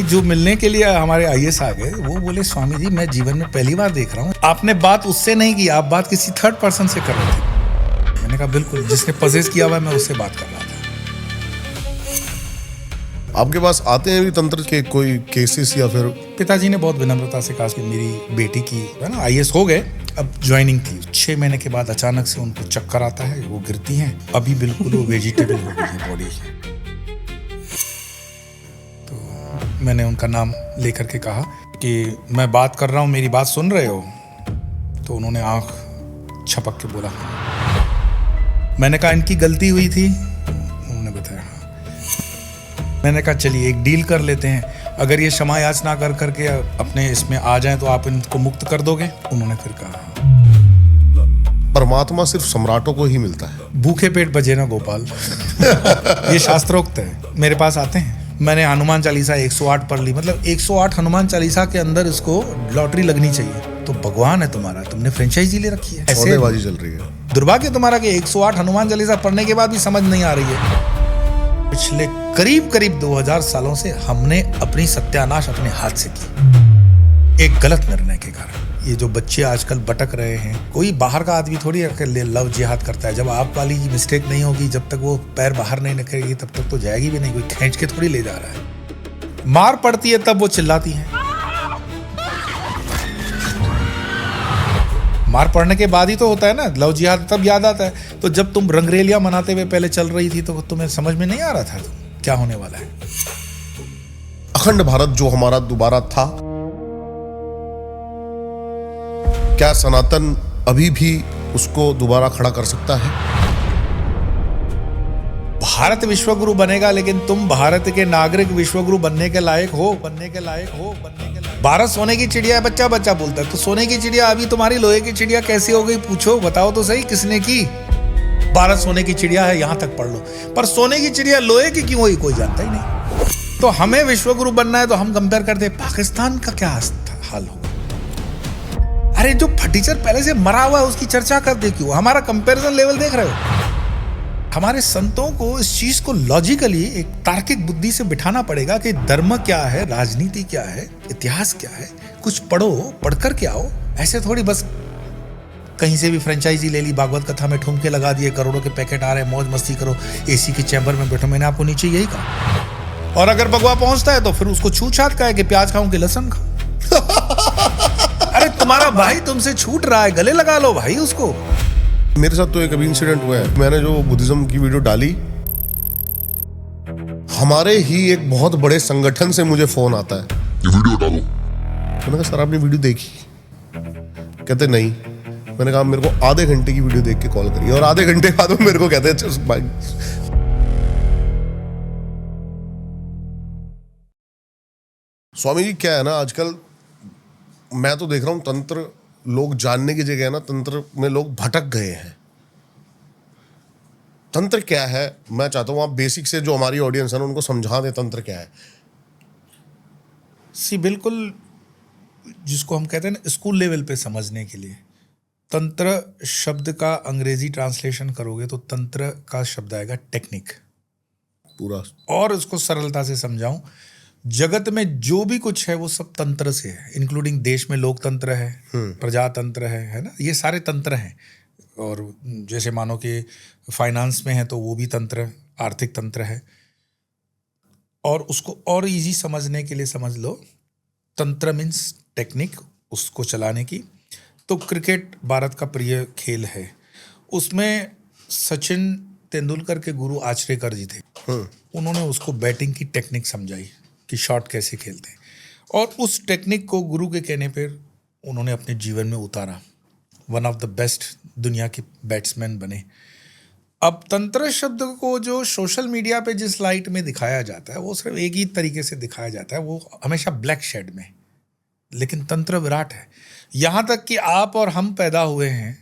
जो मिलने के लिए हमारे आईएएस आ गए वो बोले स्वामी जी मैं जीवन में पहली बार देख रहा हूँ आपने बात उससे नहीं की, आप बात किसी थर्ड पर्सन से कर रहे थे। मैंने कहा बिल्कुल, जिसने पजेस किया हुआ है मैं उससे बात कर रहा था। आपके पास आते हैं भी तंत्र के कोई केसेस या फिर? पिताजी ने बहुत विनम्रता से कहा कि मेरी बेटी की है ना आईएएस हो गए, अब ज्वाइनिंग थी, 6 महीने के बाद अचानक से उनको चक्कर आता है, वो गिरती हैं, अभी बिल्कुल वो वेजिटेबल हो गई है बॉडी। तो मैंने उनका नाम लेकर के कहा कि मैं बात कर रहा हूँ, मेरी बात सुन रहे हो? तो उन्होंने आंख छपक के बोला मैंने कहा इनकी गलती हुई थी? उन्होंने बताया हाँ। मैंने कहा चलिए एक डील कर लेते हैं, अगर ये क्षमा याचना कर करके अपने इसमें आ जाएं तो आप इनको मुक्त कर दोगे? उन्होंने फिर कहा परमात्मा सिर्फ सम्राटों को ही मिलता है। भूखे पेट बजे ना गोपाल। ये शास्त्रोक्त है। मेरे पास आते हैं, मैंने हनुमान चालीसा 108 पढ़ ली, मतलब 108 हनुमान चालीसा के अंदर इसको लॉटरी लगनी चाहिए। तो भगवान है तुम्हारा, तुमने फ्रेंचाइजी ले रखी है, ऐसे बाजी चल रही है। दुर्भाग्य तुम्हारा कि 108 हनुमान चालीसा पढ़ने के बाद भी समझ नहीं आ रही है। पिछले करीब 2000 सालों से हमने अपनी सत्यानाश अपने हाथ से की, एक गलत निर्णय के कारण। ये जो बच्चे आजकल भटक रहे हैं, कोई बाहर का आदमी थोड़ी लव जिहाद करता है। जब आप वाली की मिस्टेक नहीं होगी, जब तक वो पैर बाहर नहीं निकलेगी तब तक तो जाएगी भी नहीं। कोई खींच के थोड़ी ले जा रहा है। मार पड़ती है तब वो चिल्लाती है, मार पड़ने के बाद ही तो होता है ना लव जिहाद, तब याद आता है। तो जब तुम रंगरेलियां मनाते हुए पहले चल रही थी तो तुम्हें समझ में नहीं आ रहा था क्या होने वाला है। अखंड भारत जो हमारा दोबारा था, क्या सनातन अभी भी उसको दोबारा खड़ा कर सकता है? भारत विश्वगुरु बनेगा, लेकिन तुम भारत के नागरिक विश्वगुरु बनने के लायक हो, बनने के लायक हो, बनने के लायक। भारत सोने की चिड़िया है, बच्चा बच्चा बोलता है। तो सोने की चिड़िया अभी तुम्हारी लोहे की चिड़िया कैसी हो गई? पूछो, बताओ तो सही, किसने की? भारत सोने की चिड़िया है, यहां तक पढ़ लो, पर सोने की चिड़िया लोहे की क्यों हुई कोई जानता ही नहीं। तो हमें विश्वगुरु बनना है तो हम कंपेयर करते हैं पाकिस्तान का क्या हाल होगा। अरे जो फटीचर पहले से मरा हुआ है उसकी चर्चा कर दे क्यों? हमारा कंपैरिजन लेवल देख रहे हो? हमारे संतों को इस चीज को लॉजिकली एक तार्किक बुद्धि से बिठाना पड़ेगा कि धर्म क्या है, राजनीति क्या है, इतिहास क्या है। कुछ पढ़ो, पढ़कर के आओ। ऐसे थोड़ी बस कहीं से भी फ्रेंचाइजी ले ली, भागवत कथा में ठुमके लगा दिए, करोड़ों के पैकेट आ रहे हैं, मौज मस्ती करो, एसी के चैम्बर में बैठो। मैंने आपको नीचे यही कहा। और अगर भगवा पहुंचता है तो फिर उसको छूछात का है कि प्याज खाऊं कि लहसुन खाऊं। अरे तुम्हारा भाई तुमसे छूट रहा है, गले लगा लो भाई उसको। मेरे साथ तो एक अभी इंसिडेंट हुआ है। मैंने जो बुद्धिज्म की वीडियो डाली, हमारे ही एक बहुत बड़े संगठन से मुझे फोन आता है, ये वीडियो डालो। मैंने कहा सर आपने वीडियो देखी? कहते नहीं। मैंने कहा मेरे को आधे घंटे की वीडियो देख के कॉल करिए। और आधे घंटे बाद वो मेरे को कहते हैं भाई। स्वामी जी क्या है ना, आजकल मैं तो देख रहा हूं तंत्र लोग जानने की जगह ना, तंत्र में लोग भटक गए हैं। तंत्र क्या है, मैं चाहता हूं आप बेसिक से जो हमारी ऑडियंस है ना उनको समझा दें तंत्र क्या है। बिल्कुल, जिसको हम कहते हैं ना स्कूल लेवल पे समझने के लिए, तंत्र शब्द का अंग्रेजी ट्रांसलेशन करोगे तो तंत्र का शब्द आएगा टेक्निक पूरा। और उसको सरलता से समझाऊं, जगत में जो भी कुछ है वो सब तंत्र से है, इंक्लूडिंग देश में लोकतंत्र है, प्रजातंत्र है ना, ये सारे तंत्र हैं। और जैसे मानो कि फाइनेंस में है तो वो भी तंत्र, आर्थिक तंत्र है। और उसको और इजी समझने के लिए समझ लो, तंत्र मीन्स टेक्निक, उसको चलाने की। तो क्रिकेट भारत का प्रिय खेल है, उसमें सचिन तेंदुलकर के गुरु आचरेकर जी थे। उन्होंने उसको बैटिंग की टेक्निक समझाई कि शॉट कैसे खेलते हैं, और उस टेक्निक को गुरु के कहने पर उन्होंने अपने जीवन में उतारा। वन ऑफ द बेस्ट दुनिया के बैट्समैन बने। अब तंत्र शब्द को जो सोशल मीडिया पे जिस लाइट में दिखाया जाता है वो सिर्फ एक ही तरीके से दिखाया जाता है, वो हमेशा ब्लैक शेड में। लेकिन तंत्र विराट है। यहाँ तक कि आप और हम पैदा हुए हैं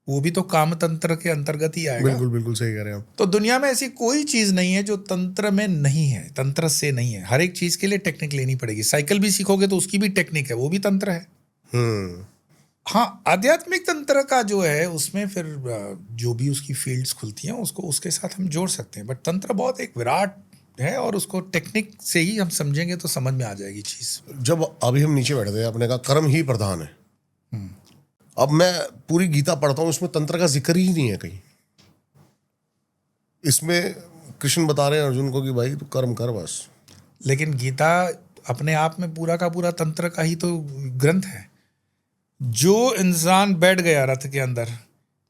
वो भी तो काम तंत्र के अंतर्गत ही आएगा। बिल्कुल बिल्कुल सही कह रहे हैं आप। तो दुनिया में ऐसी कोई चीज नहीं है जो तंत्र में नहीं है, तंत्र से नहीं है। हर एक चीज के लिए टेक्निक लेनी पड़ेगी। साइकिल भी सीखोगे तो उसकी भी टेक्निक है, वो भी तंत्र है। हाँ, आध्यात्मिक तंत्र का जो है उसमें फिर जो भी उसकी फील्ड्स खुलती हैं उसको उसके साथ हम जोड़ सकते हैं। बट तंत्र बहुत एक विराट है, और उसको टेक्निक से ही हम समझेंगे तो समझ में आ जाएगी चीज। जब अभी हम नीचे बैठे थे, आपने कहा कर्म ही प्रधान है। अब मैं पूरी गीता पढ़ता हूँ, इसमें तंत्र का जिक्र ही नहीं है कहीं। इसमें कृष्ण बता रहे हैं अर्जुन को कि भाई तू कर्म कर बस। लेकिन गीता अपने आप में पूरा का पूरा तंत्र का ही तो ग्रंथ है। जो इंसान बैठ गया रथ के अंदर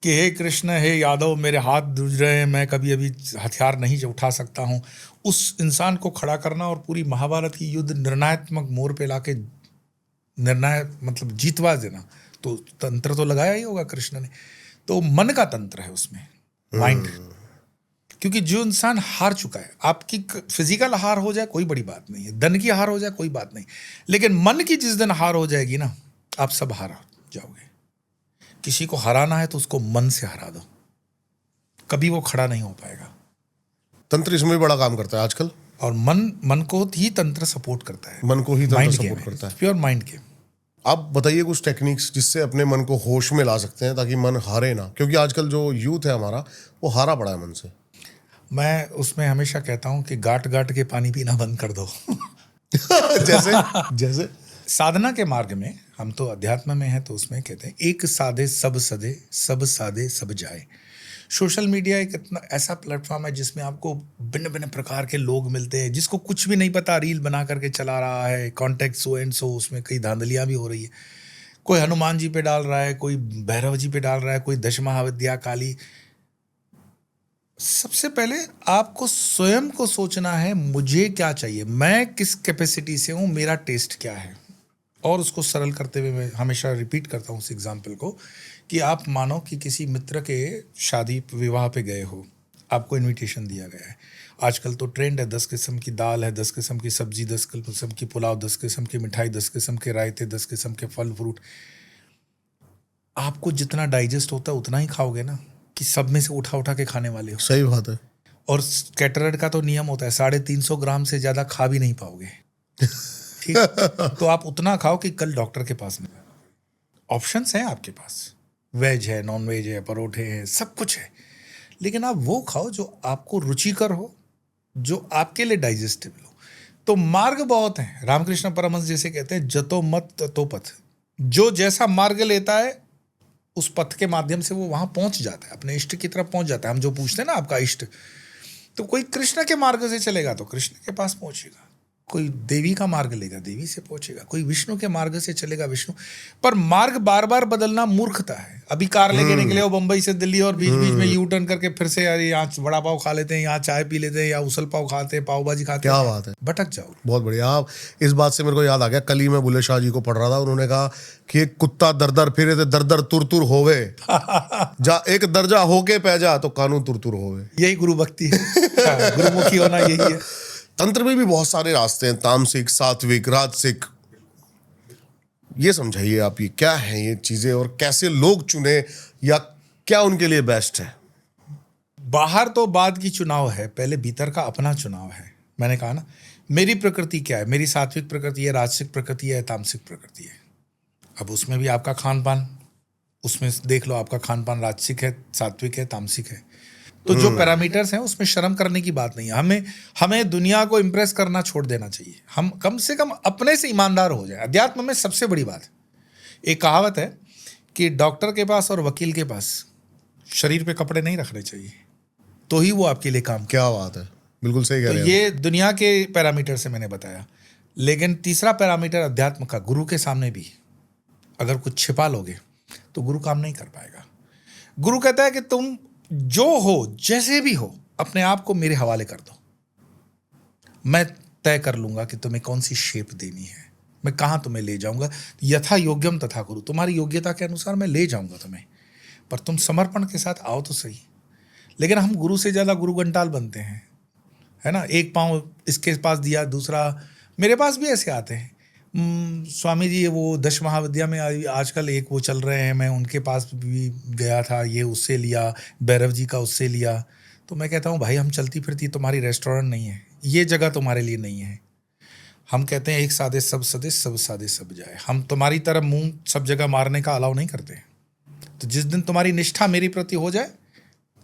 कि हे कृष्ण, हे यादव, मेरे हाथ दूज रहे हैं, मैं कभी अभी हथियार नहीं उठा सकता हूँ, उस इंसान को खड़ा करना और पूरी महाभारत की युद्ध निर्णायत्मक मोड़ पे लाके निर्णायक मतलब जीतवा देना, तो तंत्र तो लगाया ही होगा कृष्ण ने। तो मन का तंत्र है उसमें, माइंड। क्योंकि जो इंसान हार चुका है, आपकी फिजिकल हार हो जाए कोई बड़ी बात नहीं है, धन की हार हो जाए कोई बात नहीं, लेकिन मन की जिस दिन हार हो जाएगी ना, आप सब हार जाओगे। किसी को हराना है तो उसको मन से हरा दो, कभी वो खड़ा नहीं हो पाएगा। तंत्र इसमें भी बड़ा काम करता है आजकल। और मन को ही तंत्र सपोर्ट करता है, मन को ही तंत्र सपोर्ट करता है, प्योर माइंड गेम। आप बताइए कुछ टेक्निक्स जिससे अपने मन को होश में ला सकते हैं ताकि मन हारे ना, क्योंकि आजकल जो यूथ है हमारा वो हारा पड़ा है मन से। मैं उसमें हमेशा कहता हूं कि गाट गाट के पानी पीना बंद कर दो। जैसे साधना के मार्ग में, हम तो अध्यात्म में हैं तो उसमें कहते हैं एक साधे सब सदे, सब साधे सब जाए। सोशल मीडिया एक इतना ऐसा प्लेटफॉर्म है जिसमें आपको भिन्न भिन्न प्रकार के लोग मिलते हैं, जिसको कुछ भी नहीं पता रील बना करके चला रहा है, कॉन्टेक्ट सो एंड सो, उसमें कई धांधलियाँ भी हो रही है। कोई हनुमान जी पे डाल रहा है, कोई भैरव जी पे डाल रहा है, कोई दश महाविद्या काली। सबसे पहले आपको स्वयं को सोचना है, मुझे क्या चाहिए, मैं किस कैपेसिटी से हूँ, मेरा टेस्ट क्या है। और उसको सरल करते हुए मैं हमेशा रिपीट करता हूँ उस एग्जाम्पल को, कि आप मानो कि किसी मित्र के शादी विवाह पे गए हो, आपको इनविटेशन दिया गया है। आजकल तो ट्रेंड है, 10 किस्म की दाल है, 10 किस्म की सब्जी, 10 किस्म की पुलाव, 10 किस्म की मिठाई, 10 किस्म के रायते, 10 किस्म के फल फ्रूट। आपको जितना डाइजेस्ट होता है उतना ही खाओगे ना, कि सब में से उठा उठा के खाने वाले हो। सही बात है। और कैटरर का तो नियम होता है 350 ग्राम से ज़्यादा खा भी नहीं पाओगे। ठीक, तो आप उतना खाओ कि कल डॉक्टर के पास में। ऑप्शंस हैं आपके पास, वेज है, नॉन वेज है, परोठे हैं, सब कुछ है, लेकिन आप वो खाओ जो आपको रुचिकर हो, जो आपके लिए डाइजेस्टेबल हो। तो मार्ग बहुत हैं। रामकृष्ण परमहंस जैसे कहते हैं, जतो मत ततो पथ। जो जैसा मार्ग लेता है उस पथ के माध्यम से वो वहां पहुंच जाता है, अपने इष्ट की तरफ पहुंच जाता है। हम जो पूछते हैं ना आपका इष्ट, तो कोई कृष्ण के मार्ग से चलेगा तो कृष्ण के पास पहुंचेगा, कोई देवी का मार्ग लेगा देवी से पहुंचेगा, कोई विष्णु के मार्ग से चलेगा विष्णु। पर मार्ग बार बार बदलना मूर्खता है। अभी कार लेके निकले हो बंबई से दिल्ली, और बीच बीच में यू टर्न करके फिर से यार यहाँ वड़ा पाव खा लेते हैं, यहाँ चाय पी लेते हैं, या उसल पाव खाते हैं, पाव भाजी खाते हैं। क्या बात है, भटक जाओ। बहुत बढ़िया। आप इस बात से मेरे को याद आ गया, कल ही मैं बुल्ले शाह जी को पढ़ रहा था, उन्होंने कहा कि एक कुत्ता दर दर फिरे तो दर दर तुर तुर होवे, जा एक दर्जा होके पै जा तो कानून तुर तुर होवे। यही गुरु भक्ति है। गुरुमुखी होना यही है। तंत्र में भी बहुत सारे रास्ते हैं, तामसिक, सात्विक, राजसिक। ये समझाइए आप, ये क्या है ये चीजें, और कैसे लोग चुने, या क्या उनके लिए बेस्ट है? बाहर तो बाद की चुनाव है, पहले भीतर का अपना चुनाव है। मैंने कहा ना, मेरी प्रकृति क्या है, मेरी सात्विक प्रकृति है, राजसिक प्रकृति है, तामसिक प्रकृति है। अब उसमें भी आपका खान पान, उसमें देख लो, आपका खान पान राजसिक है, सात्विक है, तामसिक है। तो जो पैरामीटर्स हैं उसमें शर्म करने की बात नहीं है। हमें दुनिया को इम्प्रेस करना छोड़ देना चाहिए। हम कम से कम अपने से ईमानदार हो जाए। अध्यात्म में सबसे बड़ी बात, एक कहावत है कि डॉक्टर के पास और वकील के पास शरीर पे कपड़े नहीं रखने चाहिए, तो ही वो आपके लिए काम। क्या बात है, बिल्कुल सही कह रहे हैं। तो ये दुनिया के पैरामीटर से मैंने बताया। लेकिन तीसरा पैरामीटर अध्यात्म का, गुरु के सामने भी अगर कुछ छिपा लोगे तो गुरु काम नहीं कर पाएगा। गुरु कहता है कि तुम जो हो, जैसे भी हो, अपने आप को मेरे हवाले कर दो, मैं तय कर लूंगा कि तुम्हें कौन सी शेप देनी है, मैं कहाँ तुम्हें ले जाऊंगा। यथा योग्यम तथा कुरु, तुम्हारी योग्यता के अनुसार मैं ले जाऊंगा तुम्हें, पर तुम समर्पण के साथ आओ तो सही। लेकिन हम गुरु से ज़्यादा गुरु घंटाल बनते हैं, है ना। एक पाँव इसके पास दिया, दूसरा मेरे पास भी ऐसे आते हैं। स्वामी जी वो 10 महाविद्या में आजकल एक वो चल रहे हैं, मैं उनके पास भी गया था, ये उससे लिया, भैरव जी का उससे लिया। तो मैं कहता हूँ भाई, हम चलती फिरती तुम्हारी रेस्टोरेंट नहीं है, ये जगह तुम्हारे लिए नहीं है। हम कहते हैं एक साधे सब सदे, सब साधे सब जाए। हम तुम्हारी तरह मुंह सब जगह मारने का अलाउ नहीं करते। तो जिस दिन तुम्हारी निष्ठा मेरी प्रति हो जाए,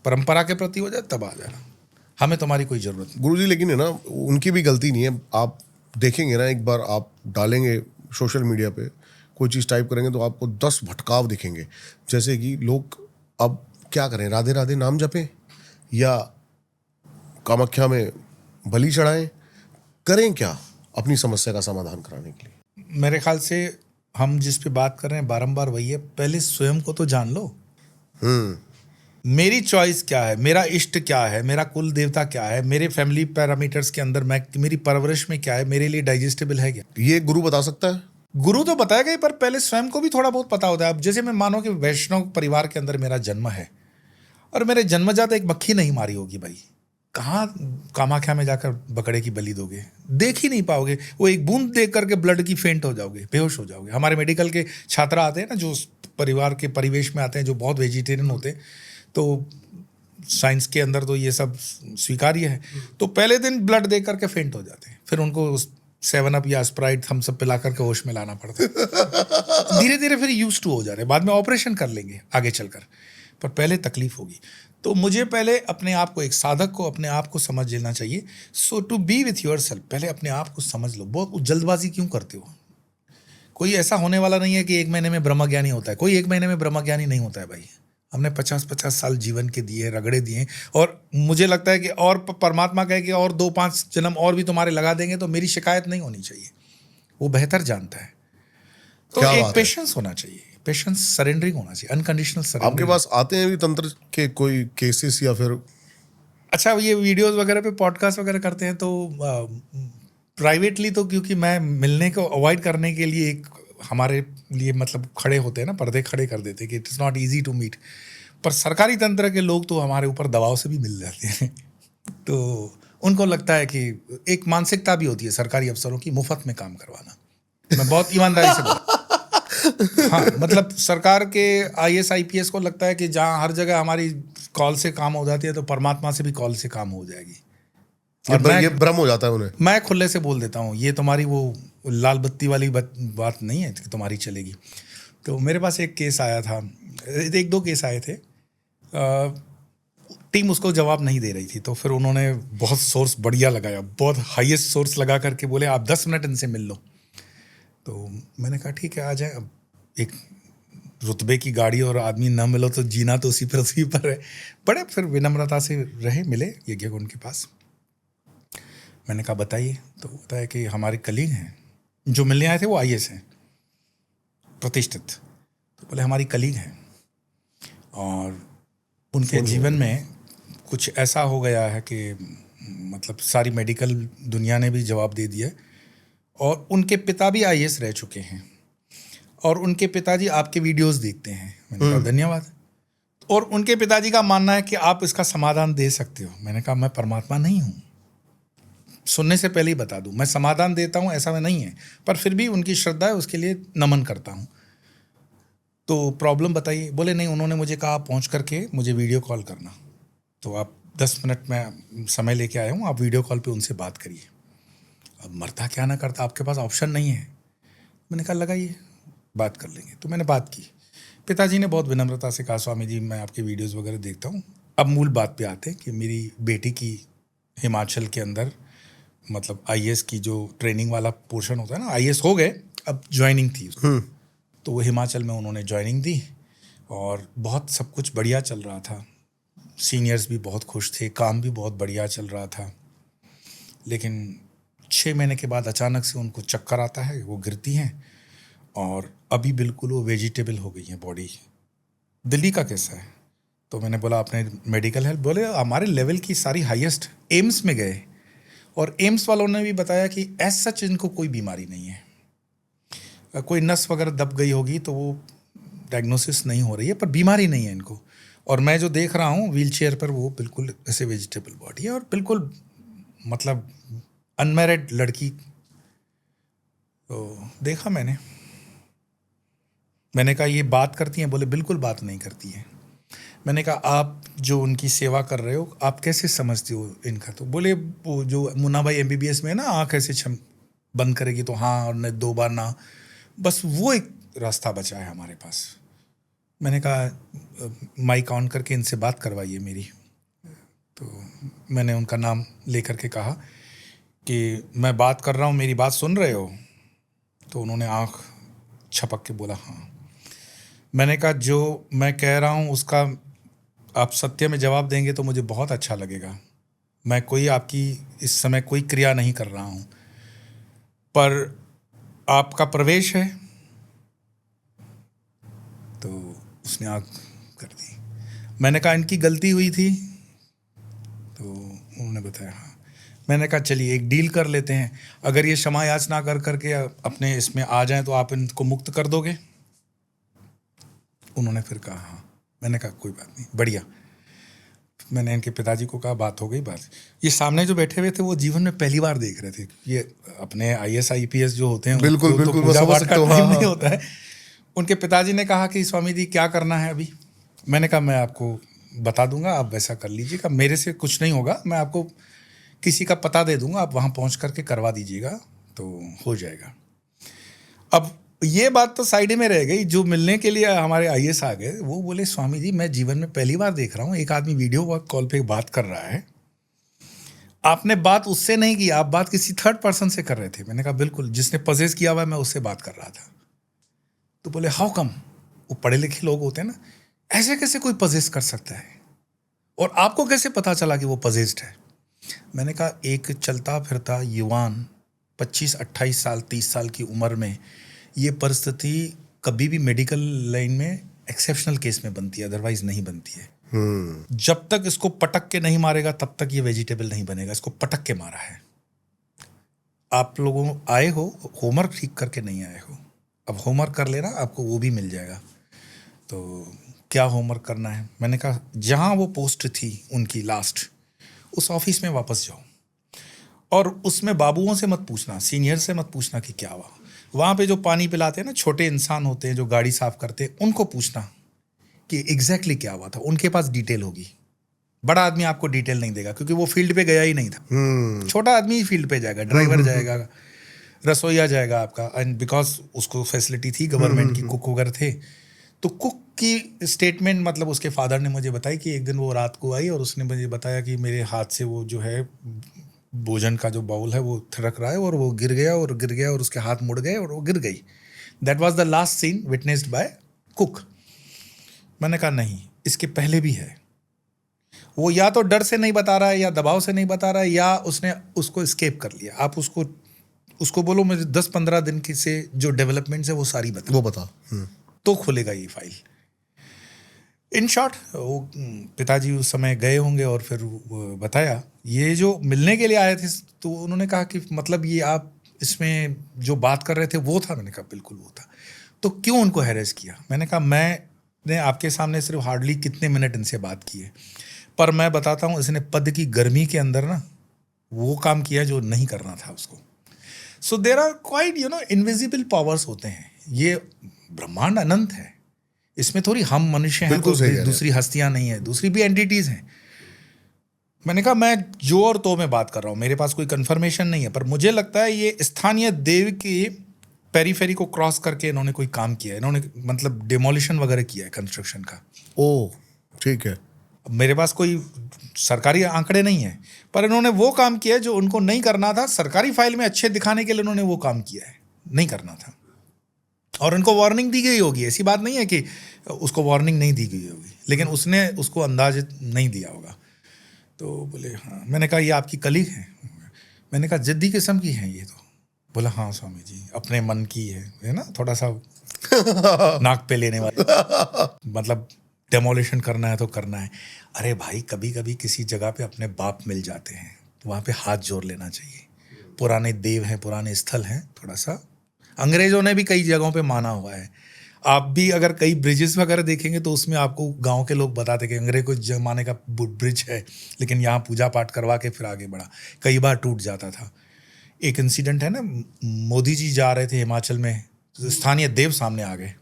परंपरा के प्रति हो जाए, तब आ जाना। हमें तुम्हारी कोई ज़रूरत नहीं। गुरुजी लेकिन है ना, उनकी भी गलती नहीं है। आप देखेंगे ना, एक बार आप डालेंगे सोशल मीडिया पे कोई चीज़ टाइप करेंगे तो आपको 10 भटकाव दिखेंगे। जैसे कि लोग अब क्या करें, राधे राधे नाम जपें या कामाख्या में बलि चढ़ाएं, करें क्या अपनी समस्या का समाधान कराने के लिए? मेरे ख्याल से हम जिस पे बात कर रहे हैं बारंबार वही है, पहले स्वयं को तो जान लो। मेरी चॉइस क्या है, मेरा इष्ट क्या है, मेरा कुल देवता क्या है, मेरे फैमिली पैरामीटर्स के अंदर मैं, मेरी परवरिश में क्या है, मेरे लिए डाइजेस्टेबल है क्या? ये गुरु बता सकता है? गुरु तो बताएगा ही, पर पहले स्वयं को भी थोड़ा बहुत पता होता है। अब जैसे मैं मानो कि वैष्णव परिवार के अंदर मेरा जन्म है और मेरे जन्मजात एक मक्खी नहीं मारी होगी भाई, कहाँ कामाख्या में जाकर बकरे की बलि दोगे? देख ही नहीं पाओगे। वो एक बूंद देख करके ब्लड की फेंट हो जाओगे, बेहोश हो जाओगे। हमारे मेडिकल के छात्र आते हैं ना, जो परिवार के परिवेश में आते हैं, जो बहुत वेजिटेरियन होते हैं, तो साइंस के अंदर तो ये सब स्वीकार्य है। तो पहले दिन ब्लड देख करके फेंट हो जाते हैं, फिर उनको 7 अप या स्प्राइट हम सब पिला करके होश में लाना पड़ता है। धीरे धीरे फिर यूज टू हो जा रहे हैं, बाद में ऑपरेशन कर लेंगे आगे चलकर, पर पहले तकलीफ होगी। तो मुझे पहले अपने आप को, एक साधक को अपने आप को समझ लेना चाहिए। So to be with yourself, पहले अपने आप को समझ लो। बहुत जल्दबाजी क्यों करते हो? कोई ऐसा होने वाला नहीं है कि 1 महीने में ब्रह्मज्ञानी होता है। कोई 1 महीने में ब्रह्मज्ञानी नहीं होता है भाई। हमने 50-50 साल जीवन के दिए, रगड़े दिए, और मुझे लगता है कि और परमात्मा कहे कि और 2-5 जन्म और भी तुम्हारे लगा देंगे तो मेरी शिकायत नहीं होनी चाहिए। वो बेहतर जानता है। तो एक पेशेंस होना चाहिए, पेशेंस, सरेंडरिंग होना चाहिए, अनकंडीशनल सरेंडरिंग। आपके पास आते हैं भी तंत्र के कोई केसेस या फिर? अच्छा, ये वीडियोस वगैरह पे पॉडकास्ट वगैरह करते हैं तो प्राइवेटली तो, क्योंकि मैं मिलने को अवॉइड करने के लिए एक हमारे लिए मतलब खड़े होते हैं ना, पर्दे खड़े कर देते हैं कि it is not easy to meet. पर सरकारी तंत्र के लोग तो हमारे ऊपर दबाव से भी मिल जाते हैं। तो उनको लगता है कि एक मानसिकता भी होती है सरकारी अफसरों की, मुफ्त में काम करवाना। मैं बहुत ईमानदारी से बोलूँ, हाँ, मतलब सरकार के IAS IPS को लगता है कि जहाँ हर जगह हमारी कॉल से काम हो जाती है, तो परमात्मा से भी कॉल से काम हो जाएगी। ये भ्रम हो जाता है उन्हें। मैं खुले से बोल देता हूँ, ये तुम्हारी वो लाल बत्ती वाली बात नहीं है कि तुम्हारी चलेगी। तो मेरे पास एक केस आया था, 1-2 केस आए थे। टीम उसको जवाब नहीं दे रही थी, तो फिर उन्होंने बहुत सोर्स बढ़िया लगाया, बहुत हाईएस्ट सोर्स लगा करके बोले आप 10 मिनट इनसे मिल लो। तो मैंने कहा ठीक है, आ जाए। अब एक रुतबे की गाड़ी और आदमी न मिलो तो जीना तो उसी पृथ्वी पर है। बड़े फिर विनम्रता से रहे, मिले यज्ञकुंड के पास। मैंने कहा बताइए। तो बताया कि हमारे कलीग हैं, जो मिलने आए थे वो IAS हैं, प्रतिष्ठित। तो बोले हमारी कलीग हैं और उनके जीवन में कुछ ऐसा हो गया है कि मतलब सारी मेडिकल दुनिया ने भी जवाब दे दिया, और उनके पिता भी IAS रह चुके हैं, और उनके पिताजी आपके वीडियोस देखते हैं। मैंने कहा धन्यवाद। और उनके पिताजी का मानना है कि आप इसका समाधान दे सकते हो। मैंने कहा मैं परमात्मा नहीं हूँ, सुनने से पहले ही बता दूं, मैं समाधान देता हूँ ऐसा में नहीं है, पर फिर भी उनकी श्रद्धा है, उसके लिए नमन करता हूँ। तो प्रॉब्लम बताइए। बोले नहीं, उन्होंने मुझे कहा आप पहुँच करके मुझे वीडियो कॉल करना, तो आप 10 मिनट में समय लेके आया हूँ, आप वीडियो कॉल पे उनसे बात करिए। अब मरता क्या ना करता, आपके पास ऑप्शन नहीं है। मैंने कहा लगाइए, बात कर लेंगे। तो मैंने बात की। पिताजी ने बहुत विनम्रता से कहा स्वामी जी मैं आपके वीडियोज़ वगैरह देखता हूँ। अब मूल बात पे आते हैं कि मेरी बेटी की हिमाचल के अंदर मतलब IAS की जो ट्रेनिंग वाला पोर्शन होता है ना, IAS हो गए, अब ज्वाइनिंग थी। तो वो हिमाचल में उन्होंने ज्वाइनिंग दी और बहुत सब कुछ बढ़िया चल रहा था। सीनियर्स भी बहुत खुश थे, काम भी बहुत बढ़िया चल रहा था। लेकिन 6 महीने के बाद अचानक से उनको चक्कर आता है, वो गिरती हैं और अभी बिल्कुल वो वेजिटेबल हो गई हैं बॉडी। दिल्ली का कैसा है? तो मैंने बोला अपने मेडिकल हेल्थ। बोले हमारे लेवल की सारी हाईएस्ट एम्स में गए, और एम्स वालों ने भी बताया कि एज सच इनको कोई बीमारी नहीं है। कोई नस वगैरह दब गई होगी तो वो डायग्नोसिस नहीं हो रही है, पर बीमारी नहीं है इनको। और मैं जो देख रहा हूँ व्हील चेयर पर, वो बिल्कुल ऐसे वेजिटेबल बॉडी है और बिल्कुल मतलब अनमैरिड लड़की। तो देखा मैंने कहा ये बात करती हैं? बोले बिल्कुल बात नहीं करती हैं। मैंने कहा आप जो उनकी सेवा कर रहे हो, आप कैसे समझते हो इनका? तो बोले वो जो मुन्ना भाई MBBS में ना, आँख ऐसे बंद करेगी तो हाँ और न 2 बार ना, बस वो एक रास्ता बचा है हमारे पास। मैंने कहा माइक ऑन करके इनसे बात करवाइए मेरी। तो मैंने उनका नाम लेकर के कहा कि मैं बात कर रहा हूँ, मेरी बात सुन रहे हो? तो उन्होंने आँख छपक के बोला हाँ। मैंने कहा जो मैं कह रहा हूँ उसका आप सत्य में जवाब देंगे तो मुझे बहुत अच्छा लगेगा। मैं कोई आपकी इस समय कोई क्रिया नहीं कर रहा हूँ, पर आपका प्रवेश है। तो उसने आँख कर दी। मैंने कहा इनकी गलती हुई थी? तो उन्होंने बताया हाँ। मैंने कहा चलिए एक डील कर लेते हैं, अगर ये क्षमा याचना कर करके अपने इसमें आ जाएं तो आप इनको मुक्त कर दोगे? उन्होंने फिर कहा हाँ। मैंने कहा कोई बात नहीं, बढ़िया। मैंने इनके पिताजी को कहा बात हो गई। बात ये सामने जो बैठे हुए थे वो जीवन में पहली बार देख रहे थे। ये अपने IAS IPS जो होते हैं बिल्कुल तो बिल्कुल पूजा पाठ का टाइम हाँ, नहीं होता है। उनके पिताजी ने कहा कि स्वामी जी क्या करना है अभी? मैंने कहा मैं आपको बता दूंगा, आप वैसा कर लीजिएगा, मेरे से कुछ नहीं होगा, मैं आपको किसी का पता दे दूंगा, आप वहाँ पहुँच करके करवा दीजिएगा तो हो जाएगा। अब ये बात तो साइड में रह गई। जो मिलने के लिए हमारे IAS आ गए वो बोले स्वामी जी मैं जीवन में पहली बार देख रहा हूँ एक आदमी वीडियो कॉल पे बात कर रहा है, आपने बात उससे नहीं की, आप बात किसी थर्ड पर्सन से कर रहे थे। मैंने कहा बिल्कुल, जिसने पजेस किया हुआ है मैं उससे बात कर रहा था। तो बोले हाउ कम? वो पढ़े लिखे लोग होते हैं ना, ऐसे कैसे कोई पजेस कर सकता है, और आपको कैसे पता चला कि वो पजेस्ड है? मैंने कहा एक चलता फिरता युवान 25-28 साल 30 साल की उम्र में ये परिस्थिति कभी भी मेडिकल लाइन में एक्सेप्शनल केस में बनती है, अदरवाइज नहीं बनती है। जब तक इसको पटक के नहीं मारेगा तब तक ये वेजिटेबल नहीं बनेगा। इसको पटक के मारा है। आप लोगों आए हो, होमवर्क ठीक करके नहीं आए हो। अब होमवर्क कर लेना, आपको वो भी मिल जाएगा। तो क्या होमवर्क करना है? मैंने कहा जहाँ वो पोस्ट थी उनकी लास्ट, उस ऑफिस में वापस जाओ और उसमें बाबुओं से मत पूछना, सीनियर से मत पूछना कि क्या हुआ। वहाँ पे जो पानी पिलाते हैं ना, छोटे इंसान होते हैं जो गाड़ी साफ करते हैं, उनको पूछना कि एग्जैक्टली क्या हुआ था। उनके पास डिटेल होगी। बड़ा आदमी आपको डिटेल नहीं देगा क्योंकि वो फील्ड पे गया ही नहीं था। छोटा आदमी ही फील्ड पे जाएगा, ड्राइवर जाएगा, रसोईया जाएगा आपका। एंड बिकॉज उसको फैसिलिटी थी गवर्नमेंट की, कुक वगैरह थे, तो कुक की स्टेटमेंट मतलब उसके फादर ने मुझे बताई कि एक दिन वो रात को आई और उसने मुझे बताया कि मेरे हाथ से वो जो है भोजन का जो बाउल है वो थिरक रहा है और वो गिर गया और उसके हाथ मुड़ गए और वो गिर गई। That was the last scene witnessed by cook. मैंने कहा नहीं, इसके पहले भी है। वो या तो डर से नहीं बता रहा है या दबाव से नहीं बता रहा है या उसने उसको एस्केप कर लिया। आप उसको बोलो मुझे 10-15 दिन की से जो डेवलपमेंट्स है वो सारी बता तो खुलेगा ये फाइल। इन शॉर्ट वो पिताजी उस समय गए होंगे और फिर बताया ये जो मिलने के लिए आए थे, तो उन्होंने कहा कि मतलब ये आप इसमें जो बात कर रहे थे वो था? मैंने कहा बिल्कुल वो था। तो क्यों उनको हैरेस किया? मैंने कहा मैंने आपके सामने सिर्फ हार्डली कितने मिनट इनसे बात की है, पर मैं बताता हूँ इसने पद की गर्मी के अंदर ना वो काम किया जो नहीं करना था उसको। So there are quite invisible powers होते हैं। ये ब्रह्मांड अनंत है, इसमें थोड़ी हम मनुष्य हैं तो दूसरी हस्तियां नहीं है, दूसरी भी एंटिटीज हैं। मैंने कहा मैं जो और तो में बात कर रहा हूँ, मेरे पास कोई कंफर्मेशन नहीं है, पर मुझे लगता है ये स्थानीय देव की पेरीफेरी को क्रॉस करके इन्होंने कोई काम किया है। इन्होंने मतलब डेमोलिशन वगैरह किया है कंस्ट्रक्शन का। ओह ठीक है। मेरे पास कोई सरकारी आंकड़े नहीं है, पर इन्होंने वो काम किया है जो उनको नहीं करना था। सरकारी फाइल में अच्छे दिखाने के लिए इन्होंने वो काम किया है, नहीं करना था। और उनको वार्निंग दी गई होगी, ऐसी बात नहीं है कि उसको वार्निंग नहीं दी गई होगी, लेकिन उसने उसको अंदाज नहीं दिया होगा। तो बोले हाँ। मैंने कहा ये आपकी कलीग है? मैंने कहा जिद्दी किस्म की है ये तो। बोला हाँ स्वामी जी, अपने मन की है ना, थोड़ा सा नाक पे लेने वाली मतलब डेमोलिशन करना है तो करना है। अरे भाई कभी कभी किसी जगह पे अपने बाप मिल जाते हैं तो वहाँ पे हाथ जोड़ लेना चाहिए। पुराने देव हैं, पुराने स्थल हैं, थोड़ा सा अंग्रेजों ने भी कई जगहों पे माना हुआ है। आप भी अगर कई ब्रिजेस वगैरह देखेंगे तो उसमें आपको गांव के लोग बताते कि अंग्रेज को जमाने का ब्रिज है, लेकिन यहाँ पूजा पाठ करवा के फिर आगे बढ़ा, कई बार टूट जाता था। एक इंसिडेंट है ना, मोदी जी जा रहे थे हिमाचल में, स्थानीय देव सामने आ गए।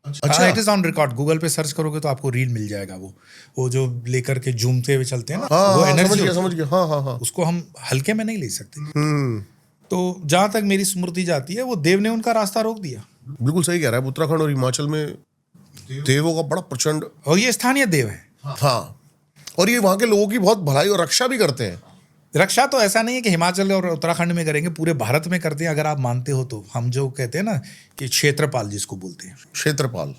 अच्छा, it is on record, Google पे सर्च करोगे तो आपको रील मिल जाएगा। वो जो लेकर के झूमते हुए चलते हैं ना, वो एनर्जी समझ गया। हाँ। उसको हम हल्के में नहीं ले सकते। तो जहां तक मेरी स्मृति जाती है वो देव ने उनका रास्ता रोक दिया। बिल्कुल सही कह रहा है। उत्तराखंड और हिमाचल में देवों का बड़ा प्रचंड, और ये स्थानीय देव है। हाँ और ये वहाँ के लोगों की बहुत भलाई और रक्षा भी करते हैं। रक्षा तो ऐसा नहीं है कि हिमाचल और उत्तराखंड में करेंगे, पूरे भारत में करते हैं अगर आप मानते हो तो। हम जो कहते हैं ना कि क्षेत्रपाल जिसको बोलते हैं, क्षेत्रपाल,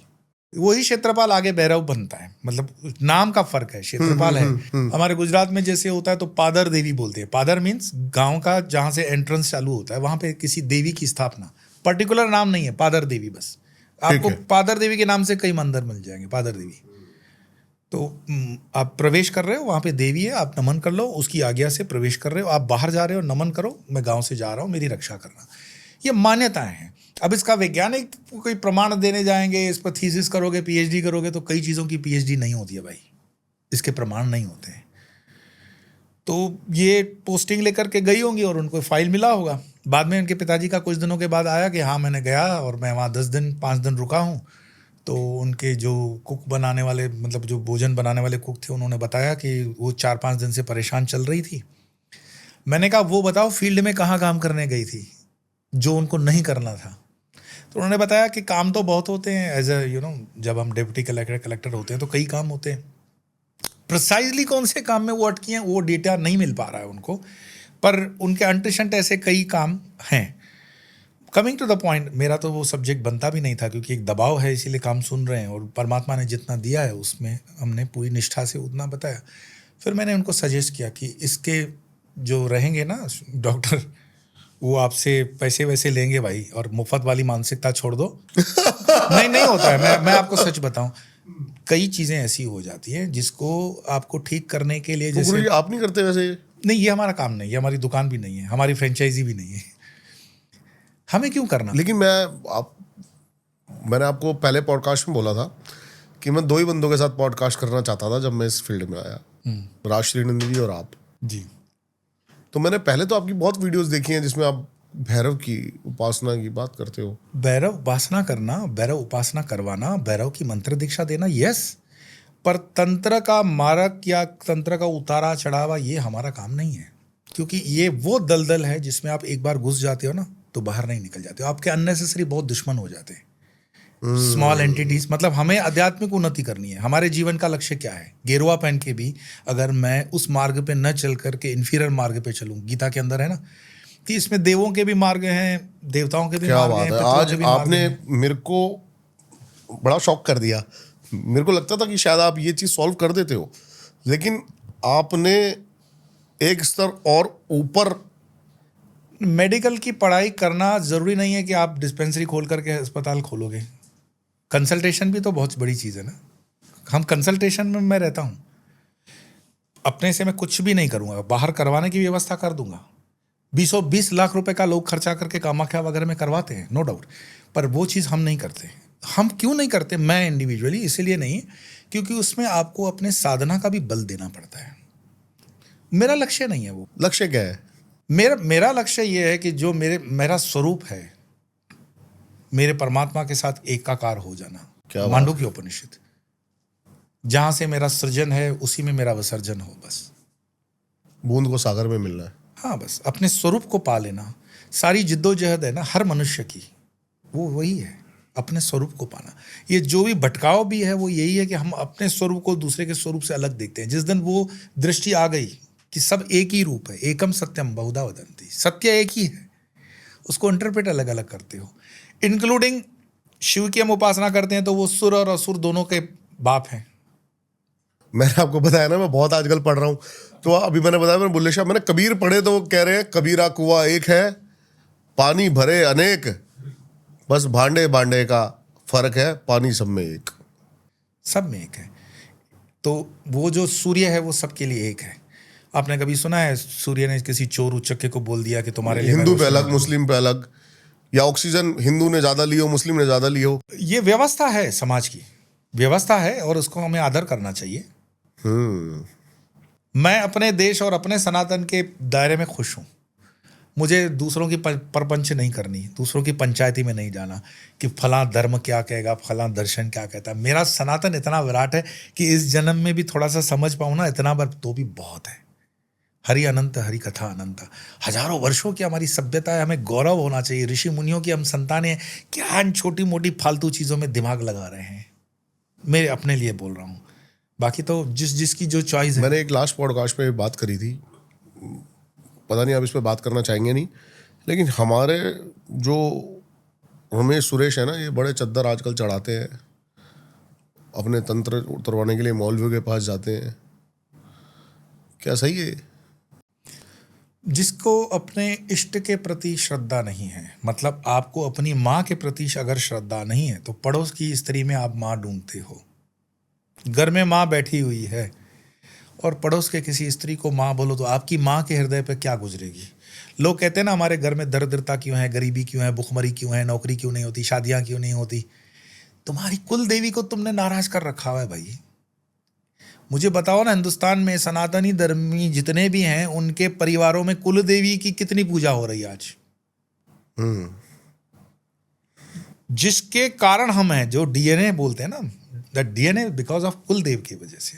वही क्षेत्रपाल आगे भैरव बनता है, मतलब नाम का फर्क है, क्षेत्रपाल है। हमारे गुजरात में जैसे होता है तो पादर देवी बोलते हैं। पादर मीन्स गांव का जहां से एंट्रेंस चालू होता है, वहां पे किसी देवी की स्थापना, पर्टिकुलर नाम नहीं है, पादर देवी बस। आपको पादर देवी के नाम से कई मंदिर मिल जाएंगे, पादर देवी। तो आप प्रवेश कर रहे हो, वहां पे देवी है, आप नमन कर लो, उसकी आज्ञा से प्रवेश कर रहे हो। आप बाहर जा रहे हो, नमन करो, मैं गांव से जा रहा हूँ, मेरी रक्षा करना। ये मान्यताएं हैं। अब इसका वैज्ञानिक कोई प्रमाण देने जाएंगे, इस पर थीसिस करोगे, पीएचडी करोगे, तो कई चीज़ों की पीएचडी नहीं होती है भाई, इसके प्रमाण नहीं होते हैं। तो ये पोस्टिंग लेकर के गई होंगी और उनको फाइल मिला होगा। बाद में उनके पिताजी का कुछ दिनों के बाद आया कि हाँ मैंने गया और मैं वहाँ 5 दिन रुका हूँ। तो उनके जो कुक बनाने वाले, मतलब जो भोजन बनाने वाले कुक थे, उन्होंने बताया कि वो 4-5 दिन से परेशान चल रही थी। मैंने कहा वो बताओ फील्ड में कहाँ काम करने गई थी जो उनको नहीं करना था? तो उन्होंने बताया कि काम तो बहुत होते हैं, एज ए जब हम डिप्टी कलेक्टर होते हैं तो कई काम होते हैं। प्रिसाइजली कौन से काम में वो अटकी हैं वो डेटा नहीं मिल पा रहा है उनको, पर उनके अंटशंट ऐसे कई काम हैं। कमिंग टू द पॉइंट, मेरा तो वो सब्जेक्ट बनता भी नहीं था क्योंकि एक दबाव है, इसीलिए काम सुन रहे हैं और परमात्मा ने जितना दिया है उसमें हमने पूरी निष्ठा से उतना बताया। फिर मैंने उनको सजेस्ट किया कि इसके जो रहेंगे ना डॉक्टर, वो आपसे पैसे वैसे लेंगे भाई, और मुफ्त वाली मानसिकता छोड़ दो। नहीं होता है। मैं आपको सच बताऊं, कई चीज़ें ऐसी हो जाती हैं जिसको आपको ठीक करने के लिए, जैसे आप नहीं करते वैसे? नहीं, ये हमारा काम नहीं है, हमारी दुकान भी नहीं है, हमारी फ्रेंचाइजी भी नहीं है, हमें क्यों करना? लेकिन मैंने आपको पहले पॉडकास्ट में बोला था कि मैं 2 ही बंदों के साथ पॉडकास्ट करना चाहता था जब मैं इस फील्ड में आया, राज श्रीनंदी जी और आप जी। तो मैंने पहले तो आपकी बहुत वीडियोस देखी हैं जिसमें आप भैरव की उपासना की बात करते हो। भैरव उपासना करना, भैरव उपासना करवाना, भैरव की मंत्र दीक्षा देना, यस, पर तंत्र का मारक या तंत्र का उतारा चढ़ावा ये हमारा काम नहीं है, क्योंकि ये वो दलदल है जिसमें आप एक बार घुस जाते हो ना तो बाहर नहीं निकल जाते हो। आपके अननेसेसरी बहुत दुश्मन हो जाते हैं, स्मॉल एंटिटीज। मतलब हमें आध्यात्मिक उन्नति करनी है, हमारे जीवन का लक्ष्य क्या है? गेरुआ पहन के भी अगर मैं उस मार्ग पे न चल करके इन्फीरियर मार्ग पे चलूं, गीता के अंदर है ना कि इसमें देवों के भी मार्ग हैं, देवताओं के भी मार्ग हैं। आज आपने मेरे को बड़ा शॉक कर दिया। मेरे को लगता था कि शायद आप ये चीज सॉल्व कर देते हो, लेकिन आपने एक स्तर और ऊपर। मेडिकल की पढ़ाई करना जरूरी नहीं है कि आप डिस्पेंसरी खोल करके अस्पताल खोलोगे। कंसल्टेशन भी तो बहुत बड़ी चीज़ है ना। हम कंसल्टेशन में मैं रहता हूँ, अपने से मैं कुछ भी नहीं करूँगा, बाहर करवाने की व्यवस्था कर दूंगा। 20 लाख रुपए का लोग खर्चा करके कामाख्या वगैरह में करवाते हैं, नो डाउट, पर वो चीज़ हम नहीं करते। हम क्यों नहीं करते? मैं इंडिविजुअली इसलिए नहीं, क्योंकि उसमें आपको अपने साधना का भी बल देना पड़ता है। मेरा लक्ष्य नहीं है वो। लक्ष्य क्या है? मेरा लक्ष्य ये है कि जो मेरा स्वरूप है, मेरे परमात्मा के साथ एकाकार हो जाना। मांडुक्य उपनिषद, जहां से मेरा सृजन है उसी में मेरा विसर्जन हो, बस। बूंद को सागर में मिलना है। हाँ, बस अपने स्वरूप को पा लेना। सारी जिद्दोजहद है ना हर मनुष्य की, वो वही है, अपने स्वरूप को पाना। ये जो भी भटकाव भी है वो यही है कि हम अपने स्वरूप को दूसरे के स्वरूप से अलग देखते हैं। जिस दिन वो दृष्टि आ गई कि सब एक ही रूप है, एकम सत्यम बहुधा वदन्ति, सत्य एक ही है, उसको इंटरप्रेट अलग अलग करते हो। इंक्लूडिंग शिव की हम उपासना करते हैं तो वो सुर और असुर दोनों के बाप हैं। मैंने आपको बताया ना, मैं बहुत आजकल पढ़ रहा हूँ, तो अभी मैंने बताया, मैंने बुल्ले शाह, मैंने कबीर पढ़े तो वो कह रहे हैं कबीरा कुआं एक है, पानी भरे अनेक, बस भांडे भांडे का फर्क है, पानी सब में एक। सब में एक है। तो वो जो सूर्य है वो सबके लिए एक है। आपने कभी सुना है सूर्य ने किसी चोर उचक्के को बोल दिया कि तुम्हारे लिए हिंदू पे अलग, मुस्लिम पे अलग, या ऑक्सीजन हिंदू ने ज्यादा लियो मुस्लिम ने ज्यादा लियो? ये व्यवस्था है, समाज की व्यवस्था है और उसको हमें आदर करना चाहिए। मैं अपने देश और अपने सनातन के दायरे में खुश हूँ। मुझे दूसरों की परपंच नहीं करनी, दूसरों की पंचायती में नहीं जाना कि फलां धर्म क्या कहेगा, फलां दर्शन क्या कहता है। मेरा सनातन इतना विराट है कि इस जन्म में भी थोड़ा सा समझ पाऊँ ना, इतना बार तो भी बहुत है। हरि अनंत, हरि कथा अनंत, हजारों वर्षों की हमारी सभ्यता है, हमें गौरव होना चाहिए। ऋषि मुनियों की हम संतानें हैं, क्या इन छोटी मोटी फालतू चीज़ों में दिमाग लगा रहे हैं? मेरे अपने लिए बोल रहा हूँ। बाकी तो जिसकी जो चॉइस है। मैंने एक लास्ट पॉडकास्ट में बात करी थी, पता नहीं आप इस पे बात करना चाहेंगे नहीं, लेकिन हमारे जो रमेश सुरेश है ना, ये बड़े चद्दर आजकल चढ़ाते हैं, अपने तंत्र उतरवाने के लिए मौलवियों के पास जाते हैं, क्या सही है? जिसको अपने इष्ट के प्रति श्रद्धा नहीं है, मतलब आपको अपनी माँ के प्रति अगर श्रद्धा नहीं है तो पड़ोस की स्त्री में आप माँ ढूंढते हो। घर में माँ बैठी हुई है और पड़ोस के किसी स्त्री को माँ बोलो तो आपकी माँ के हृदय पे क्या गुजरेगी? लोग कहते हैं ना हमारे घर में दरिद्रता क्यों है, गरीबी क्यों है, भुखमरी क्यों है, नौकरी क्यों नहीं होती, शादियाँ क्यों नहीं होती। तुम्हारी कुल देवी को तुमने नाराज कर रखा हुआ है भाई। मुझे बताओ ना, हिंदुस्तान में सनातनी धर्मी जितने भी हैं उनके परिवारों में कुल देवी की कितनी पूजा हो रही है आज? जिसके कारण हम हैं, जो डीएनए बोलते हैं ना, दैट डीएनए बिकॉज ऑफ कुलदेव की वजह से।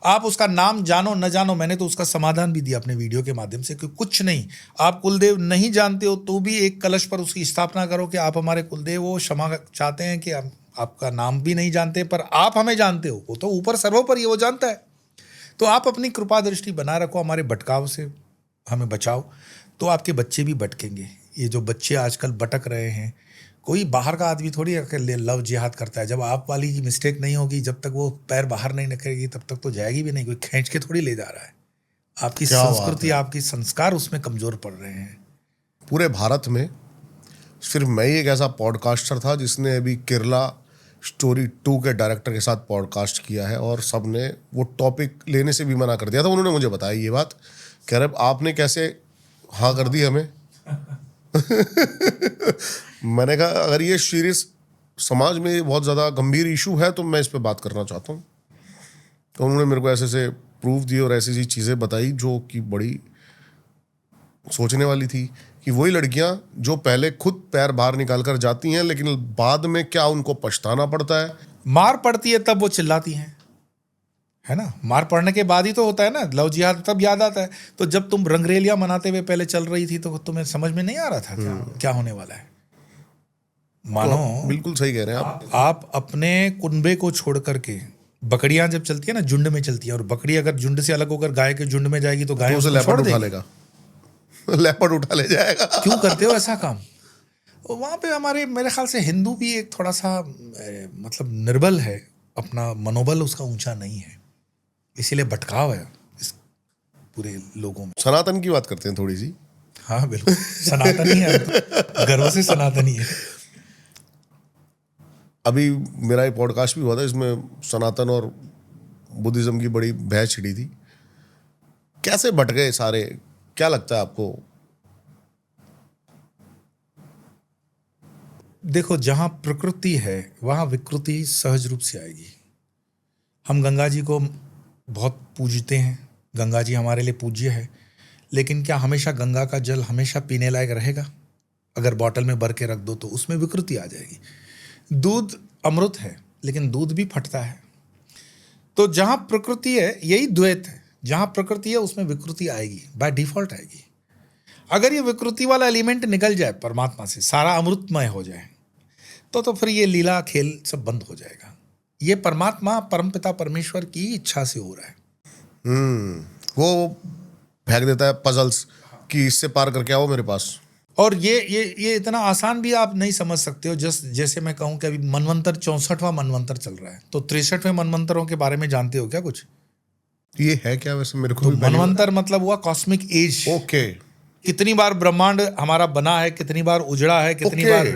आप उसका नाम जानो न जानो, मैंने तो उसका समाधान भी दिया अपने वीडियो के माध्यम से कि कुछ नहीं, आप कुलदेव नहीं जानते हो तो भी एक कलश पर उसकी स्थापना करो कि आप हमारे कुलदेव हो, क्षमा चाहते हैं कि आपका नाम भी नहीं जानते पर आप हमें जानते हो, वो तो ऊपर सर्वोपरि वो जानता है। तो आप अपनी कृपा दृष्टि बना रखो, हमारे भटकाव से हमें बचाओ, तो आपके बच्चे भी भटकेंगे। ये जो बच्चे आजकल भटक रहे हैं, कोई बाहर का आदमी थोड़ी लव जिहाद करता है। जब आप वाली की मिस्टेक नहीं होगी, जब तक वो पैर बाहर नहीं निकलेगी तब तक तो जाएगी भी नहीं। कोई खींच के थोड़ी ले जा रहा है। आपकी संस्कृति, आपकी संस्कार उसमें कमजोर पड़ रहे हैं। पूरे भारत में सिर्फ मैं ही एक ऐसा पॉडकास्टर था जिसने अभी केरला स्टोरी 2 के डायरेक्टर के साथ पॉडकास्ट किया है, और सब ने वो टॉपिक लेने से भी मना कर दिया था। उन्होंने मुझे बताया ये बात, कह रहे आपने कैसे हाँ कर दी हमें। मैंने कहा अगर ये सीरीज समाज में बहुत ज़्यादा गंभीर इशू है तो मैं इस पे बात करना चाहता हूँ। तो उन्होंने मेरे को ऐसे से प्रूफ दिए और ऐसी ऐसी चीज़ें बताई जो कि बड़ी सोचने वाली थी, कि वही लड़कियां जो पहले खुद पैर बाहर निकाल कर जाती हैं लेकिन बाद में क्या उनको पछताना पड़ता है। मार पड़ती है तब वो चिल्लाती हैं, है ना। मार पड़ने के बाद ही तो होता है ना लव जिहाद, तब याद आता है। तो जब तुम रंगरेलियां मनाते हुए पहले चल रही थी तो तुम्हें समझ में नहीं आ रहा था क्या होने वाला है। मानो तो बिल्कुल सही कह रहे हैं आप अपने कुनबे को छोड़ करके, बकरियां जब चलती है ना झुंड में चलती है, और बकरी अगर झुंड से अलग होकर गाय के झुंड में जाएगी तो गाय उसे लेपर्ड उठा लेगा, लेपर्ड उठा ले जाएगा। क्यों करते हो ऐसा काम? वहाँ पे हमारे मेरे ख्याल से हिंदू भी एक थोड़ा सा मतलब निर्बल है, अपना मनोबल उसका ऊंचा नहीं है, इसीलिए भटकाव है इस पूरे लोगों में। सनातन की बात करते हैं थोड़ी सी। हाँ बिल्कुल, सनातनी है, गर्व से सनातनी है। अभी मेरा एक पॉडकास्ट भी हुआ था, इसमें सनातन और बुद्धिज्म की बड़ी बहस छिड़ी थी। कैसे भट गए सारे, क्या लगता है आपको? देखो, जहाँ प्रकृति है वहाँ विकृति सहज रूप से आएगी। हम गंगा जी को बहुत पूजते हैं, गंगा जी हमारे लिए पूज्य है, लेकिन क्या हमेशा गंगा का जल हमेशा पीने लायक रहेगा? अगर बॉटल में भर के रख दो तो उसमें विकृति आ जाएगी। दूध अमृत है लेकिन दूध भी फटता है। तो जहाँ प्रकृति है यही द्वैत है, जहाँ प्रकृति है उसमें विकृति आएगी, बाय डिफॉल्ट आएगी। अगर ये विकृति वाला एलिमेंट निकल जाए परमात्मा से, सारा अमृतमय हो जाए, तो फिर ये लीला खेल सब बंद हो जाएगा। ये परमात्मा परमपिता परमेश्वर की इच्छा से हो रहा है। वो फेंक देता है पजल्स कि इससे पार करके आओ मेरे पास। और ये इतना आसान भी आप नहीं समझ सकते हो। जैसे मैं कहूँ कि अभी मनवंतर 64वां मनवंतर चल रहा है, तो 63वें मनवंतरों के बारे में जानते हो क्या कुछ? ये है क्या वैसे? मेरे को तो मनवंतर मतलब हुआ कॉस्मिक एज। ओके। कितनी बार ब्रह्मांड हमारा बना है, कितनी बार उजड़ा है, कितनी बार,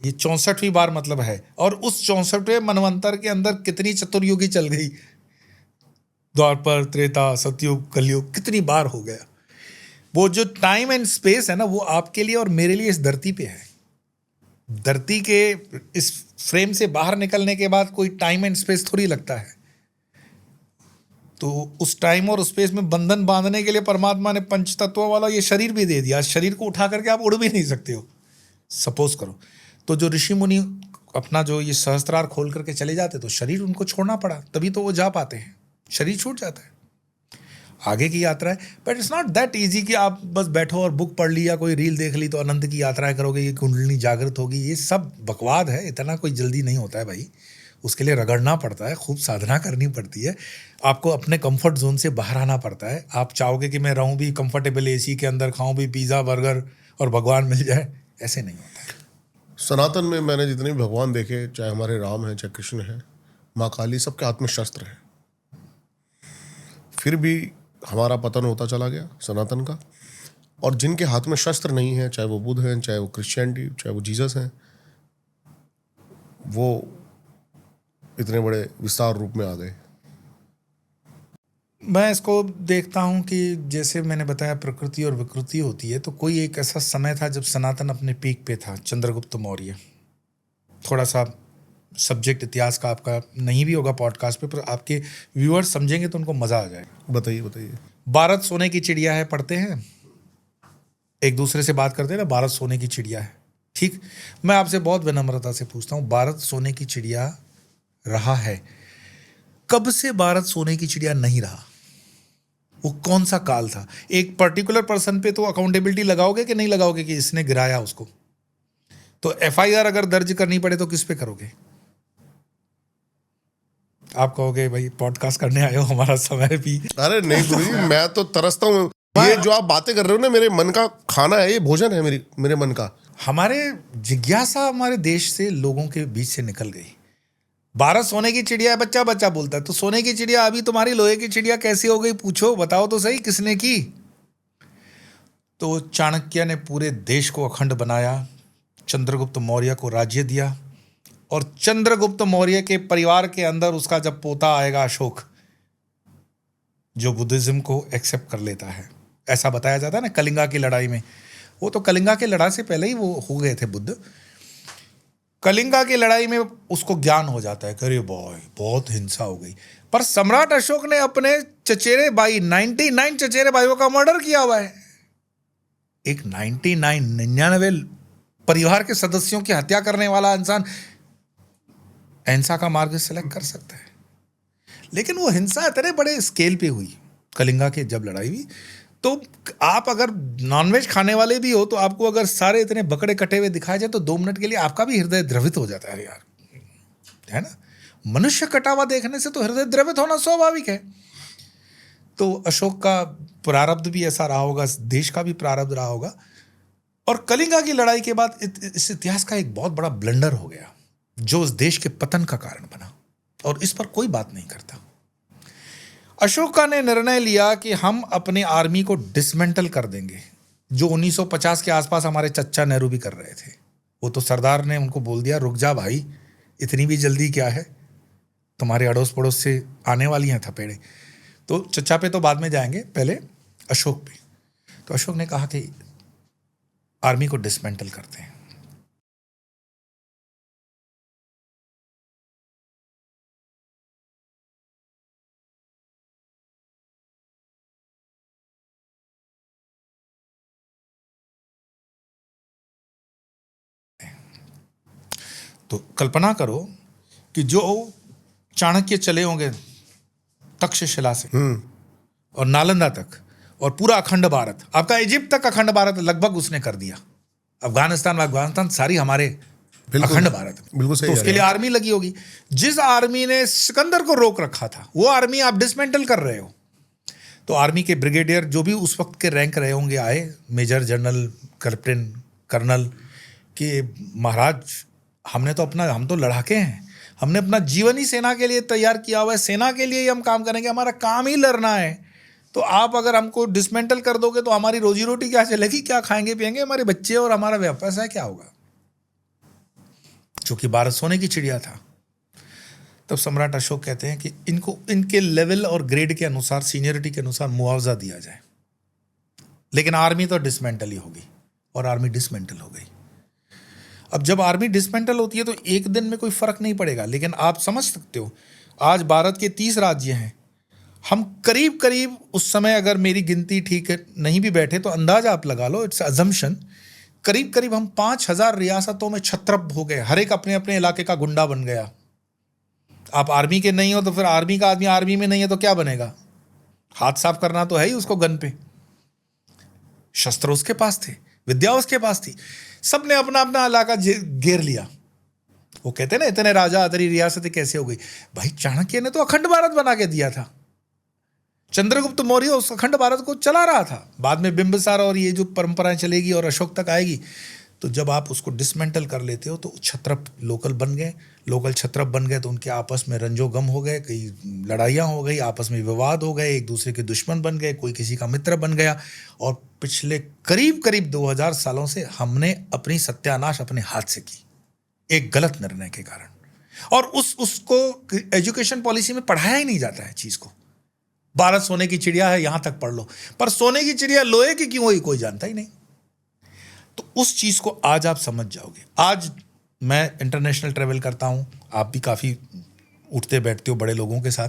ये 64वीं बार मतलब है। और उस 64वें मनवंतर के अंदर कितनी चतुर्युगी चल गई, द्वापर, त्रेता, सतयुग, कलयुग, कितनी बार हो गया। वो जो टाइम एंड स्पेस है ना, वो आपके लिए और मेरे लिए इस धरती पे है। धरती के इस फ्रेम से बाहर निकलने के बाद कोई टाइम एंड स्पेस थोड़ी लगता है। तो उस टाइम और स्पेस में बंधन बांधने के लिए परमात्मा ने पंच तत्वों वाला ये शरीर भी दे दिया। शरीर को उठा करके आप उड़ भी नहीं सकते हो, सपोज करो। तो जो ऋषि मुनि अपना जो ये सहस्त्रार खोल करके चले जाते तो शरीर उनको छोड़ना पड़ा, तभी तो वो जा पाते हैं। शरीर छूट जाता है, आगे की यात्रा है। But it's not that easy कि आप बस बैठो और बुक पढ़ ली या कोई रील देख ली तो अनंत की यात्राएं करोगे, ये कुंडलिनी जागृत होगी। ये सब बकवाद है, इतना कोई जल्दी नहीं होता है भाई। उसके लिए रगड़ना पड़ता है, खूब साधना करनी पड़ती है, आपको अपने कंफर्ट जोन से बाहर आना पड़ता है। आप चाहोगे कि मैं रहूं भी कंफर्टेबल एसी के अंदर, खाऊं भी पिज़्ज़ा बर्गर और भगवान मिल जाए, ऐसे नहीं होता है। सनातन में मैंने जितने भी भगवान देखे, चाहे हमारे राम हैं, चाहे कृष्ण हैं, माँ काली, सबके हाथ में शस्त्र है। फिर भी हमारा पतन होता चला गया सनातन का। और जिनके हाथ में शस्त्र नहीं है, चाहे वो बुद्ध हैं, चाहे वो क्रिश्चियनिटी, चाहे वो जीसस हैं, वो इतने बड़े विस्तार रूप में आ गए। मैं इसको देखता हूँ कि जैसे मैंने बताया प्रकृति और विकृति होती है, तो कोई एक ऐसा समय था जब सनातन अपने पीक पे था, चंद्रगुप्त मौर्य। थोड़ा सा सब्जेक्ट इतिहास का आपका नहीं भी होगा पॉडकास्ट पे, पर आपके व्यूअर्स समझेंगे तो उनको मज़ा आ जाएगा। बताइए बताइए। भारत सोने की चिड़िया है, पढ़ते हैं, एक दूसरे से बात करते हैं ना, भारत सोने की चिड़िया है, ठीक। मैं आपसे बहुत विनम्रता से पूछता हूँ, भारत सोने की चिड़िया रहा है, कब से भारत सोने की चिड़िया नहीं रहा? वो कौन सा काल था? एक पर्टिकुलर पर्सन पे तो अकाउंटेबिलिटी लगाओगे कि नहीं लगाओगे कि इसने गिराया उसको? तो एफआईआर अगर दर्ज करनी पड़े तो किस पे करोगे? आप कहोगे भाई पॉडकास्ट करने आए हो, हमारा समय भी। अरे नहीं गुरुजी, मैं तो तरसता हूँ। ये जो आप बातें कर रहे हो ना, मेरे मन का खाना है, ये भोजन है मेरे मन का। हमारे जिज्ञासा हमारे देश से लोगों के बीच से निकल गई। भारत सोने की चिड़िया है, बच्चा बच्चा बोलता है, तो सोने की चिड़िया अभी तुम्हारी लोहे की चिड़िया कैसी हो गई? पूछो, बताओ तो सही, किसने की? तो चाणक्य ने पूरे देश को अखंड बनाया, चंद्रगुप्त मौर्य को राज्य दिया, और चंद्रगुप्त मौर्य के परिवार के अंदर उसका जब पोता आएगा अशोक, जो बुद्धिज्म को एक्सेप्ट कर लेता है, ऐसा बताया जाता है ना कलिंगा की लड़ाई में। वो तो कलिंगा की लड़ाई से पहले ही वो हो गए थे बुद्ध। कलिंगा की लड़ाई में उसको ज्ञान हो जाता है कि अरे बॉय बहुत हिंसा हो गई, पर सम्राट अशोक ने अपने चचेरे भाई 99 चचेरे भाइयों का मर्डर किया हुआ है। एक 99 परिवार के सदस्यों की हत्या करने वाला इंसान अहिंसा का मार्ग सेलेक्ट कर सकता है? लेकिन वो हिंसा इतने बड़े स्केल पे हुई, कलिंगा की जब लड़ाई हुई, तो आप अगर नॉनवेज खाने वाले भी हो तो आपको अगर सारे इतने बकरे कटे हुए दिखाए जाए तो 2 मिनट के लिए आपका भी हृदय द्रवित हो जाता है यार, है ना? मनुष्य कटा हुआ देखने से तो हृदय द्रवित होना स्वाभाविक है। तो अशोक का प्रारब्ध भी ऐसा रहा होगा, देश का भी प्रारब्ध रहा होगा। और कलिंगा की लड़ाई के बाद इस इतिहास का एक बहुत बड़ा ब्लंडर हो गया, जो उस देश के पतन का कारण बना, और इस पर कोई बात नहीं करता। अशोका ने निर्णय लिया कि हम अपनी आर्मी को डिसमेंटल कर देंगे, जो 1950 के आसपास हमारे चच्चा नेहरू भी कर रहे थे। वो तो सरदार ने उनको बोल दिया, रुक जा भाई, इतनी भी जल्दी क्या है, तुम्हारे अड़ोस पड़ोस से आने वाली हैं थपेड़े। तो चच्चा पे तो बाद में जाएंगे, पहले अशोक पे। तो अशोक ने कहा कि आर्मी को डिसमेंटल करते हैं। तो कल्पना करो कि जो चाणक्य चले होंगे तक्षशिला से और नालंदा तक और पूरा अखंड भारत, आपका इजिप्ट तक अखंड भारत लगभग उसने कर दिया। अफगानिस्तान सारी हमारे अखंड भारत। बिल्कुल सही। तो उसके लिए आर्मी लगी होगी। जिस आर्मी ने सिकंदर को रोक रखा था, वो आर्मी आप डिसमेंटल कर रहे हो। तो आर्मी के ब्रिगेडियर जो भी उस वक्त के रैंक रहे होंगे आए, मेजर जनरल, कैप्टन, कर्नल, कि महाराज हम तो लड़ाके हैं, हमने अपना जीवन ही सेना के लिए तैयार किया हुआ है, सेना के लिए ही हम काम करेंगे, हमारा काम ही लड़ना है। तो आप अगर हमको डिसमेंटल कर दोगे तो हमारी रोजी रोटी क्या चलेगी, क्या खाएंगे पिएंगे हमारे बच्चे, और हमारा व्यवसाय क्या होगा? चूंकि भारत सोने की चिड़िया था, तब सम्राट अशोक कहते हैं कि इनको इनके लेवल और ग्रेड के अनुसार, सीनियरिटी के अनुसार मुआवजा दिया जाए। लेकिन आर्मी तो डिसमेंटल ही होगी, और आर्मी डिसमेंटल हो गई। अब जब आर्मी डिसमेंटल होती है तो एक दिन में कोई फर्क नहीं पड़ेगा, लेकिन आप समझ सकते हो आज भारत के 30 राज्य हैं, हम करीब करीब उस समय, अगर मेरी गिनती ठीक नहीं भी बैठे तो अंदाजा आप लगा लो, इट्स अजम्पशन, करीब करीब हम 5000 रियासतों में छत्रप हो गए, हर एक अपने अपने इलाके का गुंडा बन गया। आप आर्मी के नहीं हो तो फिर आर्मी का आदमी आर्मी में नहीं है तो क्या बनेगा? हाथ साफ करना तो है ही उसको गन पे। शस्त्र उसके पास थे, विद्या उसके पास थी, सबने अपना अपना इलाका घेर लिया। वो कहते हैं ना इतने राजा अतरी रियासतें कैसे हो गई। भाई चाणक्य ने तो अखंड भारत बना के दिया था, चंद्रगुप्त मौर्य उस अखंड भारत को चला रहा था। बाद में बिंबिसार और ये जो परंपराएं चलेगी और अशोक तक आएगी, तो जब आप उसको डिसमेंटल कर लेते हो तो क्षत्रप लोकल बन गए, लोकल क्षत्रप बन गए तो उनके आपस में रंजोगम हो गए, कई लड़ाइयाँ हो गई, आपस में विवाद हो गए, एक दूसरे के दुश्मन बन गए, कोई किसी का मित्र बन गया। और पिछले करीब करीब 2000 सालों से हमने अपनी सत्यानाश अपने हाथ से की, एक गलत निर्णय के कारण। और उसको एजुकेशन पॉलिसी में पढ़ाया ही नहीं जाता है चीज़ को। भारत सोने की चिड़िया है, यहां तक पढ़ लो, पर सोने की चिड़िया लोहे की क्यों हुई कोई जानता ही नहीं। तो उस चीज को आज आप समझ जाओगे। आज मैं इंटरनेशनल ट्रेवल करता हूं, आप भी काफी उठते बैठते हो बड़े लोगों के साथ।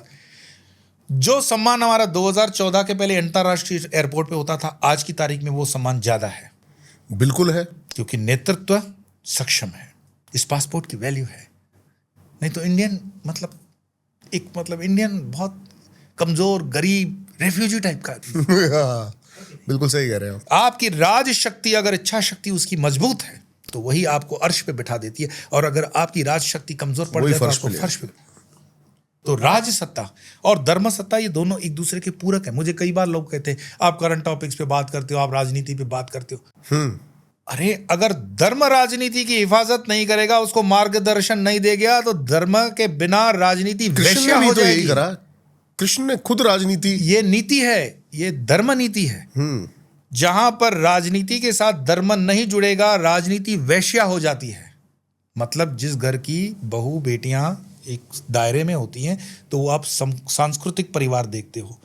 जो सम्मान हमारा 2014 के पहले अंतरराष्ट्रीय एयरपोर्ट पे होता था, आज की तारीख में वो सम्मान ज्यादा है। बिल्कुल है, क्योंकि नेतृत्व सक्षम है, इस पासपोर्ट की वैल्यू है। नहीं तो इंडियन मतलब इंडियन बहुत कमजोर, गरीब, रेफ्यूजी टाइप का बिल्कुल सही कह रहे हो। आपकी राज शक्ति, अगर इच्छा शक्ति उसकी मजबूत है तो वही आपको अर्श पे बिठा देती है, और अगर आपकी राज शक्ति कमजोर पड़ जाए तो आपको फर्श पे। तो राज सत्ता और धर्म सत्ता ये दोनों एक दूसरे के पूरक है। मुझे कई बार लोग कहते हैं आप करंट टॉपिक्स पे बात करते हो, आप राजनीति पे बात करते हो। अरे अगर धर्म राजनीति की हिफाजत नहीं करेगा, उसको मार्गदर्शन नहीं देगा, तो धर्म के बिना राजनीति वैश्या हो जाएगी। कृष्ण ने खुद राजनीति, ये नीति है, ये धर्म नीति है। जहां पर राजनीति के साथ धर्म नहीं जुड़ेगा, राजनीति वैश्या हो जाती है। मतलब जिस घर की बहू बेटियां एक दायरे में होती हैं तो वो आप सांस्कृतिक परिवार देखते हो,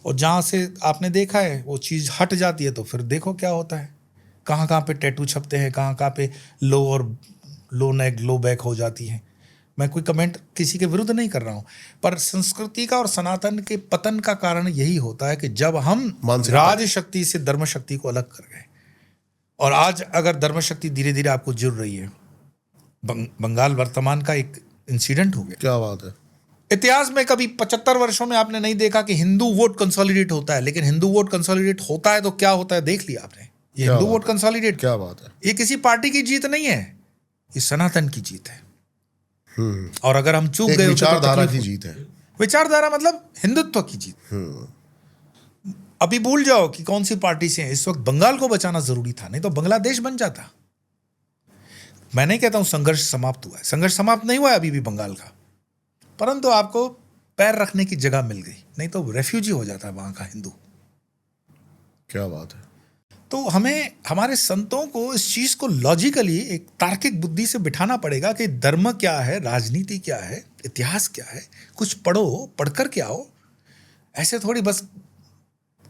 और जहां से आपने देखा है वो चीज हट जाती है तो फिर देखो क्या होता है। कहाँ कहाँ पे टैटू छपते हैं, कहाँ कहाँ पे लो और लो नेक लो बैक हो जाती हैं। मैं कोई कमेंट किसी के विरुद्ध नहीं कर रहा हूं, पर संस्कृति का और सनातन के पतन का कारण यही होता है कि जब हम राज शक्ति से धर्म शक्ति को अलग कर गए। और आज अगर धर्म शक्ति धीरे धीरे आपको जुड़ रही है, बंगाल वर्तमान का एक इंसिडेंट हो गया। क्या बात है। इतिहास में कभी 75 वर्षों में आपने नहीं देखा कि हिंदू वोट कंसोलिडेट होता है, लेकिन हिंदू वोट कंसोलिडेट होता है तो क्या होता है देख लिया आपने। ये हिंदू वोट कंसोलिडेट, क्या बात है। ये किसी पार्टी की जीत नहीं है, ये सनातन की जीत है। और अगर हम चूक गए, विचारधारा की जीत है। विचारधारा मतलब हिंदुत्व की जीत। अभी भूल जाओ कि कौन सी पार्टी से है। इस वक्त बंगाल को बचाना जरूरी था, नहीं तो बांग्लादेश बन जाता। मैं नहीं कहता हूं संघर्ष समाप्त हुआ है, संघर्ष समाप्त नहीं हुआ है अभी भी बंगाल का, परंतु आपको पैर रखने की जगह मिल गई, नहीं तो रेफ्यूजी हो जाता है वहां का हिंदू। क्या बात है। तो हमें हमारे संतों को इस चीज को लॉजिकली एक तार्किक बुद्धि से बिठाना पड़ेगा कि धर्म क्या है, राजनीति क्या है, इतिहास क्या है। कुछ पढ़ो, पढ़कर के आओ। ऐसे थोड़ी बस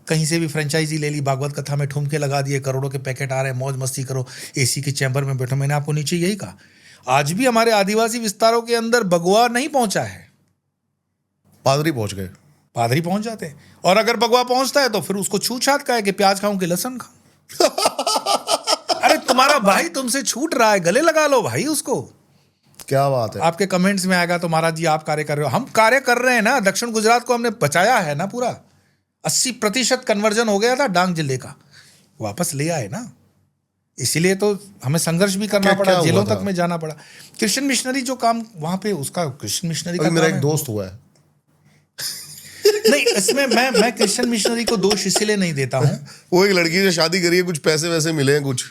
कहीं से भी फ्रेंचाइजी ले ली, भागवत कथा में ठुमके लगा दिए, करोड़ों के पैकेट आ रहे हैं, मौज मस्ती करो, एसी के चैम्बर में बैठो। मैंने आपको नीचे यही कहा, आज भी हमारे आदिवासी विस्तारों के अंदर भगवा नहीं पहुंचा है, पादरी पहुंच गए, पादरी पहुंच जाते हैं। और अगर भगवा पहुंचता है तो फिर उसको छूट-छाट का है कि प्याज खाऊं कि लहसुन खाऊं। अरे तुम्हारा भाई तुमसे छूट रहा है, गले लगा लो भाई उसको। क्या बात है। आपके कमेंट्स में आएगा तो महाराज जी आप कार्य कर रहे हो। हम कार्य कर रहे हैं ना, दक्षिण गुजरात को हमने बचाया है ना, पूरा 80% कन्वर्जन हो गया था डांग जिले का, वापस ले आए ना। इसीलिए तो हमें संघर्ष भी करना पड़ा, जेलों तक में जाना पड़ा। क्रिश्चियन मिशनरी जो काम वहां पे, उसका क्रिश्चियन मिशनरी का मेरा एक दोस्त हुआ है। नहीं, इसमें मैं क्रिश्चियन मिशनरी को दोष इसीलिए नहीं देता हूं, वो एक लड़की से शादी करी है, कुछ पैसे वैसे मिले हैं कुछ।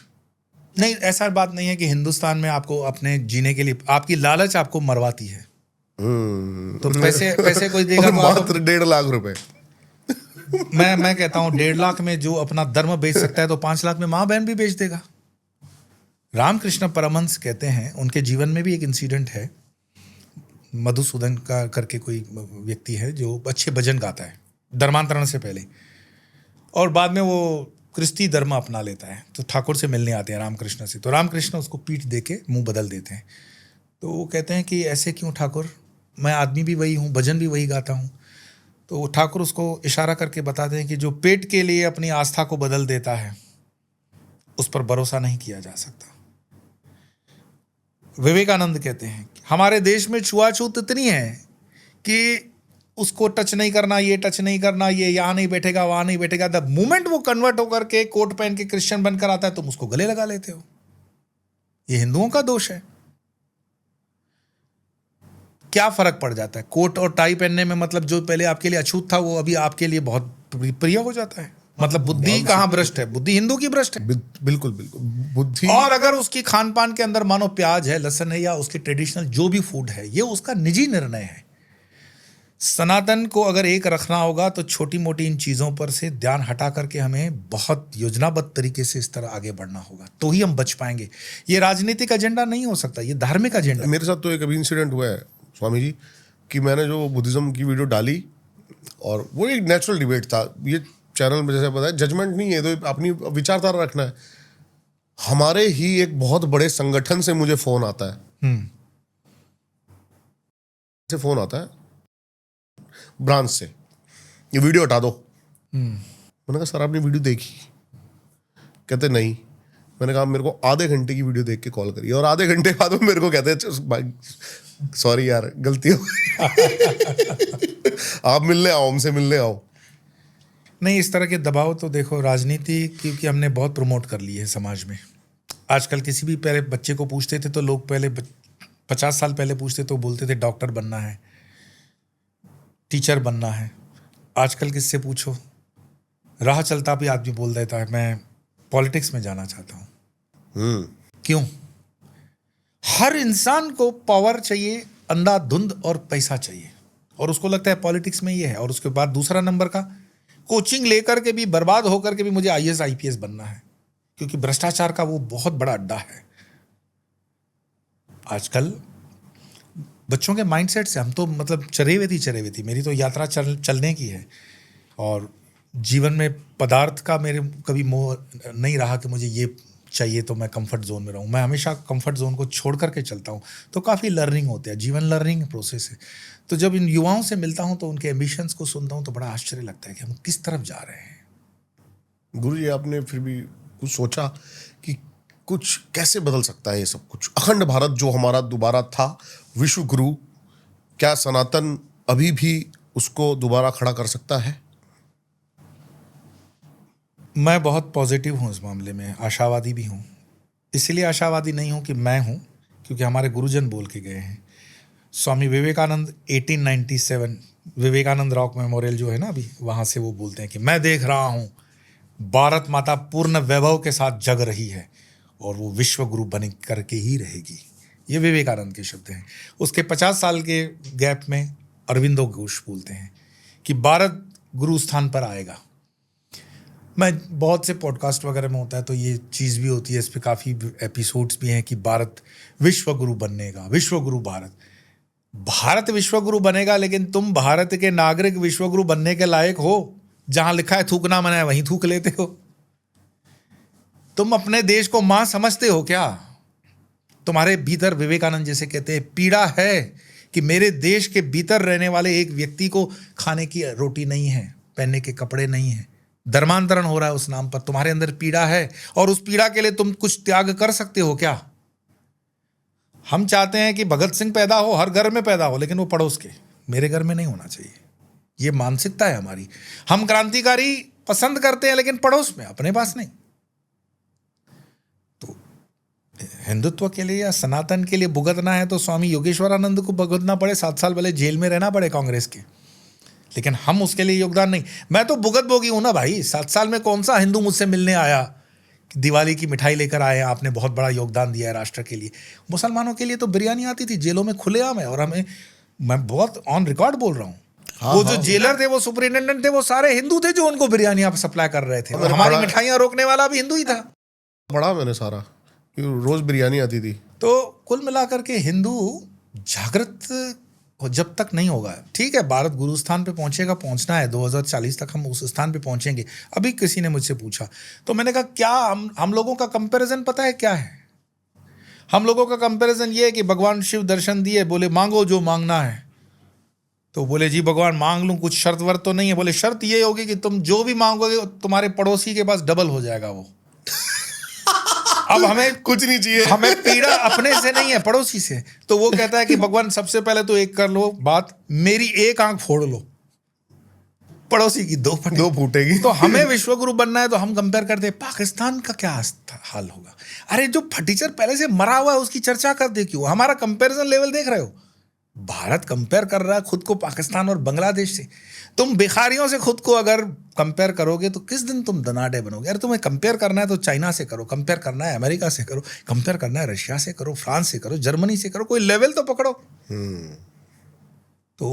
नहीं, ऐसा बात नहीं है कि हिंदुस्तान में आपको अपने जीने के लिए आपकी लालच आपको मरवाती है। तो पैसे कोई देगा मात्र 1.5 लाख रुपए। मैं कहता हूं 1.5 लाख में जो अपना धर्म बेच सकता है तो 5 लाख में माँ बहन भी बेच देगा। रामकृष्ण परमहंस कहते हैं, उनके जीवन में भी एक इंसिडेंट है। मधुसूदन का करके कोई व्यक्ति है जो अच्छे भजन गाता है धर्मांतरण से पहले, और बाद में वो क्रिस्ती धर्म अपना लेता है। तो ठाकुर से मिलने आते हैं रामकृष्ण से, तो रामकृष्ण उसको पीठ दे के मुँह बदल देते हैं। तो वो कहते हैं कि ऐसे क्यों ठाकुर, मैं आदमी भी वही हूँ, भजन भी वही गाता हूँ। तो ठाकुर उसको इशारा करके बताते हैं कि जो पेट के लिए अपनी आस्था को बदल देता है उस पर भरोसा नहीं किया जा सकता। विवेकानंद कहते हैं हमारे देश में छुआछूत इतनी है कि उसको टच नहीं करना, ये टच नहीं करना, ये यहाँ नहीं बैठेगा, वहाँ नहीं बैठेगा। द मोमेंट वो कन्वर्ट होकर के कोट पहन के क्रिश्चियन बनकर आता है तुम उसको गले लगा लेते हो। ये हिंदुओं का दोष है। क्या फर्क पड़ जाता है? कोट और टाई पहनने में मतलब जो पहले आपके लिए अछूत था वो अभी आपके लिए बहुत प्रिय हो जाता है। मतलब बुद्धि कहाँ भ्रष्ट है? बुद्धि हिंदू की भ्रष्ट है। बिल्कुल बिल्कुल बुद्धि। और अगर उसकी खान पान के अंदर मानो प्याज है, लहसुन है, या उसकी ट्रेडिशनल जो भी फूड है, ये उसका निजी निर्णय है। सनातन को अगर एक रखना होगा तो छोटी मोटी इन चीज़ों पर से ध्यान हटा करके हमें बहुत योजनाबद्ध तरीके से इस तरह आगे बढ़ना होगा, तो ही हम बच पाएंगे। ये राजनीतिक एजेंडा नहीं हो सकता, ये धार्मिक एजेंडा। मेरे साथ तो एक अभी इंसिडेंट हुआ है स्वामी जी कि मैंने जो बुद्धिज्म की वीडियो डाली और वो एक नेचुरल डिबेट था। ये चैनल में जैसे बताया जजमेंट नहीं है, तो अपनी विचारधारा रखना है। हमारे ही एक बहुत बड़े संगठन से मुझे फोन आता है, फोन आता है ब्रांच से, ये वीडियो हटा दो। मैंने कहा सर आपने वीडियो देखी? कहते नहीं। मैंने कहा मेरे को आधे घंटे की वीडियो देख के कॉल करिए, और आधे घंटे बाद में मेरे को कहते सॉरी यार गलती हो आप मिलने आओ, हमसे मिलने आओ। नहीं, इस तरह के दबाव तो देखो राजनीति क्योंकि हमने बहुत प्रमोट कर ली है समाज में। आजकल किसी भी पहले बच्चे को पूछते थे तो लोग पहले 50 साल पहले पूछते तो बोलते थे डॉक्टर बनना है, टीचर बनना है। आजकल किससे पूछो, राह चलता भी आदमी बोल देता है मैं पॉलिटिक्स में जाना चाहता हूँ। क्यों? हर इंसान को पावर चाहिए, अंधाधुंध और पैसा चाहिए, और उसको लगता है पॉलिटिक्स में ये है। और उसके बाद दूसरा नंबर का कोचिंग लेकर के भी, बर्बाद होकर के भी मुझे IAS IPS बनना है, क्योंकि भ्रष्टाचार का वो बहुत बड़ा अड्डा है आजकल। बच्चों के माइंडसेट से हम तो मतलब चरे हुए थी। मेरी तो यात्रा चलने की है, और जीवन में पदार्थ का मेरे कभी मोह नहीं रहा कि मुझे ये चाहिए तो मैं कंफर्ट जोन में रहूं। मैं हमेशा कंफर्ट जोन को छोड़ करके चलता हूं, तो काफ़ी लर्निंग होते हैं। जीवन लर्निंग प्रोसेस है। तो जब इन युवाओं से मिलता हूं तो उनके एम्बिशंस को सुनता हूं तो बड़ा आश्चर्य लगता है कि हम किस तरफ जा रहे हैं। गुरु जी आपने फिर भी कुछ सोचा कि कुछ कैसे बदल सकता है ये सब कुछ? अखंड भारत जो हमारा दोबारा था, विश्व गुरु, क्या सनातन अभी भी उसको दोबारा खड़ा कर सकता है? मैं बहुत पॉजिटिव हूँ इस मामले में, आशावादी भी हूँ। इसलिए आशावादी नहीं हूँ कि मैं हूँ, क्योंकि हमारे गुरुजन बोल के गए हैं। स्वामी विवेकानंद 1897 विवेकानंद रॉक मेमोरियल जो है ना अभी, वहाँ से वो बोलते हैं कि मैं देख रहा हूँ भारत माता पूर्ण वैभव के साथ जग रही है और वो विश्व गुरु बन करके ही रहेगी। ये विवेकानंद के शब्द हैं। उसके 50 साल के गैप में अरविंदो घोष बोलते हैं कि भारत गुरु स्थान पर आएगा। मैं बहुत से पॉडकास्ट वगैरह में होता है तो ये चीज़ भी होती है, इस पर काफ़ी एपिसोड्स भी हैं कि भारत विश्व गुरु बनेगा, विश्व गुरु भारत विश्व गुरु बनेगा। लेकिन तुम भारत के नागरिक विश्व गुरु बनने के लायक हो? जहां लिखा है थूकना मना है वहीं थूक लेते हो। तुम अपने देश को मां समझते हो क्या? तुम्हारे भीतर, विवेकानंद जैसे कहते हैं, पीड़ा है कि मेरे देश के भीतर रहने वाले एक व्यक्ति को खाने की रोटी नहीं है, पहनने के कपड़े नहीं है, धर्मांतरण हो रहा है उस नाम पर। तुम्हारे अंदर पीड़ा है और उस पीड़ा के लिए तुम कुछ त्याग कर सकते हो क्या? हम चाहते हैं कि भगत सिंह पैदा हो, हर घर में पैदा हो, लेकिन वो पड़ोस के, मेरे घर में नहीं होना चाहिए। ये मानसिकता है हमारी। हम क्रांतिकारी पसंद करते हैं लेकिन पड़ोस में, अपने पास नहीं। तो हिंदुत्व के लिए या सनातन के लिए भुगतना है तो स्वामी योगेश्वरानंद को भुगतना पड़े, 7 साल पहले जेल में रहना पड़े कांग्रेस के, लेकिन हम उसके लिए योगदान नहीं। मैं तो भुगत भोगी हूं ना भाई। 7 साल में कौन सा हिंदू मुझसे मिलने आया, दिवाली की मिठाई लेकर आए, आपने बहुत बड़ा योगदान दिया है राष्ट्र के लिए। मुसलमानों के लिए तो बिरयानी आती थी जेलों में खुलेआम है, और हमें, मैं बहुत ऑन रिकॉर्ड बोल रहा हूँ, वो जो जेलर थे, वो सुपरिटेंडेंट थे, वो सारे हिंदू थे जो उनको बिरयानी आप सप्लाई कर रहे थे। और हमारी मिठाइयां रोकने वाला भी हिंदू ही था। पढ़ा मैंने सारा, रोज बिरयानी आती थी। तो कुल मिलाकर के हिंदू जागृत जब तक नहीं होगा, ठीक है, भारत गुरु स्थान पे पहुंचेगा, पहुंचना है 2040 तक हम उस स्थान पे पहुंचेंगे। अभी किसी ने मुझसे पूछा तो मैंने कहा क्या हम लोगों का कंपैरिजन पता है क्या है? हम लोगों का कंपैरिजन ये है कि भगवान शिव दर्शन दिए, बोले मांगो जो मांगना है। तो बोले जी भगवान मांग लूं, कुछ शर्त वर्त तो नहीं है? बोले शर्त ये होगी कि तुम जो भी मांगोगे तुम्हारे पड़ोसी के पास डबल हो जाएगा वो। अब हमें कुछ नहीं चाहिए, हमें पीड़ा अपने से नहीं है, पड़ोसी से। तो वो कहता है कि भगवान सबसे पहले तो एक कर लो बात, मेरी एक आंख फोड़ लो, पड़ोसी की दो फूटेगी। तो हमें विश्व गुरु बनना है तो हम कंपेयर करते हैं पाकिस्तान का क्या हाल होगा। अरे जो फटीचर पहले से मरा हुआ है उसकी चर्चा कर दे क्यों? हमारा कंपैरिजन लेवल देख रहे हो? भारत कंपेयर कर रहा है खुद को पाकिस्तान और बांग्लादेश से। तुम भिखारियों से खुद को अगर कंपेयर करोगे तो किस दिन तुम धनाढ़ बनोगे? अरे तुम्हें कंपेयर करना है तो चाइना से करो, कंपेयर करना है अमेरिका से करो, कंपेयर करना है रशिया से करो, फ्रांस से करो, जर्मनी से करो, कोई लेवल तो पकड़ो। तो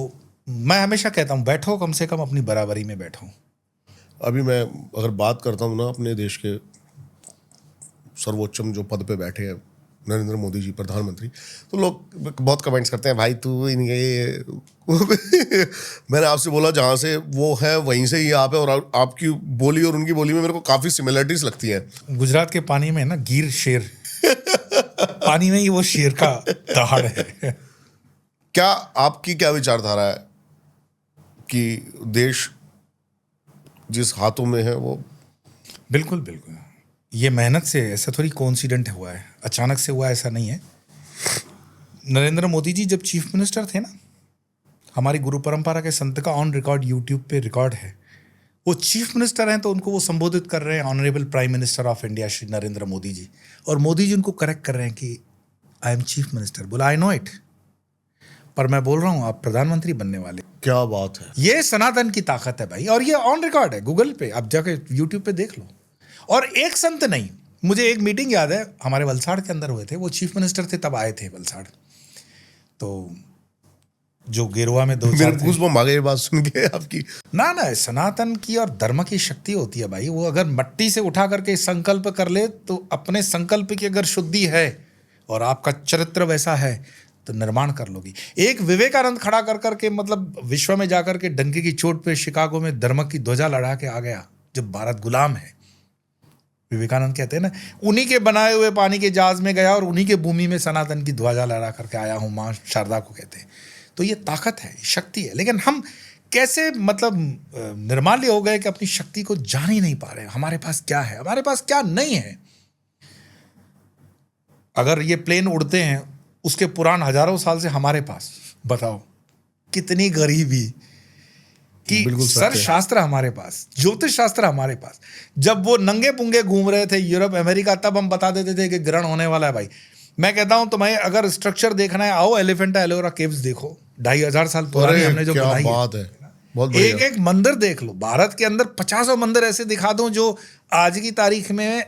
मैं हमेशा कहता हूँ बैठो, कम से कम अपनी बराबरी में बैठो। अभी मैं अगर बात करता हूँ ना अपने देश के सर्वोच्चम जो पद पे बैठे हैं नरेंद्र मोदी जी प्रधानमंत्री, तो लोग बहुत कमेंट्स करते हैं भाई तू इनके मैंने आपसे बोला जहाँ से वो है वहीं से ही आप है, और आपकी बोली और उनकी बोली में मेरे को काफ़ी सिमिलरिटीज लगती हैं। गुजरात के पानी में ना गिर शेर पानी में ही वो शेर का दहाड़ है। क्या आपकी क्या विचारधारा है कि देश जिस हाथों में है वो? बिल्कुल बिल्कुल, ये मेहनत से, ऐसा थोड़ी कोइंसिडेंट हुआ है, अचानक से हुआ ऐसा नहीं है। नरेंद्र मोदी जी जब चीफ मिनिस्टर थे ना, हमारी गुरु परंपरा के संत का ऑन रिकॉर्ड यूट्यूब पे रिकॉर्ड है, वो चीफ मिनिस्टर हैं तो उनको वो संबोधित कर रहे हैं honourable prime minister of India Shri Narendra Modi ji, और मोदी जी उनको करेक्ट कर रहे हैं कि आई एम चीफ मिनिस्टर। बोला आई नो इट, पर मैं बोल रहा हूँ आप प्रधानमंत्री बनने वाले। क्या बात है, ये सनातन की ताकत है भाई, और ये ऑन रिकॉर्ड है गूगल पे, आप जाके यूट्यूब पे देख लो। और एक संत नहीं, मुझे एक मीटिंग याद है हमारे वलसाड़ के अंदर हुए थे, वो चीफ मिनिस्टर थे तब आए थे वलसाड़, तो जो गेरुआ में दो चार गूज़बम्प आ गए ये बात सुन के आपकी। ना सनातन की और धर्म की शक्ति होती है भाई, वो अगर मट्टी से उठा करके संकल्प कर ले तो अपने संकल्प की अगर शुद्धि है और आपका चरित्र वैसा है तो निर्माण कर लोगी। एक विवेकानंद खड़ा कर करके मतलब विश्व में जाकर के डंके की चोट पे शिकागो में धर्म की ध्वजा लड़ा के आ गया, जब भारत गुलाम है। विवेकानंद कहते हैं ना, उन्हीं के बनाए हुए पानी के जहाज में गया और उन्हीं के भूमि में सनातन की ध्वजा लहरा करके आया हूँ, माँ शारदा को कहते हैं। तो ये ताकत है, शक्ति है, लेकिन हम कैसे मतलब निर्माल्य हो गए कि अपनी शक्ति को जान ही नहीं पा रहे हैं। हमारे पास क्या है, हमारे पास क्या नहीं है। अगर ये प्लेन उड़ते हैं उसके पुराण हजारों साल से हमारे पास, बताओ कितनी गरीबी कि सर शास्त्र हमारे पास, ज्योतिष शास्त्र हमारे पास। जब वो नंगे पुंगे घूम रहे थे यूरोप अमेरिका, तब हम बता देते थे कि ग्रहण होने वाला है। भाई मैं कहता हूं तुम्हें अगर स्ट्रक्चर देखना है, आओ एलिफेंटा एलोरा केव्स देखो, 2500 साल पुरानी हमने जो बनाई है। बहुत एक एक मंदिर देख लो, भारत के अंदर 50 मंदिर ऐसे दिखा दो जो आज की तारीख में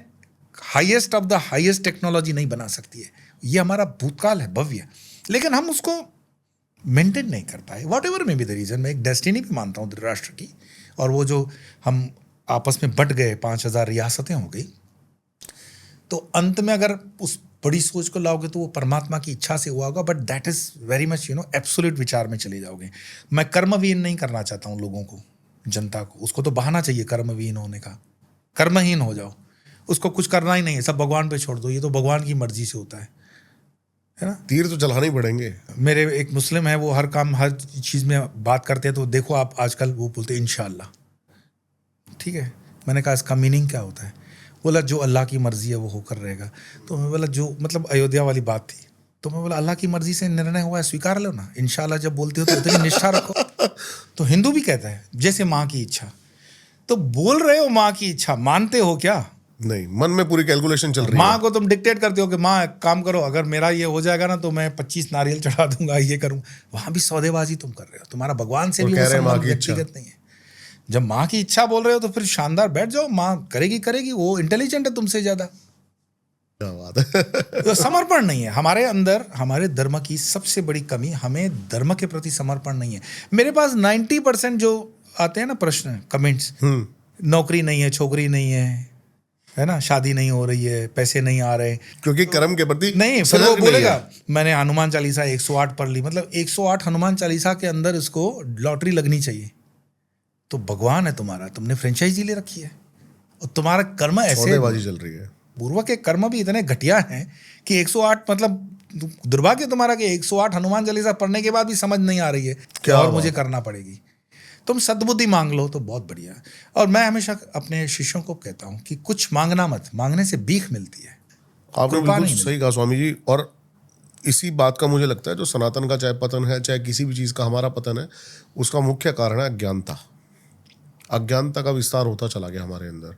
highest of the highest technology नहीं बना सकती है। ये हमारा भूतकाल है भव्य, लेकिन हम उसको मेंटेन नहीं कर पाए। वॉट एवर में भी द रीजन, मैं एक डेस्टिनी भी मानता हूँ राष्ट्र की, और वो जो हम आपस में बट गए, 5000 रियासतें हो गई, तो अंत में अगर उस बड़ी सोच को लाओगे तो वो परमात्मा की इच्छा से हुआ होगा, but that is very much absolute विचार में चले जाओगे। मैं कर्मविहीन नहीं करना चाहता हूँ लोगों को, जनता को, उसको तो बहाना चाहिए कर्मविहीन होने का। कर्महीन हो जाओ, उसको कुछ करना ही नहीं है, सब भगवान पे छोड़ दो, ये तो भगवान की मर्जी से होता है ना। तीर तो चलाने ही पड़ेंगे। मेरे एक मुस्लिम है, वो हर काम हर चीज़ में बात करते हैं, तो देखो आप आजकल वो बोलते हैं इंशाअल्लाह, ठीक है। मैंने कहा इसका मीनिंग क्या होता है? बोला जो अल्लाह की मर्जी है वो होकर रहेगा। तो मैं बोला जो मतलब अयोध्या वाली बात थी, तो मैं बोला अल्लाह की मर्जी से निर्णय हुआ है, स्वीकार लो ना। इंशाअल्लाह जब बोलते हो तो उतनी निष्ठा रखो। तो हिंदू भी कहता है जैसे माँ की इच्छा, तो बोल रहे हो माँ की इच्छा, मानते हो क्या? नहीं, मन में पूरी कैलकुलेशन चल रही है। माँ को तुम डिक्टेट करते हो कि माँ काम करो, अगर मेरा ये हो जाएगा ना तो मैं 25 नारियल चढ़ा दूंगा, ये करूँ। वहां भी सौदेबाजी तुम कर रहे हो, तुम्हारा भगवान से भी वो संबंध व्यक्तिगत नहीं है। जब माँ की इच्छा बोल रहे हो तो फिर शानदार, बैठ जाओ, माँ करेगी, वो इंटेलिजेंट है तुमसे ज्यादा। क्या बात है। तो समर्पण नहीं है हमारे अंदर। हमारे धर्म की सबसे बड़ी कमी, हमें धर्म के प्रति समर्पण नहीं है। मेरे पास 90% जो आते हैं ना प्रश्न, कमेंट्स, नौकरी नहीं है, छोकरी नहीं है ना, शादी नहीं हो रही है, पैसे नहीं आ रहे, क्योंकि कर्म के प्रति नहीं। फिर वो बोलेगा मैंने हनुमान चालीसा 108 पढ़ ली, मतलब 108 हनुमान चालीसा के अंदर इसको लॉटरी लगनी चाहिए। तो भगवान है तुम्हारा, तुमने फ्रेंचाइजी ले रखी है, और तुम्हारा कर्म ऐसे सौदेबाजी चल रही है। पूर्व के कर्म भी इतने घटिया हैं कि 108 मतलब दुर्भाग्य तुम्हारा कि 108 हनुमान चालीसा पढ़ने के बाद भी समझ नहीं आ रही है क्या और मुझे करना पड़ेगी। तुम सद्बुद्धि मांग लो तो बहुत बढ़िया है। और मैं हमेशा अपने शिष्यों को कहता हूँ कि कुछ मांगना मत, मांगने से भीख मिलती है। आपने बिल्कुल सही कहा स्वामी जी। और इसी बात का मुझे लगता है जो सनातन का चाहे पतन है, चाहे किसी भी चीज़ का हमारा पतन है, उसका मुख्य कारण है अज्ञानता। अज्ञानता का विस्तार होता चला गया हमारे अंदर,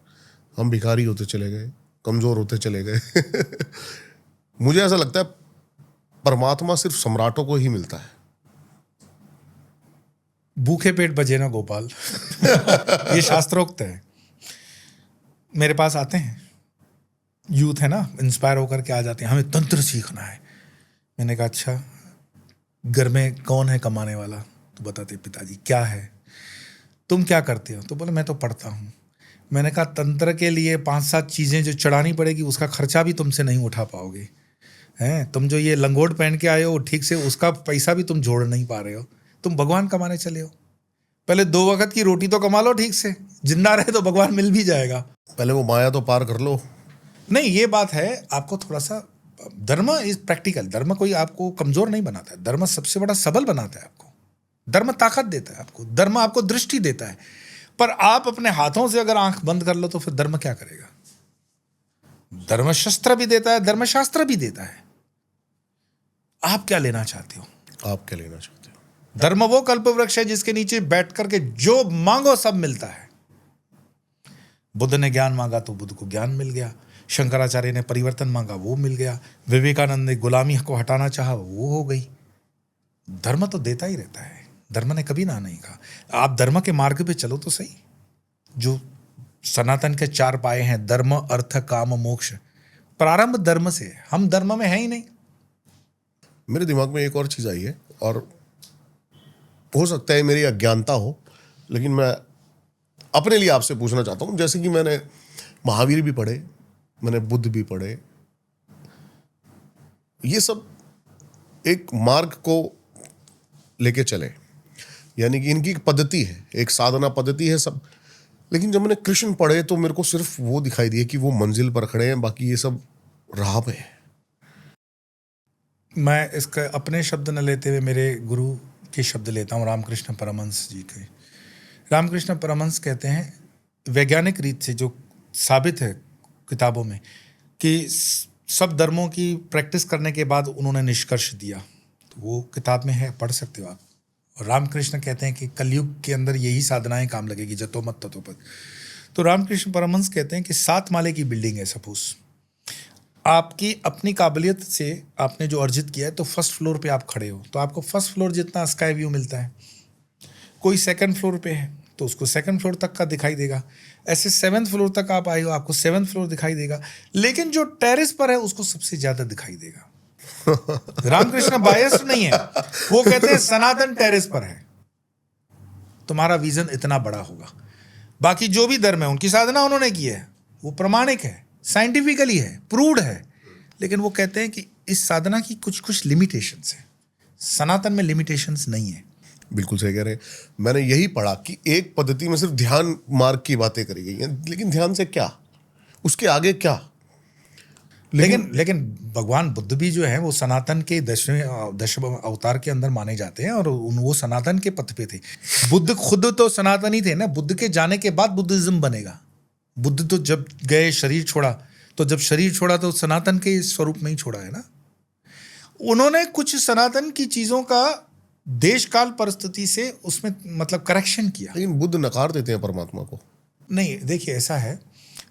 हम भिखारी होते चले गए, कमज़ोर होते चले गए। मुझे ऐसा लगता है परमात्मा सिर्फ सम्राटों को ही मिलता है, भूखे पेट बजे ना गोपाल। ये शास्त्रोक्त है। मेरे पास आते हैं यूथ है ना, इंस्पायर होकर के आ जाते हैं, हमें तंत्र सीखना है। मैंने कहा अच्छा घर में कौन है कमाने वाला? तो बताते पिताजी। क्या है? तुम क्या करते हो? तो बोले मैं तो पढ़ता हूँ। मैंने कहा तंत्र के लिए 5-7 चीज़ें जो चढ़ानी पड़ेगी उसका खर्चा भी तुमसे नहीं उठा पाओगे हैं। तुम जो ये लंगोट पहन के आए हो ठीक से उसका पैसा भी तुम जोड़ नहीं पा रहे हो। तुम भगवान कमाने चले हो। पहले 2 वक्त की रोटी तो कमा लो ठीक से, जिंदा रहे तो भगवान मिल भी जाएगा। पहले वो माया तो पार कर लो। नहीं ये बात है, आपको थोड़ा सा धर्म इज प्रैक्टिकल। धर्म कोई आपको कमजोर नहीं बनाता है, धर्म सबसे बड़ा सबल बनाता है आपको। धर्म ताकत देता है आपको, धर्म आपको दृष्टि देता है। पर आप अपने हाथों से अगर आंख बंद कर लो तो फिर धर्म क्या करेगा? धर्म शस्त्र भी देता है, धर्मशास्त्र भी देता है। आप क्या लेना चाहते हो? आप क्या लेना चाहते हो? धर्म वो कल्प वृक्ष है जिसके नीचे बैठ करके जो मांगो सब मिलता है। बुद्ध ने ज्ञान मांगा तो बुद्ध को ज्ञान मिल गया। शंकराचार्य ने परिवर्तन मांगा, वो मिल गया। विवेकानंद ने गुलामी को हटाना चाहा, वो हो गई। धर्म तो देता ही रहता है, धर्म ने कभी ना नहीं कहा। आप धर्म के मार्ग पे चलो तो सही। जो सनातन के 4 पाए हैं, धर्म अर्थ काम मोक्ष, प्रारंभ धर्म से है। हम धर्म में है ही नहीं। मेरे दिमाग में एक और चीज आई है, और हो सकता है मेरी अज्ञानता हो, लेकिन मैं अपने लिए आपसे पूछना चाहता हूं। जैसे कि मैंने महावीर भी पढ़े, मैंने बुद्ध भी पढ़े, ये सब एक मार्ग को लेके चले, यानी कि इनकी एक पद्धति है, एक साधना पद्धति है सब। लेकिन जब मैंने कृष्ण पढ़े तो मेरे को सिर्फ वो दिखाई दिए कि वो मंजिल पर खड़े हैं, बाकी ये सब राह पे है। मैं इसका अपने शब्द न लेते हुए मेरे गुरु के शब्द लेता हूँ, रामकृष्ण परमहंस जी के। रामकृष्ण परमहंस कहते हैं, वैज्ञानिक रीत से जो साबित है किताबों में, कि सब धर्मों की प्रैक्टिस करने के बाद उन्होंने निष्कर्ष दिया। तो वो किताब में है, पढ़ सकते हो आप। और रामकृष्ण कहते हैं कि कलयुग के अंदर यही साधनाएं काम लगेगी, जतो मत ततो पद। तो रामकृष्ण परमहंस कहते हैं कि 7 माले की बिल्डिंग है सपोज, आपकी अपनी काबिलियत से आपने जो अर्जित किया है, तो फर्स्ट फ्लोर पे आप खड़े हो तो आपको फर्स्ट फ्लोर जितना स्काई व्यू मिलता है। कोई 2nd फ्लोर पे है तो उसको 2nd फ्लोर तक का दिखाई देगा। ऐसे 7th फ्लोर तक आप आए हो, आपको 7th फ्लोर दिखाई देगा। लेकिन जो टेरेस पर है उसको सबसे ज्यादा दिखाई देगा। रामकृष्ण बायस्ड नहीं है, वो कहते हैं सनातन टेरेस पर है, तुम्हारा विजन इतना बड़ा होगा। बाकी जो भी धर्म है उनकी साधना उन्होंने की है, वो प्रमाणिक है, साइंटिफिकली है, प्रूव्ड है। लेकिन वो कहते हैं कि इस साधना की कुछ लिमिटेशंस है, सनातन में लिमिटेशंस नहीं है। बिल्कुल सही कह रहे हैं। मैंने यही पढ़ा कि एक पद्धति में सिर्फ ध्यान मार्ग की बातें करी गई हैं, लेकिन ध्यान से क्या, उसके आगे क्या? लेकिन भगवान बुद्ध भी जो है वो सनातन के 10वें अवतार के अंदर माने जाते हैं, और वो सनातन के पथ पे थे। बुद्ध खुद तो सनातनी थे ना। बुद्ध के जाने के बाद बुद्धिज्म बनेगा। बुद्ध तो जब गए शरीर छोड़ा, तो जब शरीर छोड़ा तो सनातन के स्वरूप में ही छोड़ा है ना। उन्होंने कुछ सनातन की चीजों का देश काल परिस्थिति से उसमें मतलब करेक्शन किया। लेकिन बुद्ध नकार देते हैं परमात्मा को। नहीं, देखिए ऐसा है,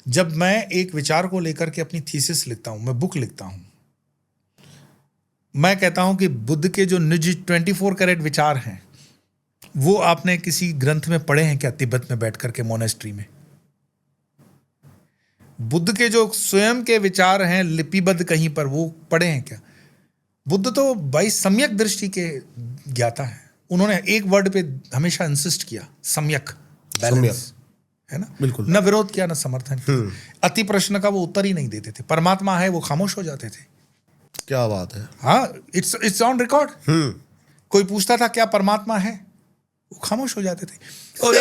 जब मैं एक विचार को लेकर के अपनी थीसिस लिखता हूं, मैं बुक लिखता हूं, मैं कहता हूं कि बुद्ध के जो निज 24 कैरेट विचार हैं वो आपने किसी ग्रंथ में पढ़े हैं क्या? तिब्बत में बैठ करके मोनेस्ट्री में बुद्ध के जो स्वयं के विचार हैं लिपिबद्ध कहीं पर, वो पढ़े हैं क्या? बुद्ध तो भाई सम्यक दृष्टि के ज्ञाता है। उन्होंने एक वर्ड पे हमेशा इंसिस्ट किया, सम्यक, बैलेंस, है ना। बिल्कुल। न विरोध किया न समर्थन किया। अति प्रश्न का वो उत्तर ही नहीं देते थे। परमात्मा है वो खामोश हो जाते थे। क्या बात है। हाँ, इट्स ऑन रिकॉर्ड। कोई पूछता था क्या परमात्मा है, वो खामोश हो जाते थे। और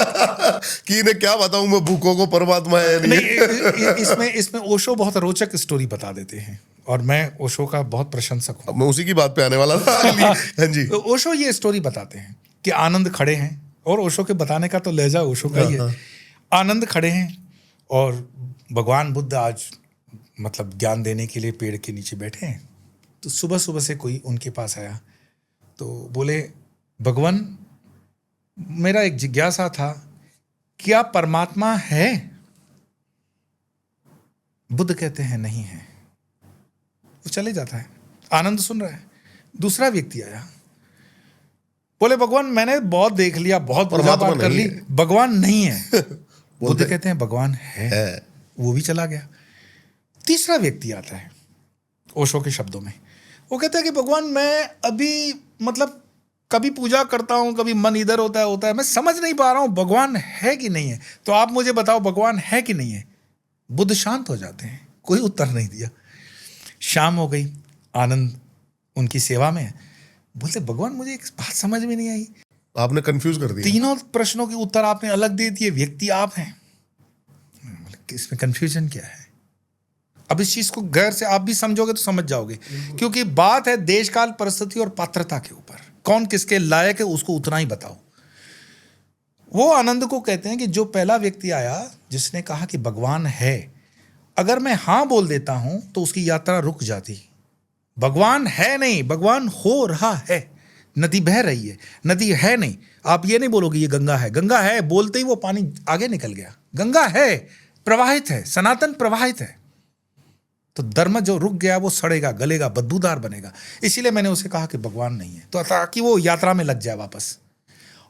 कि इन्हें क्या बताऊं मैं भूखों को परमात्मा है नहीं, इसमें ओशो बहुत रोचक स्टोरी बता देते हैं, और मैं ओशो का बहुत प्रशंसक हूँ। मैं उसी की बात पे आने वाला था। हाँ जी। तो ओशो ये स्टोरी बताते हैं कि आनंद खड़े हैं, और ओशो के बताने का तो लहजा ओशो का ही है। आनंद खड़े हैं और भगवान बुद्ध आज मतलब ज्ञान देने के लिए पेड़ के नीचे बैठे हैं। तो सुबह सुबह से कोई उनके पास आया, तो बोले भगवान मेरा एक जिज्ञासा था, क्या परमात्मा है? बुद्ध कहते हैं नहीं है। वो चले जाता है। आनंद सुन रहा है। दूसरा व्यक्ति आया, बोले भगवान मैंने बहुत देख लिया, बहुत पूजा परमात्मा पाठ कर नहीं ली, भगवान नहीं है। बुद्ध बोलते कहते हैं भगवान है। वो भी चला गया। तीसरा व्यक्ति आता है ओशो के शब्दों में, वो कहता है कि भगवान मैं अभी मतलब कभी पूजा करता हूं, कभी मन इधर होता है, मैं समझ नहीं पा रहा हूं भगवान है कि नहीं है, तो आप मुझे बताओ भगवान है कि नहीं है। बुद्ध शांत हो जाते हैं, कोई उत्तर नहीं दिया। शाम हो गई, आनंद उनकी सेवा में है। बोलते भगवान मुझे एक बात समझ में नहीं आई, आपने कंफ्यूज कर दिया, तीनों प्रश्नों के उत्तर आपने अलग दे दिए, व्यक्ति आप हैं, इसमें कंफ्यूजन क्या है। अब इस चीज को गैर से आप भी समझोगे तो समझ जाओगे, क्योंकि बात है देश काल परिस्थिति और पात्रता के ऊपर, कौन किसके लायक है उसको उतना ही बताओ। वो आनंद को कहते हैं कि जो पहला व्यक्ति आया जिसने कहा कि भगवान है, अगर मैं हां बोल देता हूं तो उसकी यात्रा रुक जाती। भगवान है नहीं, भगवान हो रहा है। नदी बह रही है, नदी है नहीं, आप ये नहीं बोलोगे ये गंगा है, गंगा है बोलते ही वो पानी आगे निकल गया। गंगा है, प्रवाहित है, सनातन प्रवाहित है। तो धर्म जो रुक गया वो सड़ेगा, गलेगा, बदबूदार बनेगा। इसीलिए मैंने उसे कहा कि भगवान नहीं है, तो ताकि वो यात्रा में लग जाए वापस।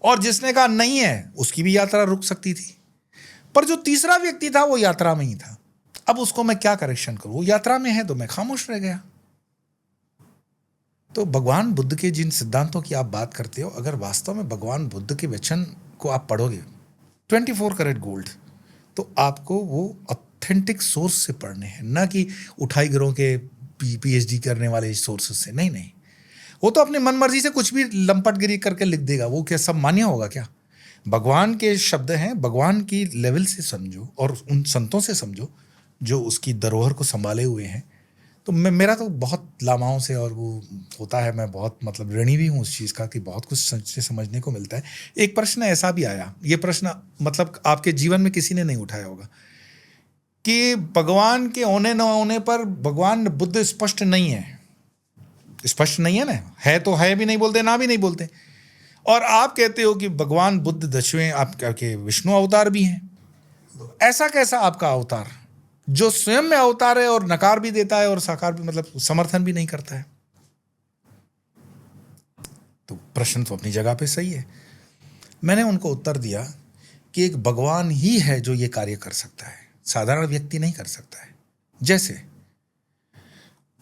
और जिसने कहा नहीं है उसकी भी यात्रा रुक सकती थी, पर जो तीसरा व्यक्ति था वो यात्रा में ही था। अब उसको मैं क्या करेक्शन करूं, वो यात्रा में है तो मैं खामोश रह गया। तो भगवान बुद्ध के जिन सिद्धांतों की आप बात करते हो, अगर वास्तव में भगवान बुद्ध के वचन को आप पढ़ोगे 24 कैरेट गोल्ड, तो आपको वो ऑथेंटिक सोर्स से पढ़ने हैं, ना कि उठाई गिरों के पीएचडी करने वाले सोर्सेस से। नहीं, वो तो अपनी मन मर्जी से कुछ भी लंपटगिरी करके लिख देगा, वो क्या सब मान्य होगा क्या? भगवान के शब्द हैं, भगवान की लेवल से समझो और उन संतों से समझो जो उसकी धरोहर को संभाले हुए हैं। तो मेरा तो बहुत लामाओं से और वो होता है, मैं बहुत मतलब ऋणी भी हूँ उस चीज़ का कि बहुत कुछ से समझने को मिलता है। एक प्रश्न ऐसा भी आया, ये प्रश्न मतलब आपके जीवन में किसी ने नहीं उठाया होगा, कि भगवान के होने न होने पर भगवान बुद्ध स्पष्ट नहीं है। स्पष्ट नहीं है ना, है तो है भी नहीं बोलते, ना भी नहीं बोलते। और आप कहते हो कि भगवान बुद्ध 10वें आपके विष्णु अवतार भी हैं। ऐसा कैसा आपका अवतार जो स्वयं में अवतार है और नकार भी देता है और साकार भी, मतलब समर्थन भी नहीं करता है? तो प्रश्न तो अपनी जगह पे सही है। मैंने उनको उत्तर दिया कि एक भगवान ही है जो ये कार्य कर सकता है, साधारण व्यक्ति नहीं कर सकता है। जैसे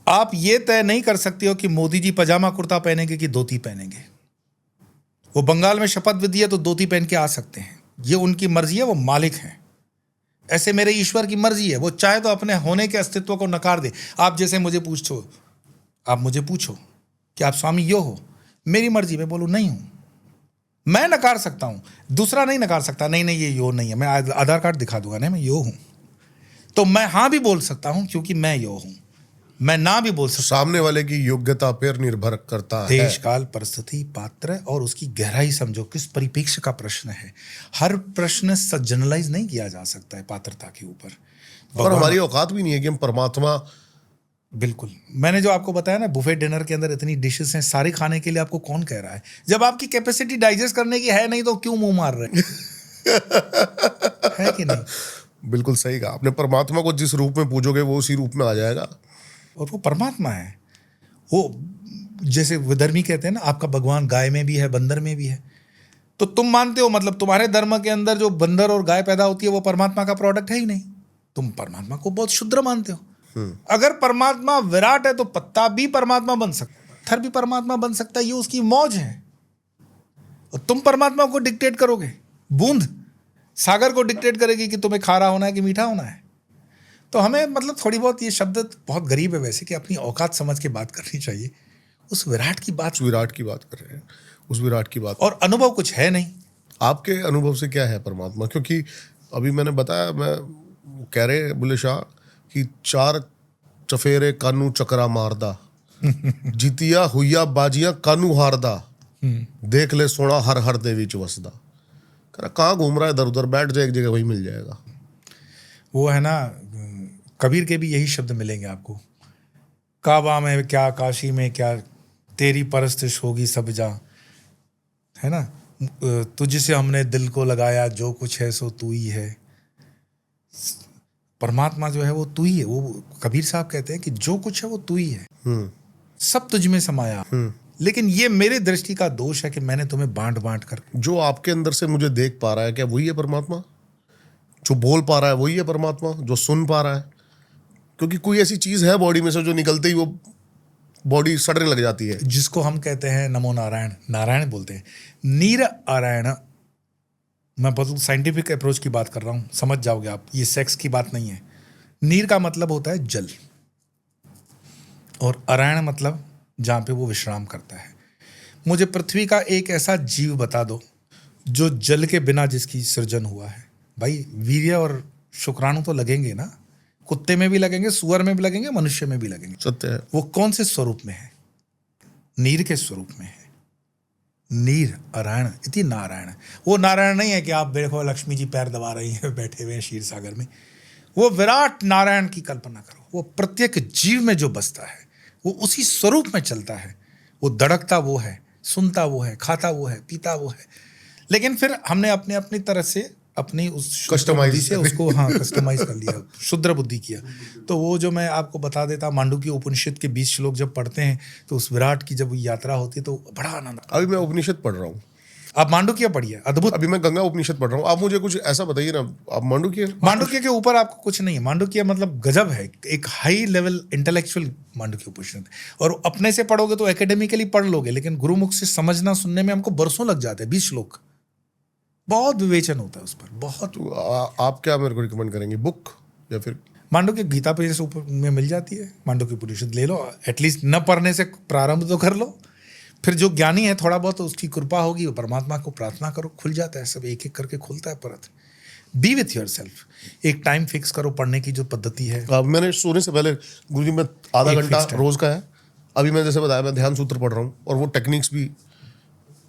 आप ये तय नहीं कर सकते हो कि मोदी जी पजामा कुर्ता पहनेंगे कि धोती पहनेंगे। वो बंगाल में शपथ विधि है तो धोती पहन के आ सकते हैं, ये उनकी मर्जी है, वो मालिक हैं। ऐसे मेरे ईश्वर की मर्जी है, वो चाहे तो अपने होने के अस्तित्व को नकार दे। आप जैसे मुझे पूछो कि आप स्वामी यो हो, मेरी मर्जी, मैं बोलूं नहीं हूं, मैं नकार सकता हूं, दूसरा नहीं नकार सकता। नहीं ये यो नहीं है, मैं आधार कार्ड दिखा दूंगा, नहीं मैं यो हूं। तो मैं हां भी बोल सकता हूं क्योंकि मैं यो हूं, मैं ना भी बोल सकता। सामने वाले की योग्यता पर निर्भर करता है। देश काल परिस्थिति पात्र और उसकी गहराई समझो, किस परिप्रेक्ष्य का प्रश्न है। हर प्रश्न जनरलाइज नहीं किया जा सकता है पात्रता के ऊपर। और हमारी औकात भी नहीं है कि हम परमात्मा। बिल्कुल, मैंने जो आपको बताया ना, बुफे डिनर के अंदर इतनी डिशेस हैं, सारे खाने के लिए आपको कौन कह रहा है? जब आपकी कैपेसिटी डाइजेस्ट करने की है नहीं तो क्यों मुंह मार रहे है कि नहीं? बिल्कुल सही कहा आपने। परमात्मा को जिस रूप में पूजोगे वो उसी रूप में आ जाएगा, और वो परमात्मा है। वो जैसे विधर्मी कहते हैं ना, आपका भगवान गाय में भी है, बंदर में भी है। तो तुम मानते हो, मतलब तुम्हारे धर्म के अंदर जो बंदर और गाय पैदा होती है वो परमात्मा का प्रोडक्ट है ही नहीं। तुम परमात्मा को बहुत शुद्र मानते हो। अगर परमात्मा विराट है तो पत्ता भी परमात्मा बन सकता है, पत्थर भी परमात्मा बन सकता है, ये उसकी मौज है। और तुम परमात्मा को डिक्टेट करोगे, बूंद सागर को डिक्टेट करेगी कि तुम्हें खारा होना है कि मीठा होना है। तो हमें मतलब थोड़ी बहुत, ये शब्द बहुत गरीब है वैसे, कि अपनी औकात समझ के बात करनी चाहिए। उस विराट की बात कर रहे हैं, उस विराट की बात। और अनुभव कुछ है नहीं। आपके अनुभव से क्या है परमात्मा? क्योंकि अभी मैंने बताया, मैं कह रहे बुल्ले शाह कि 4 चफेरे कानू चकरा मारदा, जीतिया हुईया बाजियां कानू हारदा, देख ले सोना हर हर देवी च वसदा। कहाँ घूम रहा है इधर उधर, बैठ जाए एक जगह, वही मिल जाएगा। वो है ना, कबीर के भी यही शब्द मिलेंगे आपको। काबा में क्या, काशी में क्या, तेरी परस्तिश होगी सब जहाँ, है ना। तुझसे हमने दिल को लगाया, जो कुछ है सो तू ही है। परमात्मा जो है वो तू ही है। वो कबीर साहब कहते हैं कि जो कुछ है वो तू ही है, सब तुझ में समाया। लेकिन ये मेरे दृष्टि का दोष है कि मैंने तुम्हें बांट बांट कर। जो आपके अंदर से मुझे देख पा रहा है, क्या वही है परमात्मा? जो बोल पा रहा है वही है परमात्मा? जो सुन पा रहा है? क्योंकि कोई ऐसी चीज है बॉडी में से जो निकलते ही वो बॉडी सड़ने लग जाती है, जिसको हम कहते हैं नमो नारायण, नारायण बोलते हैं, नीर आरायण। मैं बहुत साइंटिफिक अप्रोच की बात कर रहा हूँ, समझ जाओगे आप, ये सेक्स की बात नहीं है। नीर का मतलब होता है जल, और आरायण मतलब जहाँ पे वो विश्राम करता है। मुझे पृथ्वी का एक ऐसा जीव बता दो जो जल के बिना जिसकी सृजन हुआ है। भाई वीर्य और शुक्राणु तो लगेंगे ना, कुत्ते में भी लगेंगे, सुअर में भी लगेंगे, मनुष्य में भी लगेंगे। सत्य है। वो कौन से स्वरूप में है? नीर के स्वरूप में है। नीर नारायण इति नारायण। वो नारायण नहीं है कि आप देखो लक्ष्मी जी पैर दबा रही हैं बैठे हुए हैं क्षीर सागर में। वो विराट नारायण की कल्पना करो। वो प्रत्येक जीव में जो बसता है वो उसी स्वरूप में चलता है। वो धड़कता वो है, सुनता वो है, खाता वो है, पीता वो है। लेकिन फिर हमने अपने अपनी तरह से अपनी उस बुद्धि से उसको कस्टमाइज कर लिया, शुद्र बुद्धि किया। तो वो जो मैं आपको बता देता, मांडुक्य उपनिषद के 20 श्लोक जब पढ़ते हैं तो उस विराट की जब यात्रा होती है तो बड़ा आनंद। अभी मैं उपनिषद पढ़ रहा हूँ, आप मांडुक्य पढ़िए, अद्भुत। अभी मैं गंगा उपनिषद पढ़ रहा हूँ। आप मुझे कुछ ऐसा बताइए ना। आप मांडुक्य के ऊपर आपको कुछ नहीं है। मांडुक्य मतलब गजब है, एक हाई लेवल इंटेलेक्चुअल मांडुक्य उपनिषद। और अपने से पढ़ोगे तो एकेडमिकली पढ़ लोगे, लेकिन गुरुमुख से समझना सुनने में हमको बरसों लग जाते हैं। 20 श्लोक, बहुत विवेचन होता है उस पर, बहुत। तो आप क्या मेरे को रिकमेंड करेंगे, बुक या फिर? मांडुक्य गीता पेज से ऊपर में मिल जाती है, मांडुक्य उपनिषद ले लो। एटलीस्ट न पढ़ने से प्रारंभ तो कर लो, फिर जो ज्ञानी है थोड़ा बहुत उसकी कृपा होगी, वो परमात्मा को प्रार्थना करो, खुल जाता है सब, एक एक करके खुलता है परत। बी विथ योर सेल्फ, एक टाइम फिक्स करो पढ़ने की जो पद्धति है। मैंने सोने से पहले गुरुजी में आधा घंटा रोज का है। अभी मैं जैसे बताया, मैं ध्यान सूत्र पढ़ रहा हूँ और वो टेक्निक्स भी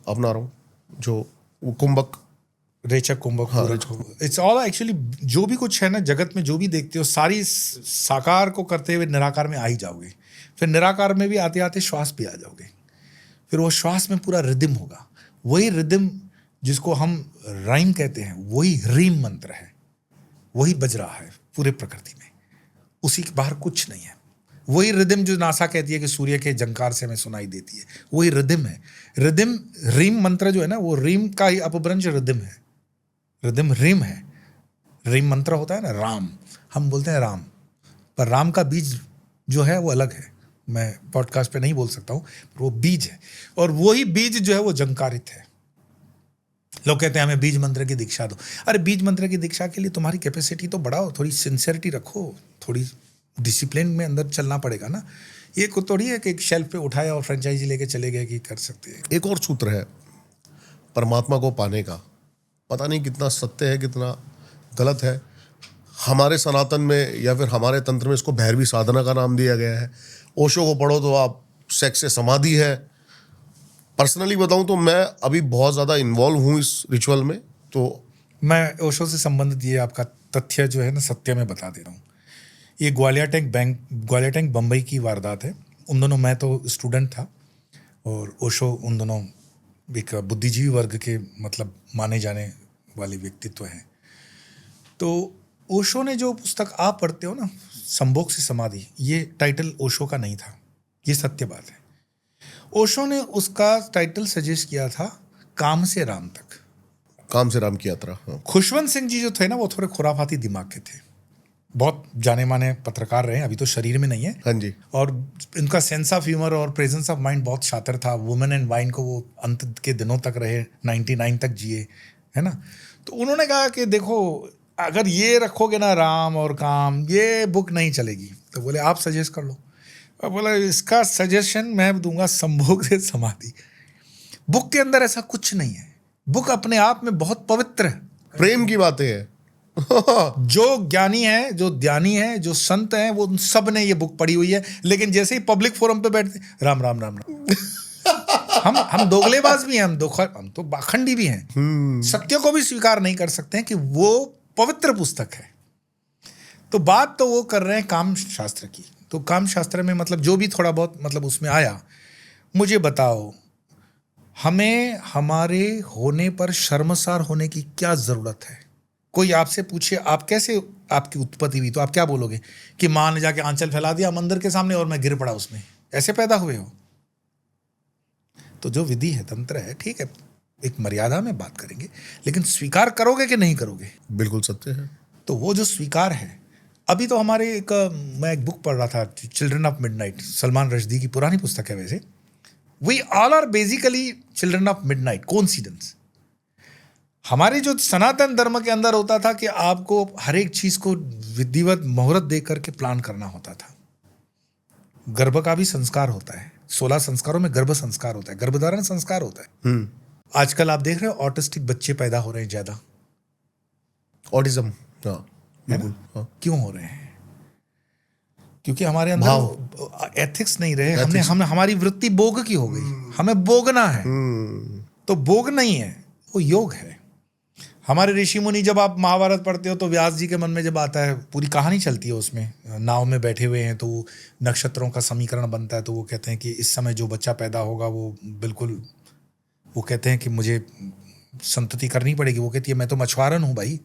अपना रहा हूँ, जो वो कुंभक, रेचक, कुंभक, इट्स ऑल एक्चुअली जो भी कुछ है ना जगत में, जो भी देखते हो सारी साकार को करते हुए निराकार में आ ही जाओगे। फिर निराकार में भी आते आते श्वास भी आ जाओगे। फिर वो श्वास में पूरा रिदम होगा। वही रिदम जिसको हम राइम कहते हैं, वही रीम मंत्र है, वही बज रहा है पूरे प्रकृति में, उसी के बाहर कुछ नहीं है। वही रिदम जो नासा कहती है कि सूर्य के जंकार से हमें सुनाई देती है, वही रिदम है। रिदम, रीम मंत्र जो है ना, वो रीम का ही अपभ्रंश रिदम है। रिदम रीम है। रीम मंत्र होता है ना, राम, हम बोलते हैं राम, पर राम का बीज जो है वो अलग है। मैं पॉडकास्ट पे नहीं बोल सकता हूँ, पर वो बीज है। और वही बीज जो है वो जंकारित है। लोग कहते हैं हमें बीज मंत्र की दीक्षा दो। अरे बीज मंत्र की दीक्षा के लिए तुम्हारी कैपेसिटी तो बढ़ाओ, थोड़ी सिंसियरिटी रखो, थोड़ी डिसिप्लिन में अंदर चलना पड़ेगा ना। ये कुछ थोड़ी है कि एक शेल्फ पे उठाया और फ्रेंचाइजी लेके चले गए कि कर सकते हैं। एक और सूत्र है परमात्मा को पाने का, पता नहीं कितना सत्य है कितना गलत है। हमारे सनातन में या फिर हमारे तंत्र में इसको भैरवी साधना का नाम दिया गया है। ओशो को पढ़ो तो आप सेक्स से समाधि है। पर्सनली बताऊं तो मैं अभी बहुत ज़्यादा इन्वॉल्व हूँ इस रिचुअल में। तो मैं ओशो से संबंधित ये आपका तथ्य जो है ना सत्य में बता दे रहा हूँ। ये ग्वालियर टैंक बम्बई की वारदात है। उन दोनों, मैं तो स्टूडेंट था और ओशो उन दोनों एक बुद्धिजीवी वर्ग के मतलब माने जाने वाले व्यक्तित्व हैं। तो ओशो ने जो पुस्तक आप पढ़ते हो ना, संभोग से समाधि, ये टाइटल ओशो का नहीं था, ये सत्य बात है। ओशो ने उसका टाइटल सजेस्ट किया था काम से राम तक, काम से राम की यात्रा। हाँ। खुशवंत सिंह जी जो थे ना, वो थोड़े खुराफाती दिमाग के थे, बहुत जाने माने पत्रकार रहे, अभी तो शरीर में नहीं है। हाँ जी। और इनका सेंस ऑफ ह्यूमर और प्रेजेंस ऑफ माइंड बहुत शातिर था। वुमेन एंड वाइन को वो अंत के दिनों तक रहे, 99 तक जिए, है ना। तो उन्होंने कहा कि देखो अगर ये रखोगे ना राम और काम, ये बुक नहीं चलेगी। तो बोले आप सजेस्ट कर लो। और बोला इसका सजेशन मैं दूंगा संभोग से समाधि। बुक के अंदर ऐसा कुछ नहीं है। बुक अपने आप में बहुत पवित्र है, प्रेम की बातें हैं। जो ज्ञानी है, जो ध्यानी है, जो संत हैं, वो सब ने ये बुक पढ़ी हुई है। लेकिन जैसे ही पब्लिक फोरम पे बैठते राम राम राम राम हम दोगलेबाज भी हैं, हम तो बाखंडी भी हैं। सत्य को भी स्वीकार नहीं कर सकते हैं कि वो पवित्र पुस्तक है। तो बात तो वो कर रहे हैं काम शास्त्र की। तो काम शास्त्र में मतलब जो भी थोड़ा बहुत मतलब उसमें आया, मुझे बताओ हमें हमारे होने पर शर्मसार होने की क्या जरूरत है? कोई आपसे पूछे आप कैसे आपकी उत्पत्ति हुई, तो आप क्या बोलोगे कि माँ ने जाके आंचल फैला दिया मंदिर के सामने और मैं गिर पड़ा उसमें, ऐसे पैदा हुए हो? तो जो विधि है, तंत्र है, ठीक है, एक मर्यादा में बात करेंगे, लेकिन स्वीकार करोगे कि नहीं करोगे? बिल्कुल सत्य है। तो वो जो स्वीकार है, अभी तो हमारे मैं एक बुक पढ़ रहा था, children of midnight, Salman Rushdie की पुरानी पुस्तक है वैसे। We all are basically children of midnight. Coincidence? हमारी जो सनातन धर्म के अंदर होता था कि आपको हर एक चीज को विधिवत मुहूर्त दे करके प्लान करना होता था। गर्भ का भी संस्कार होता है, 16 संस्कारों में गर्भ संस्कार होता है, गर्भधारण संस्कार होता है। आजकल आप देख रहे हो ऑटिस्टिक बच्चे पैदा हो रहे हैं ज्यादा। ऑटिज्म, हाँ बिल्कुल। हाँ। क्यों हो रहे हैं? क्योंकि हमारे अंदर एथिक्स नहीं रहे। हमने हमारी वृत्ति भोग की हो गई। हमें भोगना है। तो भोग नहीं है, वो योग है। हमारे ऋषि मुनि, जब आप महाभारत पढ़ते हो तो व्यास जी के मन में जब आता है, पूरी कहानी चलती है उसमें, नाव में बैठे हुए हैं तो नक्षत्रों का समीकरण बनता है, तो वो कहते हैं कि इस समय जो बच्चा पैदा होगा वो बिल्कुल, वो कहते हैं कि मुझे संतति करनी पड़ेगी। वो कहती है मैं तो मछुआरन हूँ भाई,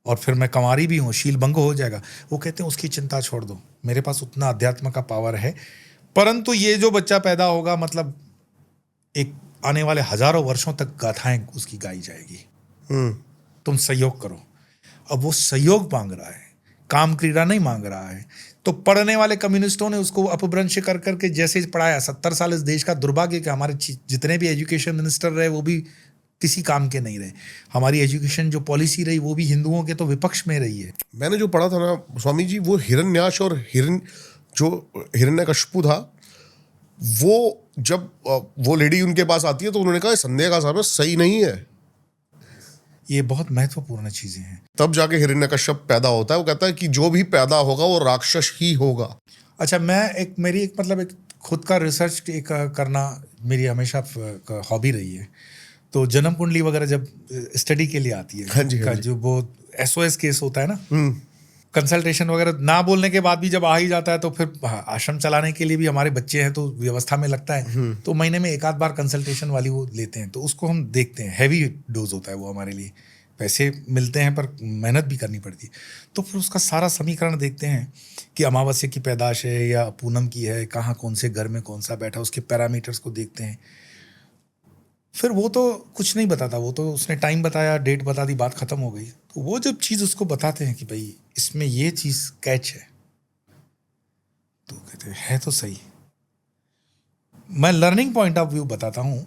और फिर मैं कंवारी भी हूँ, शील भंग हो जाएगा। वो कहते हैं उसकी चिंता छोड़ दो, मेरे पास उतना अध्यात्म का पावर है, परंतु ये जो बच्चा पैदा होगा, मतलब एक आने वाले हजारों वर्षों तक गाथाएं उसकी गाई जाएगी। तुम सहयोग करो। अब वो सहयोग मांग रहा है, काम क्रीड़ा नहीं मांग रहा है। तो पढ़ने वाले कम्युनिस्टों ने उसको अपभ्रंश कर करके जैसे पढ़ाया। 70 साल इस देश का दुर्भाग्य कि हमारे जितने भी एजुकेशन मिनिस्टर रहे वो भी किसी काम के नहीं रहे। हमारी एजुकेशन जो पॉलिसी रही वो भी हिंदुओं के तो विपक्ष में रही है। मैंने जो पढ़ा था ना स्वामी जी, वो हिरण्याक्ष और हिरण्यकशिपु था, वो जब वो लेडी उनके पास आती है तो उन्होंने कहा संदेह का समय सही नहीं है। ये बहुत महत्वपूर्ण चीजें हैं। तब जाके हिरण्यकश्यप पैदा होता है। वो कहता है कि जो भी पैदा होगा वो राक्षस ही होगा। अच्छा, मेरी एक खुद का रिसर्च करना मेरी हमेशा हॉबी रही है। तो जन्म कुंडली वगैरह जब स्टडी के लिए आती है, हाँ जी, हाँ जी। जो वो SOS केस होता है ना, कंसल्टेशन वगैरह ना बोलने के बाद भी जब आ ही जाता है, तो फिर आश्रम चलाने के लिए भी हमारे बच्चे हैं तो व्यवस्था में लगता है, तो महीने में एक आध बार कंसल्टेशन वाली वो लेते हैं, तो उसको हम देखते हैं। हैवी डोज होता है वो हमारे लिए, पैसे मिलते हैं पर मेहनत भी करनी पड़ती है। तो फिर उसका सारा समीकरण देखते हैं कि अमावस्या की पैदाश है या पूनम की है, कहाँ कौन से घर में कौन सा बैठा, उसके पैरामीटर्स को देखते हैं। फिर वो तो कुछ नहीं बताता, वो तो उसने टाइम बताया, डेट बता दी, बात खत्म हो गई। तो वो जब चीज़ उसको बताते हैं कि भाई इसमें ये चीज़ कैच है, तो कहते हैं है तो सही। मैं लर्निंग पॉइंट ऑफ व्यू बताता हूं।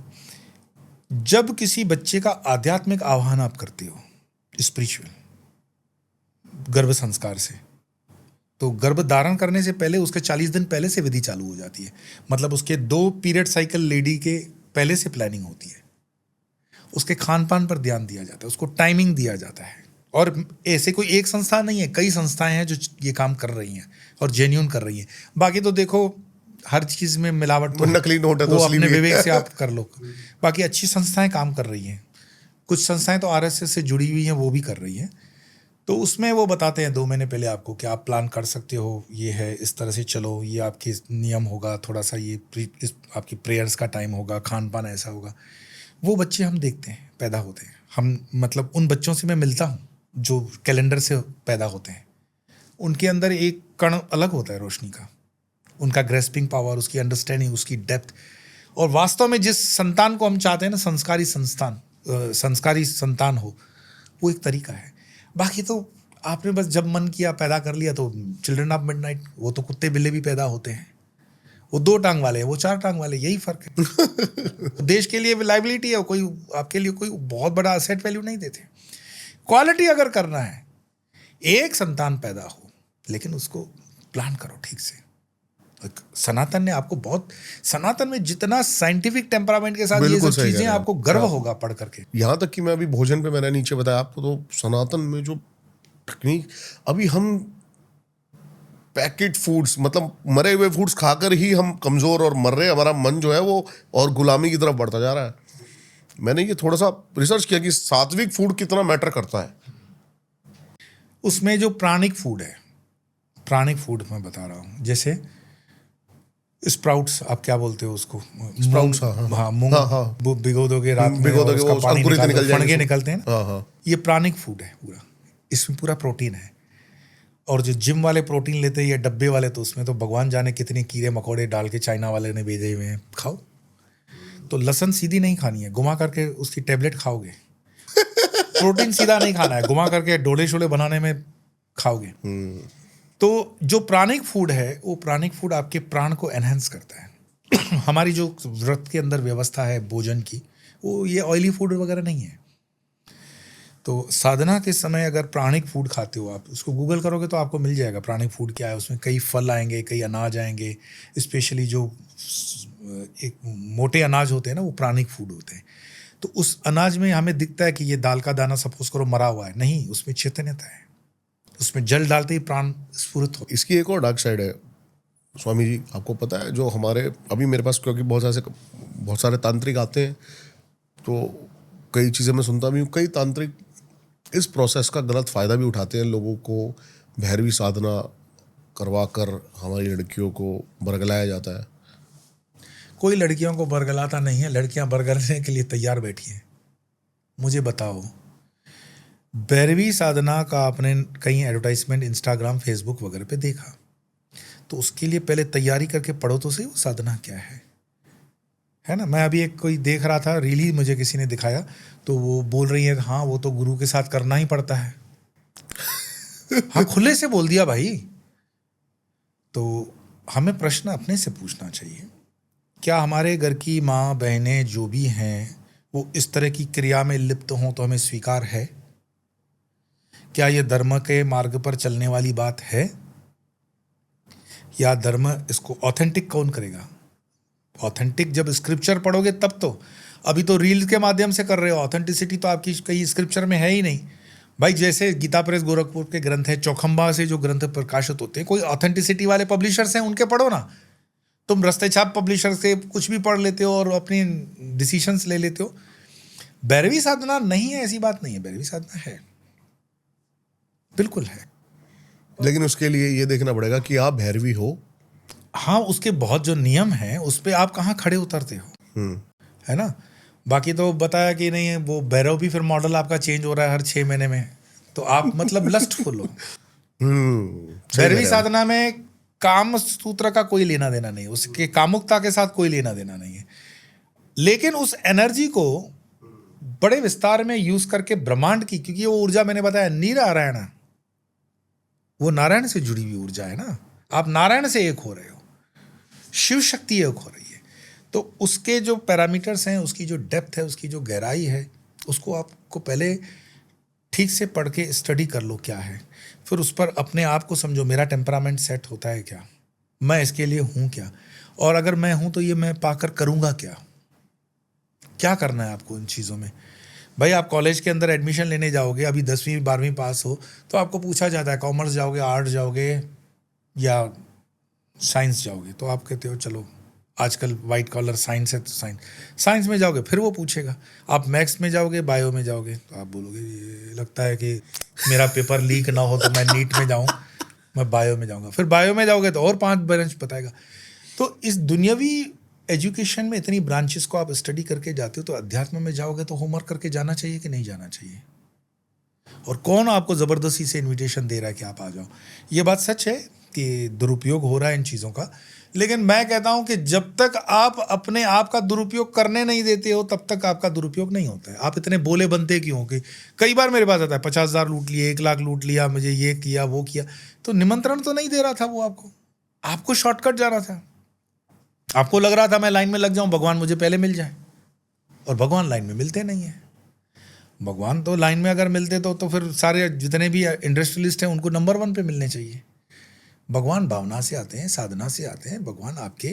जब किसी बच्चे का आध्यात्मिक आह्वान आप करते हो, स्पिरिचुअल गर्भ संस्कार से, तो गर्भ धारण करने से पहले उसके 40 दिन पहले से विधि चालू हो जाती है। मतलब उसके 2 पीरियड साइकिल लेडी के पहले से प्लानिंग होती है। उसके खान पान पर ध्यान दिया जाता है, उसको टाइमिंग दिया जाता है। और ऐसे कोई एक संस्था नहीं है, कई संस्थाएं हैं जो ये काम कर रही हैं और जेन्युइन कर रही हैं। बाकी तो देखो हर चीज में मिलावट, तो नकली नोट है, वो तो अपने विवेक से आप कर लो। बाकी अच्छी संस्थाएं काम कर रही हैं। कुछ संस्थाएं तो RSS से जुड़ी हुई हैं, वो भी कर रही हैं। तो उसमें वो बताते हैं 2 महीने पहले आपको कि आप प्लान कर सकते हो, ये है, इस तरह से चलो, ये आपके नियम होगा, थोड़ा सा ये आपकी प्रेयर्स का टाइम होगा, खान पान ऐसा होगा। वो बच्चे हम देखते हैं पैदा होते हैं। हम मतलब उन बच्चों से मैं मिलता हूँ जो कैलेंडर से पैदा होते हैं। उनके अंदर एक कण अलग होता है रोशनी का, उनका ग्रेस्पिंग पावर, उसकी अंडरस्टैंडिंग, उसकी डेप्थ। और वास्तव में जिस संतान को हम चाहते हैं ना, संस्कारी संतान हो, वो एक तरीका है। बाकी तो आपने बस जब मन किया पैदा कर लिया। तो चिल्ड्रन ऑफ मिडनाइट, वो तो कुत्ते बिल्ले भी पैदा होते हैं। वो 2 टांग वाले हैं, वो 4 टांग वाले, यही फर्क है। देश के लिए लाइबिलिटी है, कोई आपके लिए कोई बहुत बड़ा असेट वैल्यू नहीं देते। क्वालिटी अगर करना है, एक संतान पैदा हो, लेकिन उसको प्लान करो ठीक से। सनातन ने आपको बहुत, सनातन में जितना साइंटिफिक टेम्परामेंट के साथ ये सब चीजें, आपको गर्व होगा पढ़ करके। यहाँ तक कि मैं अभी भोजन पे मैंने नीचे बताया आपको, तो सनातन में जो टेक्निक, अभी हम पैकेट फूड्स, मतलब मरे हुए फूड्स खाकर ही हम कमजोर और मर रहे, हमारा मन जो है वो और गुलामी की तरफ बढ़ता जा रहा है। मैंने ये थोड़ा सा रिसर्च किया कि सात्विक फूड कितना मैटर करता है। उसमें जो प्राणिक फूड है, प्राणिक फूड मैं बता रहा हूँ, जैसे स्प्राउट्स, आप क्या बोलते हो उसको? स्प्राउट्स, हाँ, मूंग भिगो दोगे रात में, भिगो दोगे, उसका वो पानी अंकुरित निकल जाएंगे, फणगे निकलते हैं ना। हाँ। ये प्राणिक फूड है पूरा, इसमें पूरा प्रोटीन है। और जो जिम वाले प्रोटीन लेते हैं या डब्बे वाले, तो उसमें तो भगवान जाने कितने कीड़े मकोड़े डाल के चाइना वाले ने भेजे हुए हैं, खाओ। तो लहसुन सीधी नहीं खानी है, घुमा करके उसकी टेबलेट खाओगे। प्रोटीन सीधा नहीं खाना है, घुमा करके डोले शोले बनाने में खाओगे। तो जो प्राणिक फूड है वो प्राणिक फूड आपके प्राण को एनहेंस करता है। हमारी जो व्रत के अंदर व्यवस्था है भोजन की, वो ये ऑयली फूड वगैरह नहीं है। तो साधना के समय अगर प्राणिक फूड खाते हो, आप उसको गूगल करोगे तो आपको मिल जाएगा प्राणिक फूड क्या है। उसमें कई फल आएंगे, कई अनाज आएंगे, स्पेशली जो एक मोटे अनाज होते हैं ना वो प्राणिक फूड होते हैं। तो उस अनाज में हमें दिखता है कि ये दाल का दाना सपोज करो मरा हुआ है, नहीं, उसमें चैतन्यता है, उसमें जल डालते ही प्राण स्फुरित हो। इसकी एक और डार्क साइड है स्वामी जी, आपको पता है, जो हमारे अभी मेरे पास क्योंकि बहुत सारे तांत्रिक आते हैं, तो कई चीज़ें मैं सुनता भी हूँ। कई तांत्रिक इस प्रोसेस का गलत फ़ायदा भी उठाते हैं, लोगों को भैरवी साधना करवा कर हमारी लड़कियों को बरगलाया जाता है। कोई लड़कियों को बरगलाता नहीं है, लड़कियां बरगलाने के लिए तैयार बैठी हैं। मुझे बताओ, भैरवी साधना का आपने कहीं एडवर्टाइजमेंट इंस्टाग्राम फेसबुक वगैरह पे देखा, तो उसके लिए पहले तैयारी करके पढ़ो तो सही वो साधना क्या है ना। मैं अभी एक कोई देख रहा था, रील ही मुझे किसी ने दिखाया, तो वो बोल रही है हाँ वो तो गुरु के साथ करना ही पड़ता है। हाँ, खुले से बोल दिया भाई। तो हमें प्रश्न अपने से पूछना चाहिए, क्या हमारे घर की माँ बहनें जो भी हैं वो इस तरह की क्रिया में लिप्त हों तो हमें स्वीकार है? क्या ये धर्म के मार्ग पर चलने वाली बात है, या धर्म इसको ऑथेंटिक कौन करेगा? ऑथेंटिक जब स्क्रिप्चर पढ़ोगे तब तो। अभी तो रील्स के माध्यम से कर रहे हो, ऑथेंटिसिटी तो आपकी कहीं स्क्रिप्चर में है ही नहीं भाई। जैसे गीता प्रेस गोरखपुर के ग्रंथ है, चौखंबा से जो ग्रंथ प्रकाशित होते हैं, कोई ऑथेंटिसिटी वाले पब्लिशर्स हैं उनके पढ़ो ना। तुम रस्ते छाप पब्लिशर से कुछ भी पढ़ लेते हो और अपनी डिसीजंस ले लेते हो। भैरवी साधना नहीं है ऐसी बात नहीं है, भैरवी साधना है, बिल्कुल है। लेकिन उसके लिए ये देखना पड़ेगा कि आप भैरवी हो। हाँ, उसके बहुत जो नियम हैं उस पर आप कहाँ खड़े उतरते हो, है ना। बाकी तो बताया कि नहीं है, वो भैरव भी फिर मॉडल आपका चेंज हो रहा है हर 6 महीने में, तो आप मतलब लस्टफुल हो। भैरवी साधना में काम सूत्र का कोई लेना देना नहीं, उसके कामुकता के साथ कोई लेना देना नहीं है, लेकिन उस एनर्जी को बड़े विस्तार में यूज करके ब्रह्मांड की, क्योंकि वो ऊर्जा मैंने बताया निरारायण, वो नारायण से जुड़ी हुई ऊर्जा है ना। आप नारायण से एक हो रहे हो, शिव शक्ति एक हो रही है। तो उसके जो पैरामीटर्स हैं, उसकी जो डेप्थ है, उसकी जो गहराई है, उसको आपको पहले ठीक से पढ़ के स्टडी कर लो क्या है, फिर उस पर अपने आप को समझो, मेरा टेम्परामेंट सेट होता है क्या, मैं इसके लिए हूँ क्या, और अगर मैं हूँ तो ये मैं पाकर करूँगा क्या करना है आपको इन चीज़ों में। भाई आप कॉलेज के अंदर एडमिशन लेने जाओगे, अभी 10वीं 12वीं पास हो, तो आपको पूछा जाता है कॉमर्स जाओगे, आर्ट जाओगे या साइंस जाओगे, तो आप कहते हो चलो आजकल वाइट कॉलर साइंस है तो साइंस में जाओगे। फिर वो पूछेगा आप मैथ्स में जाओगे, बायो में जाओगे, तो आप बोलोगे ये लगता है कि मेरा पेपर लीक ना हो तो मैं नीट में जाऊँ, मैं बायो में जाऊँगा। फिर बायो में जाओगे तो और 5 ब्रांच बताएगा। तो इस दुनियावी एजुकेशन में इतनी ब्रांचेस को आप स्टडी करके जाते हो, तो अध्यात्म में जाओगे तो होमवर्क करके जाना चाहिए कि नहीं जाना चाहिए? और कौन आपको ज़बरदस्ती से इन्विटेशन दे रहा है कि आप आ जाओ? ये बात सच है कि दुरुपयोग हो रहा है इन चीज़ों का, लेकिन मैं कहता हूं कि जब तक आप अपने आप का दुरुपयोग करने नहीं देते हो तब तक आपका दुरुपयोग नहीं होता है। आप इतने बोले बनते क्यों? कि कई बार मेरे पास आता है 50,000 लूट लिए, 1 लाख लूट लिया, मुझे ये किया वो किया, तो निमंत्रण तो नहीं दे रहा था वो आपको शॉर्टकट जाना था। आपको लग रहा था मैं लाइन में लग जाऊं, भगवान मुझे पहले मिल जाए, और भगवान लाइन में मिलते नहीं है। भगवान तो लाइन में अगर मिलते तो फिर सारे जितने भी इंडस्ट्रियलिस्ट हैं उनको नंबर 1 पे मिलने चाहिए। भगवान भावना से आते हैं, साधना से आते हैं, भगवान आपके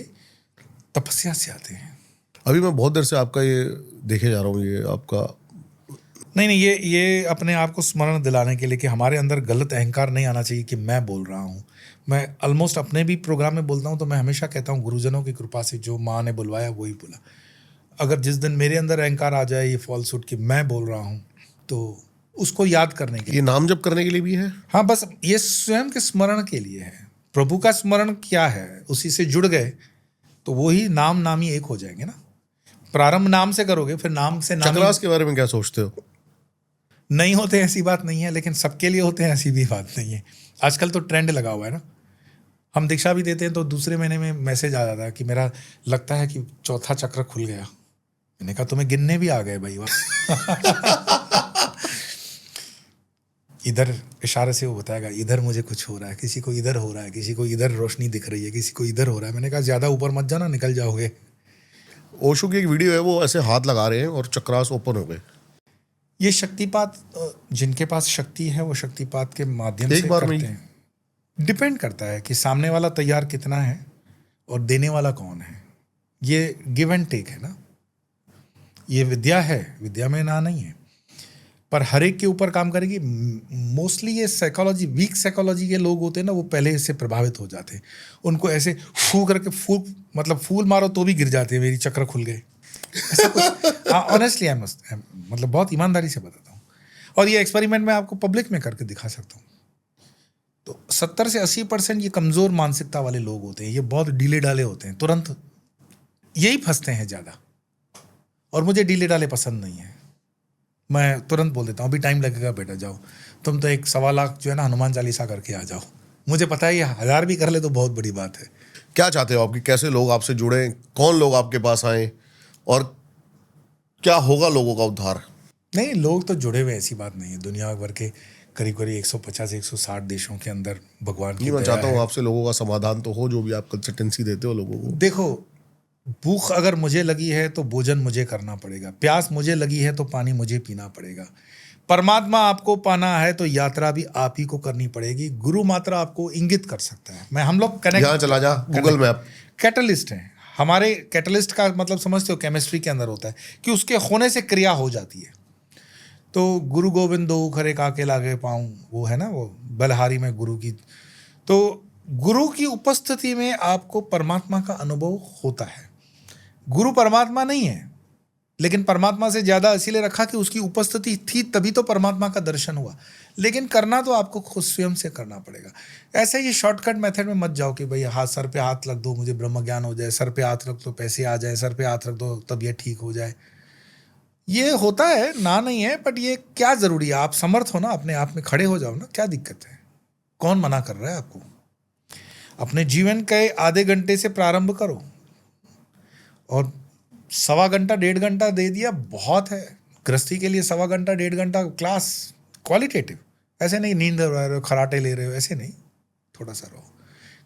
तपस्या से आते हैं। अभी मैं बहुत देर से आपका ये देखे जा रहा हूँ, ये आपका नहीं, ये अपने आप को स्मरण दिलाने के लिए कि हमारे अंदर गलत अहंकार नहीं आना चाहिए कि मैं बोल रहा हूँ। मैं ऑलमोस्ट अपने भी प्रोग्राम में बोलता हूँ, तो मैं हमेशा कहता हूँ गुरुजनों की कृपा से जो माँ ने बुलवाया वही बोला। अगर जिस दिन मेरे अंदर अहंकार आ जाए, ये फॉल्सहुड कि मैं बोल रहा हूँ, तो उसको याद करने के लिए, ये नाम जप करने के लिए भी है। हाँ, बस ये स्वयं के स्मरण के लिए है। प्रभु का स्मरण क्या है, उसी से जुड़ गए तो वही नाम ही एक हो जाएंगे ना। प्रारंभ नाम से करोगे, फिर नाम से नाम। चक्रास के बारे में क्या सोचते हो? नहीं होते ऐसी बात नहीं है, लेकिन सबके लिए होते हैं ऐसी भी बात नहीं है। आजकल तो ट्रेंड लगा हुआ है ना, हम दीक्षा भी देते हैं तो दूसरे महीने में मैसेज आ जाता है कि मेरा लगता है कि 4था चक्र खुल गया। मैंने कहा तुम्हें गिनने भी आ गए भाई वाह। इधर इशारे से वो बताएगा इधर मुझे कुछ हो रहा है, किसी को इधर हो रहा है, किसी को इधर रोशनी दिख रही है, किसी को इधर हो रहा है। मैंने कहा ज्यादा ऊपर मत जाना, निकल जाओगे। ओशो की एक वीडियो है, वो ऐसे हाथ लगा रहे हैं और चक्रास ओपन हो गए। ये शक्तिपात, जिनके पास शक्ति है वो शक्तिपात के माध्यम एक से बार करते में हैं। डिपेंड करता है कि सामने वाला तैयार कितना है और देने वाला कौन है। ये गिव एंड टेक है ना, ये विद्या है, विद्या में ना नहीं है, पर हर एक के ऊपर काम करेगी। मोस्टली ये साइकोलॉजी, वीक साइकोलॉजी के लोग होते हैं ना, वो पहले इससे प्रभावित हो जाते हैं। उनको ऐसे फू करके फूल मारो तो भी गिर जाते हैं, मेरी चक्र खुल गए ऐसा कुछ। ऑनेस्टली आई मस्ट, मतलब बहुत ईमानदारी से बताता हूँ, और ये एक्सपेरिमेंट मैं आपको पब्लिक में करके दिखा सकता हूँ। तो 70 से 80% ये कमज़ोर मानसिकता वाले लोग होते हैं, ये बहुत डीले डाले होते हैं, तुरंत यही फंसते हैं ज़्यादा। और मुझे डीले डाले पसंद नहीं है, मैं तुरंत बोल देता हूँ अभी टाइम लगेगा बेटा, जाओ तुम तो 1.25 लाख जो है ना हनुमान चालीसा करके आ जाओ। मुझे पता है ये 1000 भी कर ले तो बहुत बड़ी बात है। क्या चाहते हो आपकी, कैसे लोग आपसे जुड़े, कौन लोग आपके पास आए और क्या होगा लोगों का उद्धार? नहीं, लोग तो जुड़े हुए, ऐसी बात नहीं है। दुनिया भर के करीब 150-160 देशों के अंदर भगवान की मैं चाहता हूँ आपसे लोगों का समाधान तो हो, जो भी आप कंसल्टेंसी देते हो लोगों को। देखो, भूख अगर मुझे लगी है तो भोजन मुझे करना पड़ेगा, प्यास मुझे लगी है तो पानी मुझे पीना पड़ेगा। परमात्मा आपको पाना है तो यात्रा भी आप ही को करनी पड़ेगी। गुरु मात्रा आपको इंगित कर सकता है। मैं हम लोग कनेक्ट, यहाँ चला जा गूगल मैप, कैटलिस्ट हैं हमारे। कैटलिस्ट का मतलब समझते हो, केमिस्ट्री के अंदर होता है कि उसके होने से क्रिया हो जाती है। तो गुरु गोविंद दो खरे काके लागे पाऊँ, वो है ना, वो बलहारी में गुरु की। तो गुरु की उपस्थिति में आपको परमात्मा का अनुभव होता है। गुरु परमात्मा नहीं है, लेकिन परमात्मा से ज़्यादा इसीलिए रखा कि उसकी उपस्थिति थी, तभी तो परमात्मा का दर्शन हुआ। लेकिन करना तो आपको खुद स्वयं से करना पड़ेगा। ऐसे ही शॉर्टकट मेथड में मत जाओ कि भाई हाथ सर पे हाथ रख दो मुझे ब्रह्म ज्ञान हो जाए, सर पे हाथ रख दो पैसे आ जाए, सर पे हाथ रख दो तबीयत ठीक हो जाए। ये होता है ना, नहीं है, बट ये क्या ज़रूरी है? आप समर्थ हो ना, अपने आप में खड़े हो जाओ ना, क्या दिक्कत है? कौन मना कर रहा है आपको? अपने जीवन के आधे घंटे से प्रारंभ करो, और 1.25 घंटा 1.5 घंटा दे दिया बहुत है। गृहस्थी के लिए 1.25 घंटा 1.5 घंटा क्लास क्वालिटेटिव, ऐसे नहीं नींद रह रहे हो, खराटे ले रहे हो, ऐसे नहीं। थोड़ा सा रहो,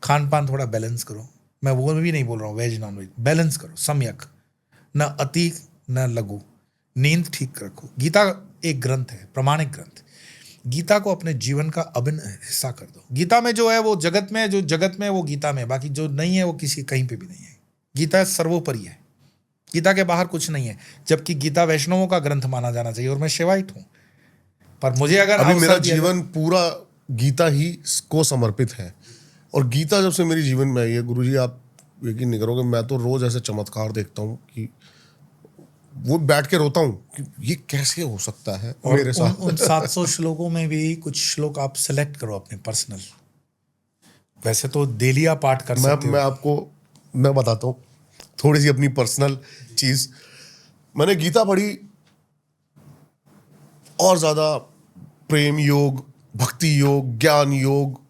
खान पान थोड़ा बैलेंस करो। मैं वो भी नहीं बोल रहा हूँ वेज नॉन वेज, बैलेंस करो, सम्यक, न अति न लघु। नींद ठीक रखो। गीता एक ग्रंथ है, प्रमाणिक ग्रंथ। गीता को अपने जीवन का अभिन्न हिस्सा कर दो। गीता में जो है वो जगत में, जो जगत में वो गीता में, बाकी जो नहीं है वो किसी कहीं पे भी नहीं है। गीता सर्वोपरि है, गीता के बाहर कुछ नहीं है। जबकि गीता वैष्णवों का ग्रंथ माना जाना चाहिए, और मैं शिवाइट हूँ। पर मुझे अगर अभी मेरा जीवन पूरा गीता ही को समर्पित है, और गीता जब से मेरे जीवन में आई है, गुरुजी आप यकीन नहीं करोगे, मैं तो रोज ऐसे चमत्कार देखता हूँ कि वो बैठ के रोता हूँ कि ये कैसे हो सकता है मेरे साथ। उन 700 श्लोकों में भी कुछ श्लोक आप सेलेक्ट करो अपने पर्सनल। वैसे तो देलिया पाठ कर सकते हो। मैं बताता हूँ थोड़ी सी अपनी पर्सनल चीज। मैंने गीता पढ़ी, और ज्यादा प्रेम योग, भक्ति योग, ज्ञान योग,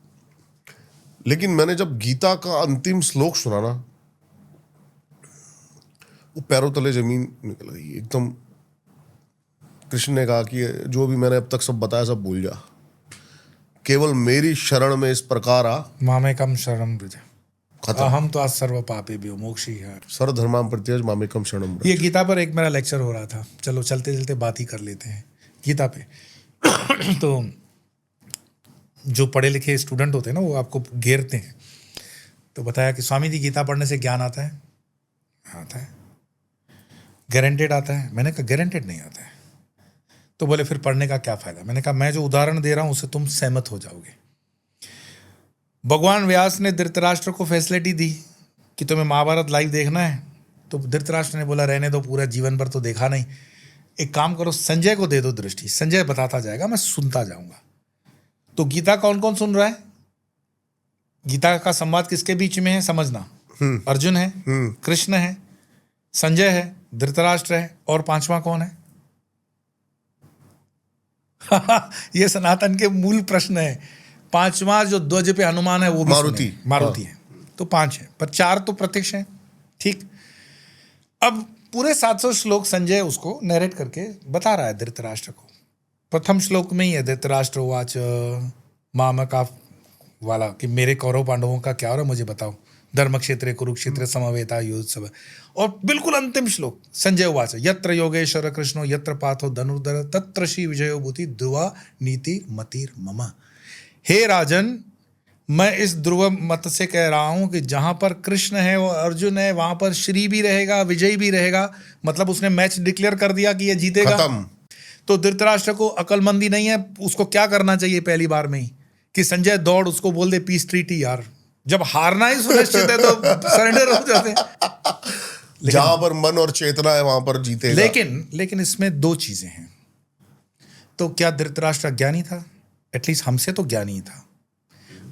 लेकिन मैंने जब गीता का अंतिम श्लोक सुना ना, वो पैरों तले जमीन निकल गई एकदम। कृष्ण ने कहा कि जो भी मैंने अब तक सब बताया सब भूल जा, केवल मेरी शरण में इस प्रकार आ, मामेकम शरणं व्रज, खत्म। अहम तो सर्व पापेभ्यो मोक्षयिहार। सर्वधर्मान् परित्यज्य मामेकम शरणं व्रज। ये गीता पर एक मेरा लेक्चर हो रहा था, चलो चलते चलते बात ही कर लेते हैं गीता पे। तो जो पढ़े लिखे स्टूडेंट होते हैं ना, वो आपको घेरते हैं। तो बताया कि स्वामी जी गीता पढ़ने से ज्ञान आता है? आता है। गारंटेड आता है? मैंने कहा गारंटेड नहीं आता है। तो बोले फिर पढ़ने का क्या फायदा? मैंने कहा मैं जो उदाहरण दे रहा हूं उससे तुम सहमत हो जाओगे। भगवान व्यास ने धृतराष्ट्र को फैसिलिटी दी कि तुम्हें महाभारत लाइव देखना है, तो धृतराष्ट्र ने बोला रहने दो, पूरा जीवन भर तो देखा नहीं, एक काम करो संजय को दे दो दृष्टि, संजय बताता जाएगा, मैं सुनता जाऊंगा। तो गीता कौन कौन सुन रहा है? गीता का संवाद किसके बीच में है समझना। अर्जुन है, कृष्ण है, संजय है, धृतराष्ट्र है, और 5वां कौन है? ये सनातन के मूल प्रश्न है। 5वां जो ध्वज पे हनुमान है वो भी मारुति है। तो 5 है, पर 4 तो प्रत्यक्ष है। ठीक, अब पूरे 700 श्लोक संजय उसको नरेट करके बता रहा है धृतराष्ट्र को। प्रथम श्लोक में ही है धृतराष्ट्र उवाच मामका वाला कि मेरे कौरव पांडवों का क्या हो रहा है मुझे बताओ, धर्म क्षेत्र कुरुक्षेत्र समवेता युद्धसव। और बिल्कुल अंतिम श्लोक संजय उवाच यत्र योगेश्वर कृष्णो यत्र पार्थो धनुर्धर तत्र श्री विजयो भूति ध्रुवा नीति मतिर मम। हे राजन, मैं इस ध्रुव मत से कह रहा हूं कि जहां पर कृष्ण है और अर्जुन है वहां पर श्री भी रहेगा, विजय भी रहेगा। मतलब उसने मैच डिक्लेयर कर दिया कि ये जीतेगा। तो धृतराष्ट्र को अकलमंदी नहीं है, उसको क्या करना चाहिए पहली बार में ही कि संजय दौड़ उसको बोल दे पीस ट्रीटी यार। जब हारना ही सुनिश्चित है तो सरेंडर हो जाते हैं। जहां पर मन और चेतना है वहां पर जीतेगा। लेकिन इसमें दो चीजें हैं। तो क्या धृतराष्ट्र ज्ञानी था? एटलीस्ट हमसे तो ज्ञानी ही था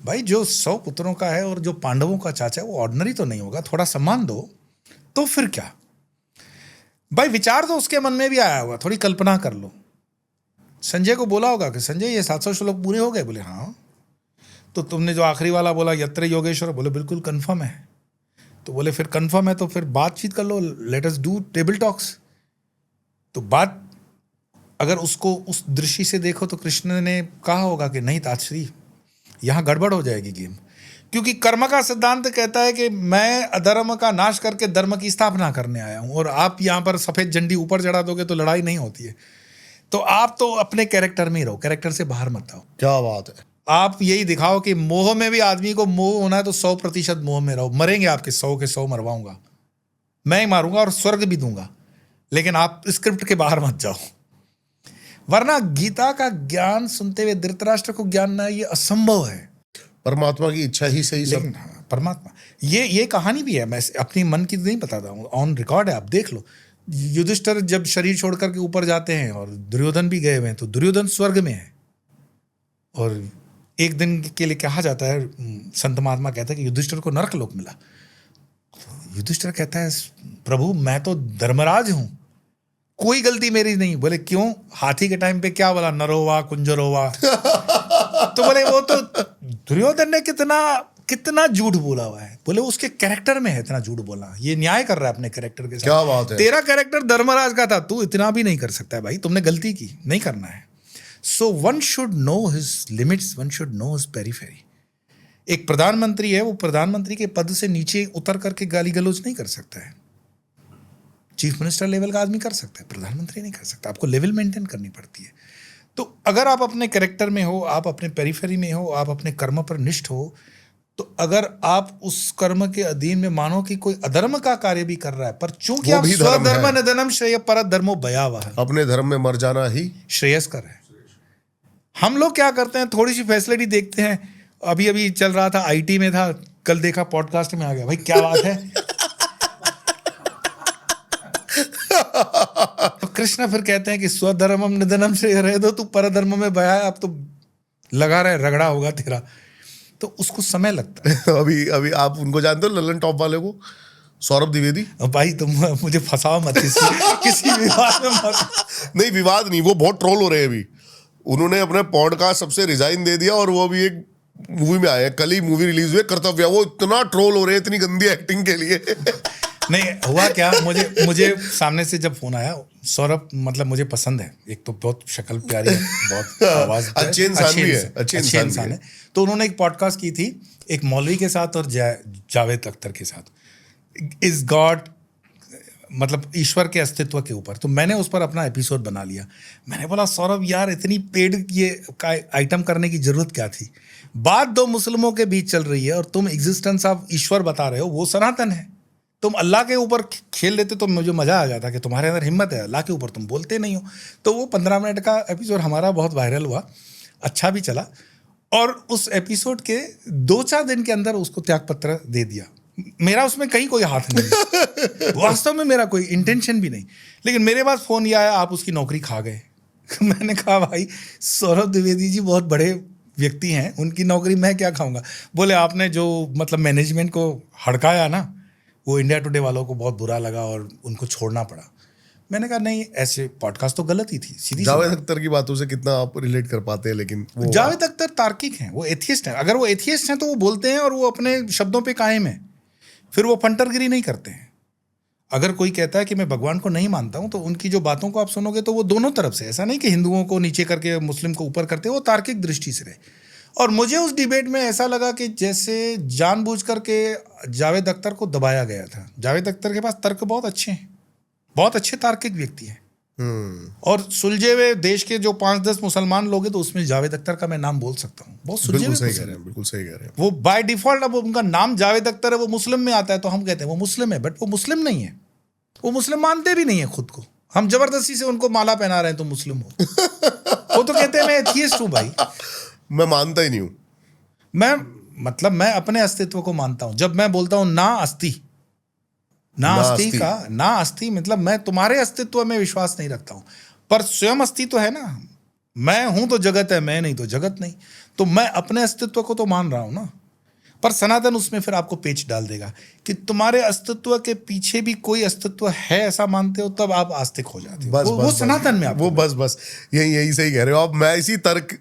भाई। जो 100 पुत्रों का है और जो पांडवों का चाचा है वो ऑर्डिनरी तो नहीं होगा, थोड़ा सम्मान दो। तो फिर क्या भाई, विचार तो उसके मन में भी आया होगा, थोड़ी कल्पना कर लो। संजय को बोला होगा कि संजय ये 700 श्लोक पूरे हो गए? बोले हाँ। तो तुमने जो आखिरी वाला बोला यत्र योगेश्वर, बोले बिल्कुल कंफर्म है। तो बोले फिर कंफर्म है तो फिर बातचीत कर लो, let us do table talks. तो बात अगर उसको उस दृष्टि से देखो तो कृष्ण ने कहा होगा कि नहीं ताश्री, यहाँ गड़बड़ हो जाएगी गेम। क्योंकि कर्म का सिद्धांत कहता है कि मैं अधर्म का नाश करके धर्म की स्थापना करने आया हूँ, और आप यहाँ पर सफेद झंडी ऊपर चढ़ा दोगे तो लड़ाई नहीं होती है। तो आप तो अपने कैरेक्टर में ही रहो, कैरेक्टर से बाहर मत आओ। क्या बात है। आप यही दिखाओ कि मोह में भी आदमी को मोह होना है तो 100% मोह में रहो। मरेंगे आपके 100 के 100 मरवाऊंगा, मैं ही मारूंगा और स्वर्ग भी दूंगा, लेकिन आप स्क्रिप्ट के बाहर मत जाओ। वरना गीता का ज्ञान सुनते हुए धृतराष्ट्र को ज्ञान ना, ये असंभव है। परमात्मा की इच्छा ही सही सब। परमात्मा ये कहानी भी है, मैं अपनी मन की नहीं बताता हूँ, ऑन रिकॉर्ड है, आप देख लो। युधिष्ठिर जब शरीर छोड़ करके ऊपर जाते हैं और दुर्योधन भी गए हुए हैं, तो दुर्योधन स्वर्ग में है। और एक दिन के लिए कहा जाता है, संत महात्मा कहता है कि युधिष्ठिर को नरक लोक मिला। युधिष्ठिर कहता है प्रभु मैं तो धर्मराज हूं, कोई गलती मेरी नहीं। बोले क्यों? हाथी के टाइम पे क्या बोला, नरोवा कुंजरोवा। तो बोले वो तो दुर्योधन ने कितना झूठ बोला हुआ है। बोले उसके कैरेक्टर में है इतना झूठ बोलना, ये न्याय कर रहा है अपने कैरेक्टर के साथ। क्या बात है। तेरा कैरेक्टर धर्मराज का था, तू इतना भी नहीं कर सकता है भाई, तुमने गलती की, नहीं करना है। So one should know his limits, one should know his periphery. एक प्रधानमंत्री है, वो प्रधानमंत्री के पद से नीचे उतर करके गाली गलौज नहीं कर सकता है। चीफ मिनिस्टर लेवल का आदमी कर सकता है, प्रधानमंत्री नहीं कर सकता। आपको लेवल मेंटेन करनी पड़ती है। तो अगर आप अपने कैरेक्टर में हो, आप अपने पेरिफेरी में हो, आप अपने कर्म पर निष्ठ हो, तो अगर आप उस कर्म के अधीन में मानो कि कोई अधर्म का कार्य भी कर रहा है, पर चूंकि आप स्वधर्म निधनम श्रेय परत धर्मो भयावह, अपने धर्म में मर जाना ही श्रेयस्कर है। हम लोग क्या करते हैं, थोड़ी सी फैसिलिटी देखते हैं। अभी चल रहा था, आईटी में था, कल देखा पॉडकास्ट में आ गया, भाई क्या बात है। तो कृष्ण फिर कहते हैं कि स्वधर्मम निधनम श्रेय रहे दो, तू परधर्म में भया है, अब तो लगा रहे रगड़ा होगा तेरा। तो उसको समय लगता है। अभी आप उनको जानते हो, ललन टॉप वाले को, सौरभ द्विवेदी। भाई तुम मुझे फंसाओ मत किसी विवाद में मत। नहीं विवाद नहीं, वो बहुत ट्रोल हो रहे हैं अभी। उन्होंने अपने पॉडकास्ट सबसे रिजाइन दे दिया और वो अभी एक मूवी में आए, कल ही मूवी रिलीज हुई कर्तव्य। वो इतना ट्रोल हो रहे हैं इतनी गंदी एक्टिंग के लिए। नहीं हुआ क्या, मुझे सामने से जब फोन आया, सौरभ मतलब मुझे पसंद है, एक तो बहुत शक्ल प्यारी है, बहुत आवाज अच्छे इंसान है। तो उन्होंने एक पॉडकास्ट की थी एक मौलवी के साथ और जावेद अख्तर के साथ, इज गॉड मतलब ईश्वर के अस्तित्व के ऊपर। तो मैंने उस पर अपना एपिसोड बना लिया। मैंने बोला सौरभ यार इतनी पेड ये आइटम करने की जरूरत क्या थी? बात दो मुस्लिमों के बीच चल रही है और तुम एग्जिस्टेंस ऑफ ईश्वर बता रहे हो, वो सनातन है। तुम अल्लाह के ऊपर खेल लेते तो मुझे मज़ा आ जाता कि तुम्हारे अंदर हिम्मत है, अल्लाह के ऊपर तुम बोलते नहीं हो। तो वो 15 मिनट का एपिसोड हमारा बहुत वायरल हुआ, अच्छा भी चला। और उस एपिसोड के 2-4 दिन के अंदर उसको त्यागपत्र दे दिया। मेरा उसमें कहीं कोई हाथ नहीं, वास्तव में मेरा कोई इंटेंशन भी नहीं। लेकिन मेरे पास फ़ोन यह आया, आप उसकी नौकरी खा गए। मैंने कहा भाई सौरभ द्विवेदी जी बहुत बड़े व्यक्ति हैं, उनकी नौकरी मैं क्या खाऊंगा। बोले आपने जो मतलब मैनेजमेंट को हड़काया ना, वो इंडिया टुडे वालों को बहुत बुरा लगा और उनको छोड़ना पड़ा। मैंने कहा नहीं, ऐसे पॉडकास्ट तो गलत ही थी, सीधी। जावेद अख्तर की बातों से कितना आप रिलेट कर पाते हैं? लेकिन जावेद अख्तर तार्किक हैं, वो एथियस्ट हैं। अगर वो एथियस्ट हैं तो वो बोलते हैं और वो अपने शब्दों पे कायम है, फिर वो फंटरगिरी नहीं करते हैं। अगर कोई कहता है कि मैं भगवान को नहीं मानता हूं, तो उनकी जो बातों को आप सुनोगे तो वो दोनों तरफ से, ऐसा नहीं कि हिंदुओं को नीचे करके मुस्लिम को ऊपर करते, वो तार्किक दृष्टि से रहे। और मुझे उस डिबेट में ऐसा लगा कि जैसे जानबूझ करके जावेद अख्तर को दबाया गया था। जावेद अख्तर के पास तर्क बहुत अच्छे हैं, बहुत अच्छे तार्किक व्यक्ति हैं, और सुलझे हुए देश के जो 5-10 मुसलमान लोग हैं, तो उसमें जावेद अख्तर का मैं नाम बोल सकता हूँ। बहुत सुलझे हुए, बिल्कुल सही कह रहे हैं। वो बाय डिफॉल्ट, अब उनका नाम जावेद अख्तर है, वो मुस्लिम में आता है, तो हम कहते हैं वो मुस्लिम है, बट वो मुस्लिम नहीं है। वो मुस्लिम मानते भी नहीं है खुद को। हम जबरदस्ती से उनको माला पहना रहे हैं तो मुस्लिम हो। वो तो कहते हैं मैं एथियस्ट हूँ भाई। मैं मानता ही नहीं हूँ। मैं अपने अस्तित्व को मानता हूं। जब मैं बोलता हूं ना अस्ति मतलब मैं तुम्हारे अस्तित्व में विश्वास नहीं रखता हूं, पर स्वयं अस्तित्व है ना। मैं हूं तो जगत है, मैं नहीं तो जगत नहीं। तो मैं अपने अस्तित्व को तो मान रहा हूं ना, पर सनातन उसमें फिर आपको पेच डाल देगा कि तुम्हारे अस्तित्व के पीछे भी कोई अस्तित्व है, ऐसा मानते हो, तब आप आस्तिक हो जाते हो। वो सनातन में वो बस यही सही कह रहे हो आप। मैं इसी तर्क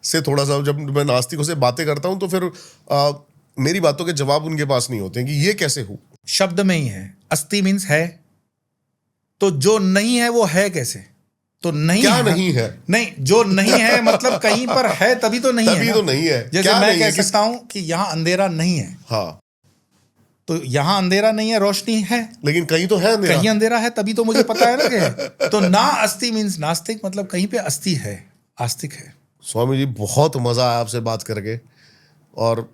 से थोड़ा सा, जब मैं नास्तिकों से बातें करता हूं तो फिर मेरी बातों के जवाब उनके पास नहीं होते कि ये कैसे हो। शब्द में ही है। अस्ति मीन्स है, तो जो नहीं है वो है कैसे? तो नहीं क्या है, नहीं है? नहीं, जो नहीं है मतलब कहीं पर है तभी तो नहीं है। तभी तो नहीं है। जैसे मैं कह सकता हूं कि यहाँ अंधेरा नहीं है, हाँ, तो यहाँ अंधेरा नहीं है, रोशनी है, लेकिन कहीं तो है अंधेरा। कहीं अंधेरा है, तभी तो मुझे पता है ना कि है। तो ना अस्ति मीन्स नास्तिक, मतलब कहीं पे अस्ति है, आस्तिक है। स्वामी जी, बहुत मजा आया आपसे बात करके, और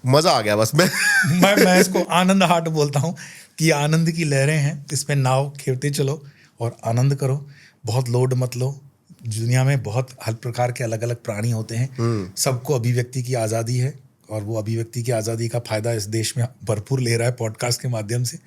मजा आ गया बस। मैं इसको आनंद हाट बोलता हूँ कि आनंद की लहरें हैं, इसमें नाव खेवते चलो और आनंद करो। बहुत लोड मत लो। दुनिया में बहुत हर प्रकार के अलग अलग प्राणी होते हैं, सबको अभिव्यक्ति की आज़ादी है, और वो अभिव्यक्ति की आज़ादी का फायदा इस देश में भरपूर ले रहा है पॉडकास्ट के माध्यम से।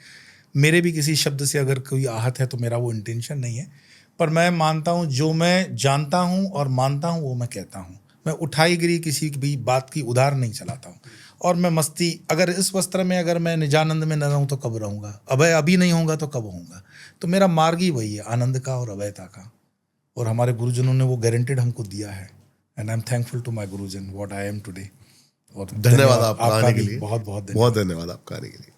मेरे भी किसी शब्द से अगर कोई आहत है तो मेरा वो इंटेंशन नहीं है, पर मैं मानता हूँ जो मैं जानता हूँ और मानता हूँ वो मैं कहता हूँ। मैं उठाई गिरी किसी भी बात की उधार नहीं चलाता हूँ। और मैं मस्ती, अगर इस वस्त्र में अगर मैं निजानंद में न रहूँ तो कब रहूँगा? अभय अभी नहीं होगा तो कब होऊंगा? तो मेरा मार्ग ही वही है, आनंद का और अभयता का। और हमारे गुरुजनों ने वो गारंटेड हमको दिया है, and I am thankful to my गुरुजन व्हाट आई एम टुडे। और धन्यवाद आपका आने के लिए। बहुत बहुत धन्यवाद आपका आने के लिए।